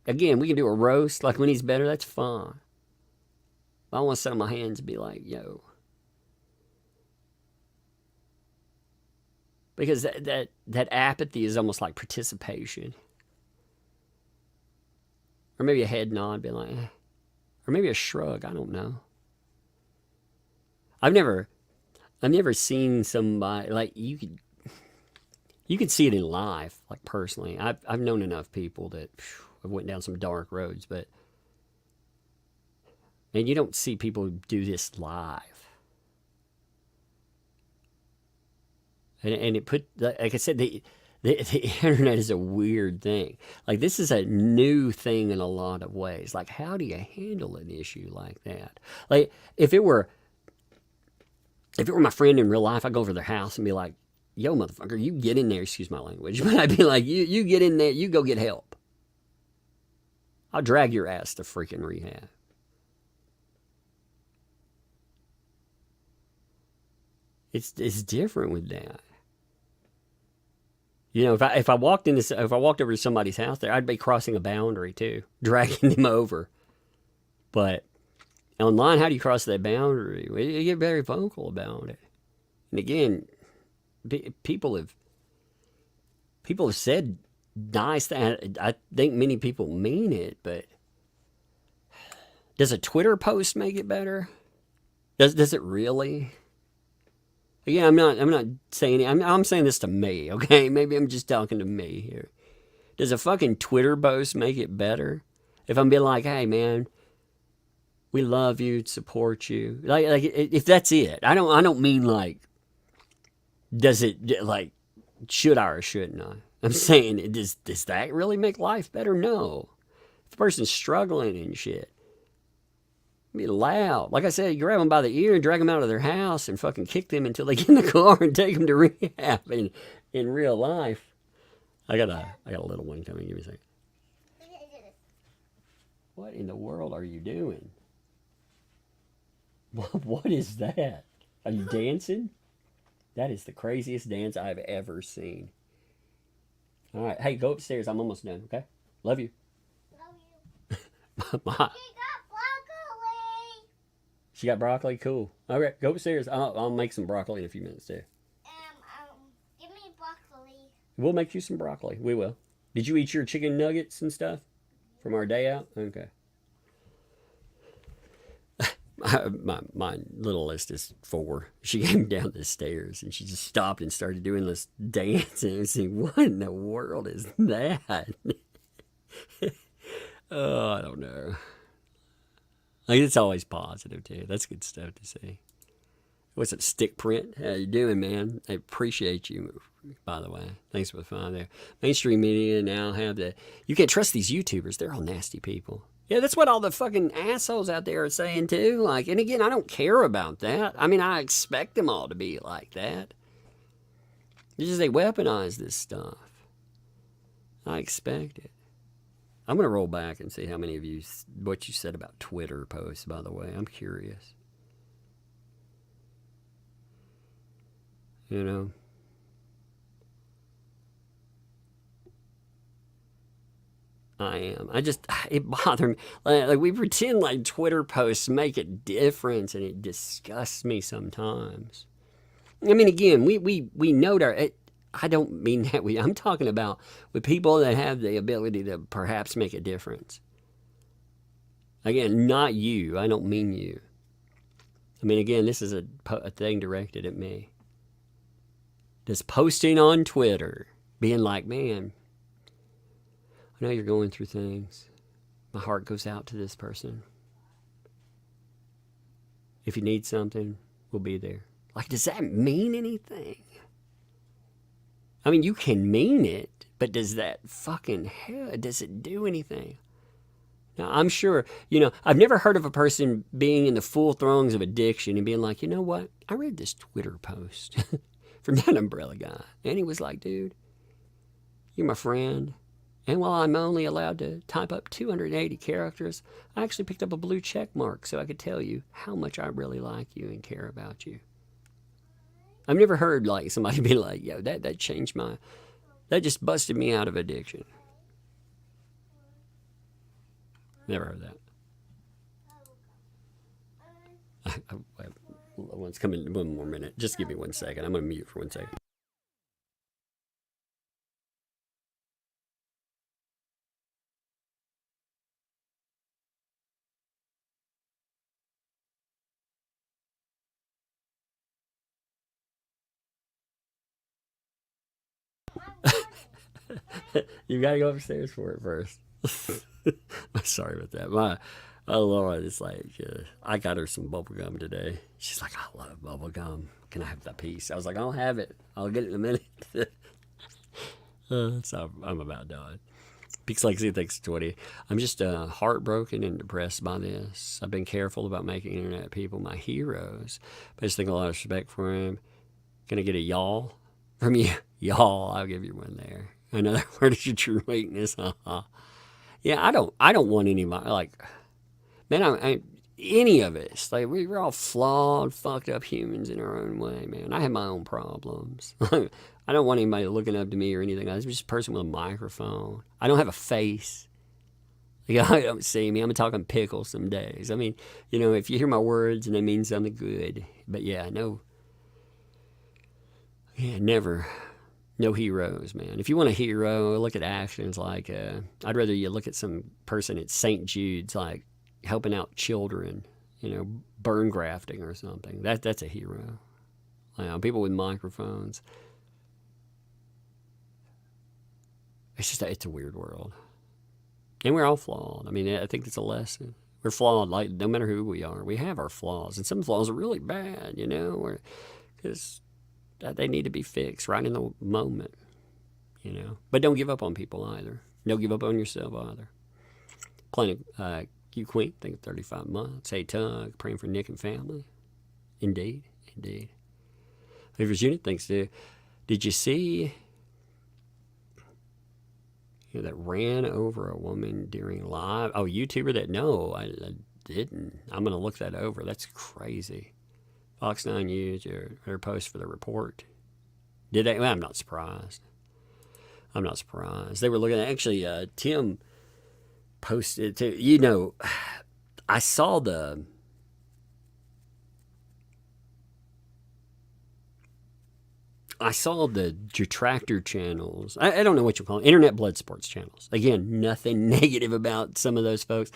again, we can do a roast, like when he's better. That's fine. I want to sit on my hands and be like, yo. Because that apathy is almost like participation. Or maybe a head nod, being like, or maybe a shrug, I don't know. I've never seen somebody, like, you could see it in life, like personally. I've known enough people that have went down some dark roads, but and you don't see people do this live. And it put, like I said, the internet is a weird thing. Like, this is a new thing in a lot of ways. Like, how do you handle an issue like that? Like, if it were my friend in real life, I'd go over to their house and be like, yo, motherfucker, you get in there, excuse my language, but I'd be like, you get in there, you go get help. I'll drag your ass to freaking rehab. It's different with that. If I walked over to somebody's house there, I'd be crossing a boundary too, dragging them over. But online, how do you cross that boundary? Well, you get very vocal about it. And again, people have said nice things. I think many people mean it, but does a Twitter post make it better? Does it really? Again, I'm not saying it. I'm saying this to me, okay? Maybe I'm just talking to me here. Does a fucking Twitter post make it better? If I'm being like, hey, man, We love you, support you. Like if that's it. I don't mean like, does it, like, should I or shouldn't I? I'm saying, does that really make life better? No. If the person's struggling and shit, be loud. Like I said, you grab them by the ear and drag them out of their house and fucking kick them until they get in the car and take them to rehab in real life. I got a little one coming. Give me a second. What in the world are you doing? What is that? Are you dancing? That is the craziest dance I've ever seen. All right. Hey, go upstairs. I'm almost done, okay? Love you. Love you. She got broccoli? Cool. All right, go upstairs. I'll make some broccoli in a few minutes, too. Give me broccoli. We'll make you some broccoli. We will. Did you eat your chicken nuggets and stuff from our day out? Okay. My littlest is 4. She came down the stairs and she just stopped and started doing this dancing. I was saying, what in the world is that? Oh, I don't know. Like, it's always positive, too. That's good stuff to see. What's up, Stick Print? How you doing, man? I appreciate you, by the way. Thanks for the fun there. Mainstream media now have the... You can't trust these YouTubers. They're all nasty people. Yeah, that's what all the fucking assholes out there are saying, too. Like, and again, I don't care about that. I mean, I expect them all to be like that. It's just they weaponize this stuff. I expect it. I'm going to roll back and see how many of you, what you said about Twitter posts, by the way. I'm curious. You know? I am. It bothers me. Like, we pretend like Twitter posts make a difference, and it disgusts me sometimes. I mean, again, we note I don't mean that I'm talking about with people that have the ability to perhaps make a difference. Again, not you. I don't mean you. I mean, again, this is a thing directed at me. Just posting on Twitter, being like, man, I know you're going through things. My heart goes out to this person. If you need something, we'll be there. Like, does that mean anything? I mean, you can mean it, but does that does it do anything? Now, I'm sure, I've never heard of a person being in the full throes of addiction and being like, you know what? I read this Twitter post from that umbrella guy. And he was like, dude, you're my friend. And while I'm only allowed to type up 280 characters, I actually picked up a blue check mark so I could tell you how much I really like you and care about you. I've never heard like somebody be like, yo, that changed that just busted me out of addiction. Never heard that. One's coming, one more minute. Just give me 1 second. I'm going to mute for 1 second. You gotta go upstairs for it first. I'm sorry about that. My Laura is like, I got her some bubble gum today. She's like, I love bubble gum. Can I have that piece? I was like, I'll have it. I'll get it in a minute. So I'm about done. Peaks Legacy, thanks 20. I'm just heartbroken and depressed by this. I've been careful about making internet people my heroes, but I just think a lot of respect for him. Gonna get a y'all from you? Y'all, I'll give you one there. Another word is your true weakness. Yeah, I don't want anybody, like, man, any of us, like, we're all flawed, fucked up humans in our own way, man. I have my own problems. I don't want anybody looking up to me or anything. I'm just a person with a microphone. I don't have a face. You don't see me. I'm talking pickle some days. I mean, if you hear my words and they mean something good. But yeah, never. No heroes, man. If you want a hero, look at actions like, I'd rather you look at some person at St. Jude's, like, helping out children, burn grafting or something. That's a hero. People with microphones. It's a weird world. And we're all flawed. I mean, I think it's a lesson. We're flawed, like no matter who we are. We have our flaws, and some flaws are really bad, because they need to be fixed right in the moment, But don't give up on people either. Don't give up on yourself either. Playing Q Queen, I think 35 months. Hey Tug, praying for Nick and family. Indeed. Hey Virginia, thanks to. Did you see that ran over a woman during live? Oh, YouTuber that? No, I didn't. I'm going to look that over. That's crazy. Fox 9 used her post for the report. Did they? Well, I'm not surprised. They were looking at, actually, Tim posted to, I saw the detractor channels. I don't know what you call them. Internet blood sports channels. Again, nothing negative about some of those folks.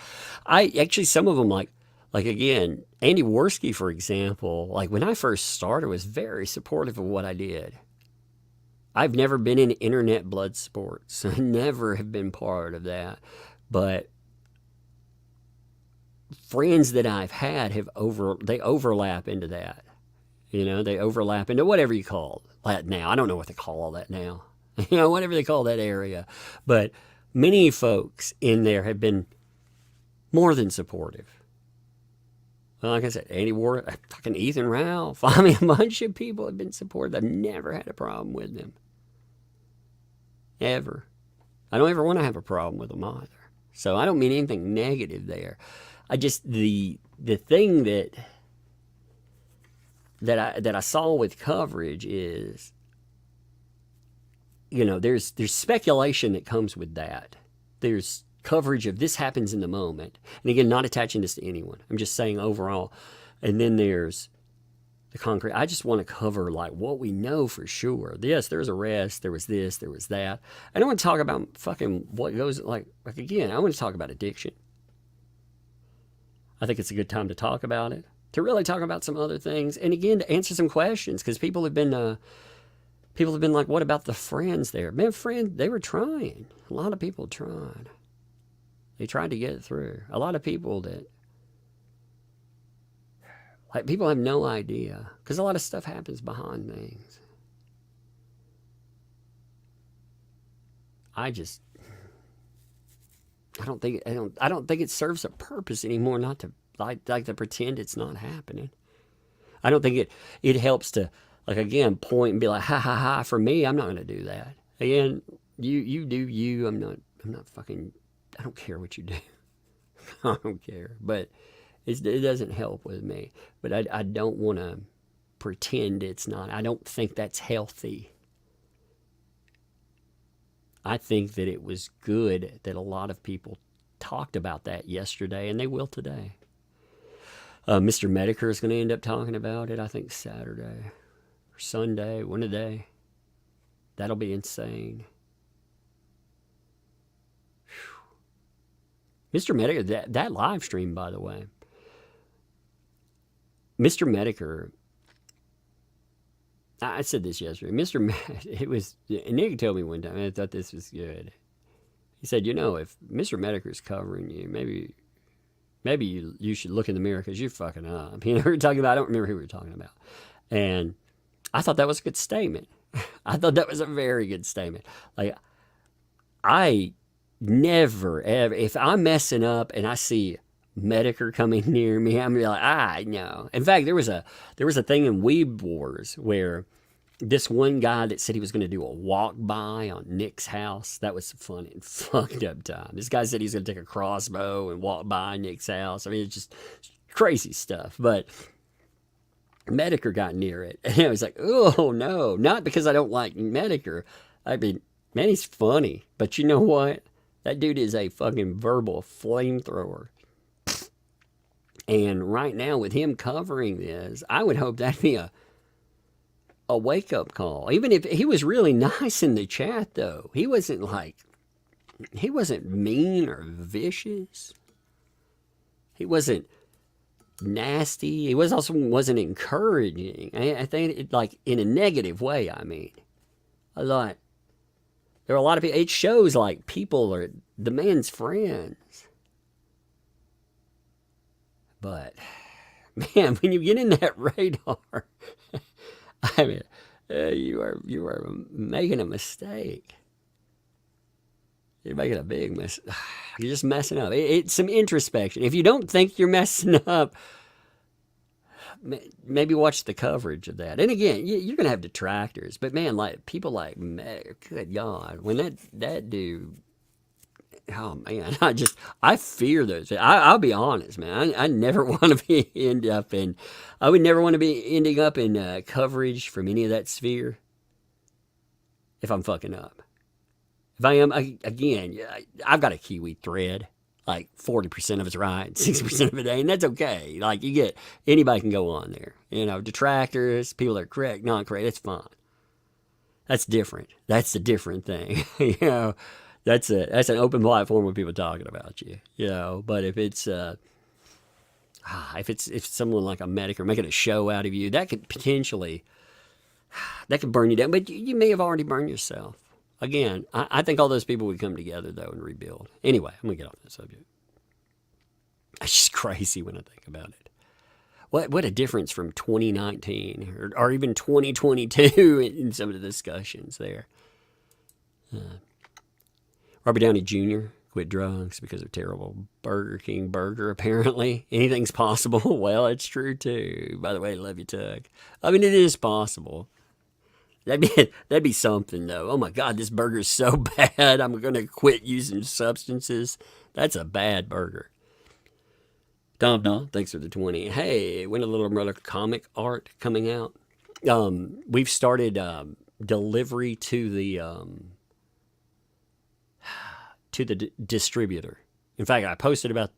Some of them, like again, Andy Worski, for example, like when I first started, was very supportive of what I did. I've never been in internet blood sports. I never have been part of that. But friends that I've had they overlap into that. They overlap into whatever you call that now. I don't know what they call all that now. Whatever they call that area. But many folks in there have been more than supportive. Well, like I said, Andy Ward, fucking Ethan Ralph. I mean, a bunch of people have been supportive. I've never had a problem with them. Ever. I don't ever want to have a problem with them either. So I don't mean anything negative there. I just, the thing that I saw with coverage is, there's speculation that comes with that. There's coverage of this happens in the moment. And again, not attaching this to anyone. I'm just saying overall. And then there's the concrete. I just want to cover like what we know for sure. Yes, there was arrest. There was this. There was that. I don't want to talk about fucking what goes like again. I want to talk about addiction. I think it's a good time to talk about it. To really talk about some other things, and again to answer some questions, because people have been like, "What about the friends there?" Man, they were trying. A lot of people tried. They tried to get it through. A lot of people people have no idea, because a lot of stuff happens behind things. I don't think it serves a purpose anymore not to like to pretend it's not happening. I don't think it helps to point and be like, ha ha ha. For me, I'm not going to do that. Again, you do you. I'm not fucking. I don't care what you do. I don't care. But it doesn't help with me. But I don't want to pretend it's not. I don't think that's healthy. I think that it was good that a lot of people talked about that yesterday, and they will today. Mr. Medicare is going to end up talking about it, I think, Saturday or Sunday, one a day. That'll be insane. Whew. Mr. Medicare, that live stream, by the way. Mr. Medicare, I said this yesterday. Nick told me one time, and I thought this was good. He said, if Mr. Medicare is covering you, maybe you should look in the mirror because you're fucking up. We were talking about, I don't remember who we were talking about. And I thought that was a good statement. I thought that was a very good statement. Like, I never, ever, if I'm messing up and I see Medicare coming near me, I'm gonna be like, no. In fact, there was a thing in Weeb Wars where this one guy that said he was going to do a walk by on Nick's house. That was fun and fucked up time. This guy said he's going to take a crossbow and walk by Nick's house. I mean, it's just crazy stuff. But Medicare got near it. And I was like, oh, no. Not because I don't like Medicare. I mean, man, he's funny. But you know what? That dude is a fucking verbal flamethrower. And right now, with him covering this, I would hope that'd be a wake-up call. Even if he was really nice in the chat, though. He wasn't mean or vicious. He wasn't nasty. He wasn't encouraging. I think it, like, in a negative way, I mean. I thought there are a lot of people, it shows like people are the man's friends. But, man, when you get in that radar, I mean, you are making a mistake. You're making a big mistake. You're just messing up. It's some introspection. If you don't think you're messing up, maybe watch the coverage of that. And again, you're going to have detractors. But, man, like people like, good God, when that dude, oh, man, I fear those. I'll be honest, man. I never want to I would never want to be ending up in coverage from any of that sphere if I'm fucking up. If I am, again, I've got a Kiwi thread. Like 40% of it's right, 60% of it ain't, and that's okay. Like anybody can go on there. You know, detractors, people that are correct, not correct, it's fine. That's different. That's a different thing. You know, that's an open platform with people talking about you. You know, but if it's someone like a medic or making a show out of you, that could potentially burn you down. But you may have already burned yourself. Again, I think all those people would come together, though, and rebuild. Anyway, I'm going to get off that subject. It's just crazy when I think about it. What a difference from 2019 or even 2022 in some of the discussions there. Robert Downey Jr. quit drugs because of terrible Burger King burger, apparently. Anything's possible. Well, it's true, too. By the way, love you, Tug. I mean, it is possible. That'd be something, though. Oh, my God, this burger's so bad, I'm going to quit using substances. That's a bad burger. Dom, thanks for the 20. Hey, when a little umbrella comic art coming out? We've started delivery to the distributor. In fact, I posted about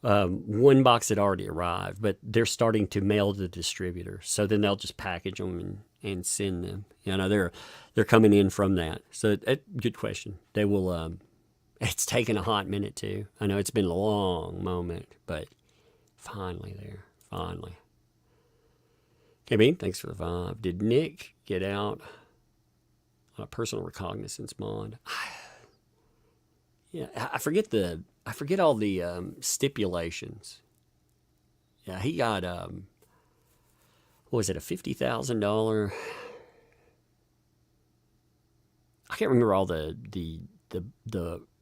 one box had already arrived, but they're starting to mail to the distributor. So then they'll just package them and send them. You know, they're coming in from that. So good question. They will. It's taken a hot minute too. I know it's been a long moment, but finally there. Finally. KB, thanks for the vibe. Did Nick get out on a personal recognizance bond? Yeah, I forget all the stipulations. Yeah, he got what was it, a $50,000? I can't remember all the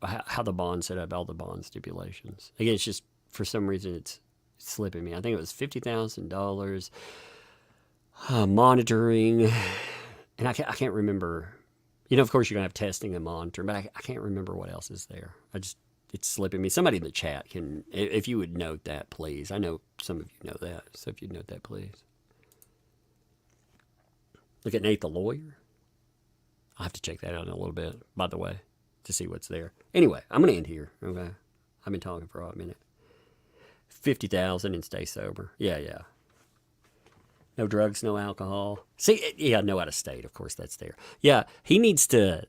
how the bond set up, all the bond stipulations. Again, it's just for some reason it's slipping me. I think it was $50,000 monitoring, and I can't remember. You know, of course, you're going to have testing and monitoring, but I can't remember what else is there. It's slipping me. Somebody in the chat can, if you would note that, please. I know some of you know that, so if you'd note that, please. Look at Nate the lawyer. I'll have to check that out in a little bit, by the way, to see what's there. Anyway, I'm going to end here, okay? I've been talking for a minute. 50,000 and stay sober. Yeah. No drugs, no alcohol. See, yeah, no out of state. Of course, that's there. Yeah, he needs to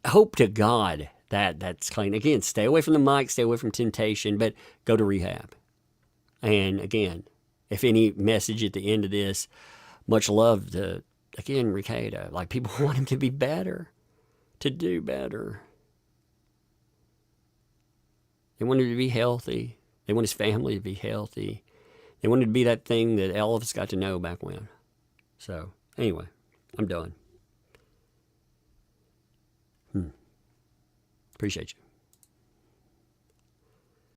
hope to God that's clean. Again, stay away from the mic, stay away from temptation, but go to rehab. And again, if any message at the end of this, much love to, again, Rekieta. Like, people want him to be better, to do better. They want him to be healthy. They want his family to be healthy. They wanted to be that thing that all of us got to know back when. So, anyway, I'm done. Appreciate you.